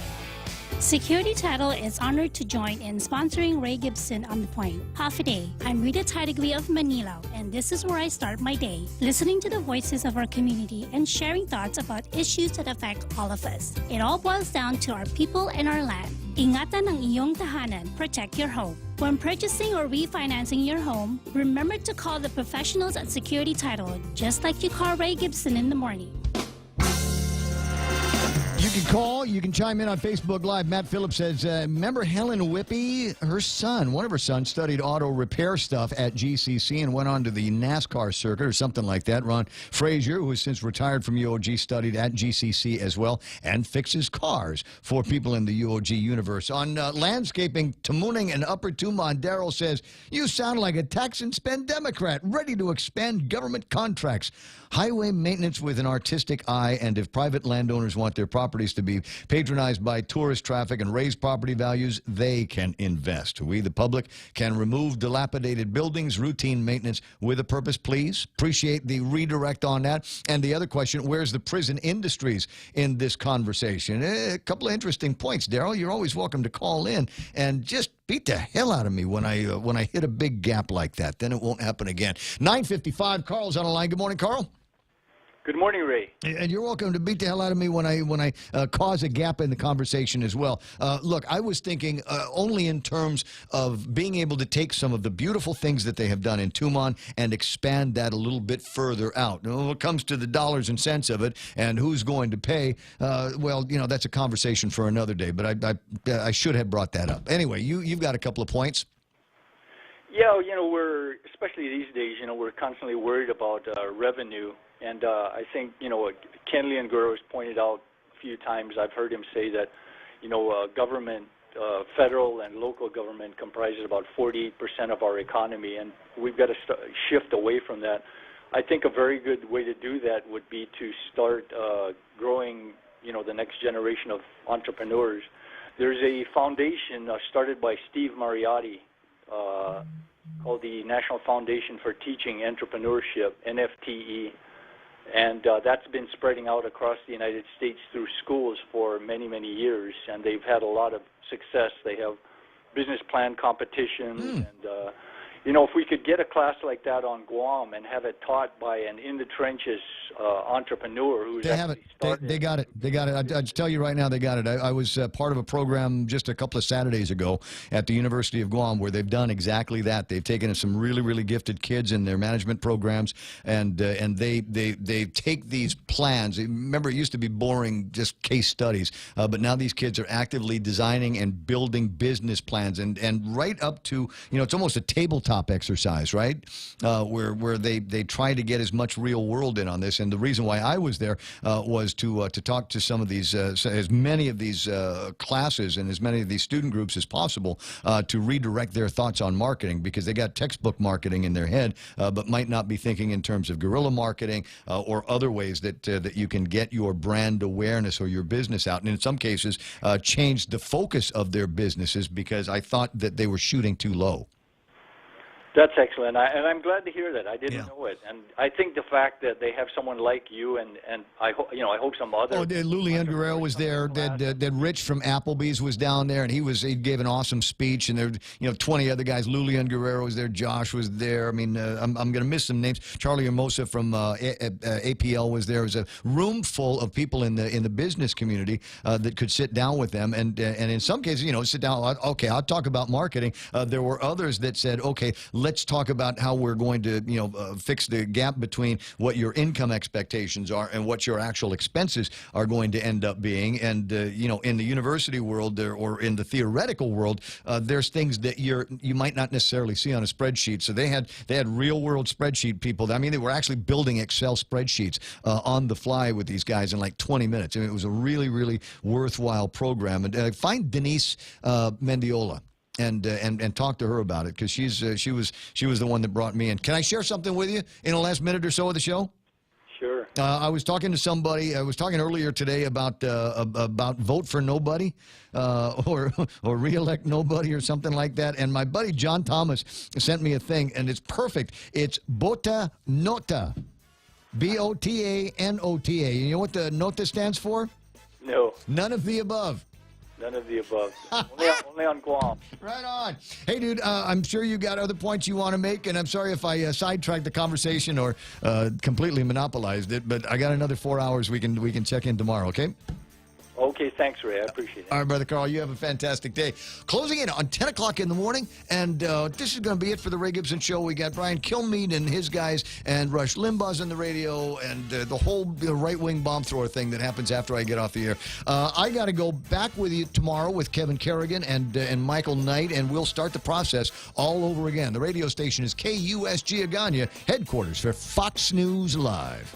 Security Title is honored to join in sponsoring Ray Gibson on the Point. Half a day. I'm Rita Tidegui of Manila, and this is where I start my day, listening to the voices of our community and sharing thoughts about issues that affect all of us. It all boils down to our people and our land. Ingatan ang iyong tahanan. Protect your home. When purchasing or refinancing your home, remember to call the professionals at Security Title, just like you call Ray Gibson in the morning. You can call. You can chime in on Facebook Live. Matt Phillips says, remember Helen Whippy? One of her sons, studied auto repair stuff at GCC and went on to the NASCAR circuit or something like that. Ron Frazier, who has since retired from UOG, studied at GCC as well and fixes cars for people in the UOG universe. On landscaping, Tamuning and Upper Tumon, Darrell says, you sound like a tax and spend Democrat, ready to expand government contracts. Highway maintenance with an artistic eye, and if private landowners want their properties to be patronized by tourist traffic and raise property values, they can invest. We, the public, can remove dilapidated buildings, routine maintenance with a purpose, please. Appreciate the redirect on that. And the other question, where's the prison industries in this conversation? A couple of interesting points, Darrell. You're always welcome to call in and just beat the hell out of me when I hit a big gap like that. Then it won't happen again. 9:55, Carl's on the line. Good morning, Carl. Good morning, Ray. And you're welcome to beat the hell out of me when I cause a gap in the conversation as well. Look, I was thinking only in terms of being able to take some of the beautiful things that they have done in Tumon and expand that a little bit further out. When it comes to the dollars and cents of it and who's going to pay, well, that's a conversation for another day. But I should have brought that up. Anyway, you've got a couple of points. Yeah, we're, especially these days, we're constantly worried about revenue. And I think, Ken Leonguro has pointed out a few times, I've heard him say that, government, federal and local government comprises about 48% of our economy, and we've got to shift away from that. I think a very good way to do that would be to start growing, the next generation of entrepreneurs. There's a foundation started by Steve Mariotti called the National Foundation for Teaching Entrepreneurship, NFTE. And that's been spreading out across the United States through schools for many, many years, and they've had a lot of success. They have business plan competitions, and if we could get a class like that on Guam and have it taught by an in-the-trenches entrepreneur who's They got it. I just tell you right now, they got it. I was part of a program just a couple of Saturdays ago at the University of Guam where they've done exactly that. They've taken some really, really gifted kids in their management programs, and they take these plans. Remember, it used to be boring, just case studies, but now these kids are actively designing and building business plans, and right up to, it's almost a tabletop exercise, right? Where they try to get as much real world in on this. And the reason why I was there was to talk to some of these, as many of these classes and as many of these student groups as possible to redirect their thoughts on marketing, because they got textbook marketing in their head, but might not be thinking in terms of guerrilla marketing or other ways that you can get your brand awareness or your business out. And in some cases, change the focus of their businesses because I thought that they were shooting too low. That's excellent, and I'm glad to hear that. I didn't know it, and I think the fact that they have someone like you, and I hope some other. Oh, Lulian Guerrero was there. That Rich from Applebee's was down there, and he gave an awesome speech. And there, 20 other guys. Lulian Guerrero was there. Josh was there. I mean, I'm going to miss some names. Charlie Hermosa from APL was there. It was a room full of people in the business community that could sit down with them, and in some cases, sit down. Okay, I'll talk about marketing. There were others that said, okay, let's talk about how we're going to, fix the gap between what your income expectations are and what your actual expenses are going to end up being. And, in the university world or in the theoretical world, there's things that you might not necessarily see on a spreadsheet. So they had real world spreadsheet people. I mean, they were actually building Excel spreadsheets on the fly with these guys in like 20 minutes. I mean, it was a really, really worthwhile program. And find Denise Mendiola. And talk to her about it, because she was the one that brought me in. Can I share something with you in the last minute or so of the show? Sure. I was talking to somebody. I was talking earlier today about vote for nobody or reelect nobody or something like that. And my buddy John Thomas sent me a thing, and it's perfect. It's Bota Nota, BOTANOTA. You know what the nota stands for? No. None of the above. None of the above. only on Guam. Right on. Hey, dude, I'm sure you got other points you want to make, and I'm sorry if I sidetracked the conversation or completely monopolized it, but I got another 4 hours. We can check in tomorrow, okay? Okay, thanks, Ray. I appreciate it. All right, Brother Carl, you have a fantastic day. Closing in on 10 o'clock in the morning, and this is going to be it for the Ray Gibson Show. We got Brian Kilmeade and his guys, and Rush Limbaugh's on the radio, and the whole right-wing bomb thrower thing that happens after I get off the air. I got to go back with you tomorrow with Kevin Kerrigan and Michael Knight, and we'll start the process all over again. The radio station is KUSG Agana, headquarters for Fox News Live.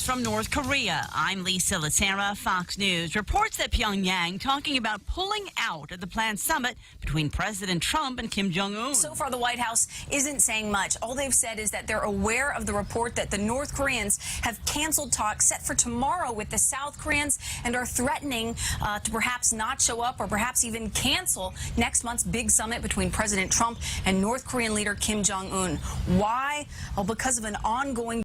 From North Korea, I'm Lisa Lacera. Fox News reports that Pyongyang talking about pulling out of the planned summit between President Trump and Kim Jong-un. So far, the White House isn't saying much. All they've said is that they're aware of the report that the North Koreans have canceled talks set for tomorrow with the South Koreans and are threatening to perhaps not show up or perhaps even cancel next month's big summit between President Trump and North Korean leader Kim Jong-un. Why? Well, because of an ongoing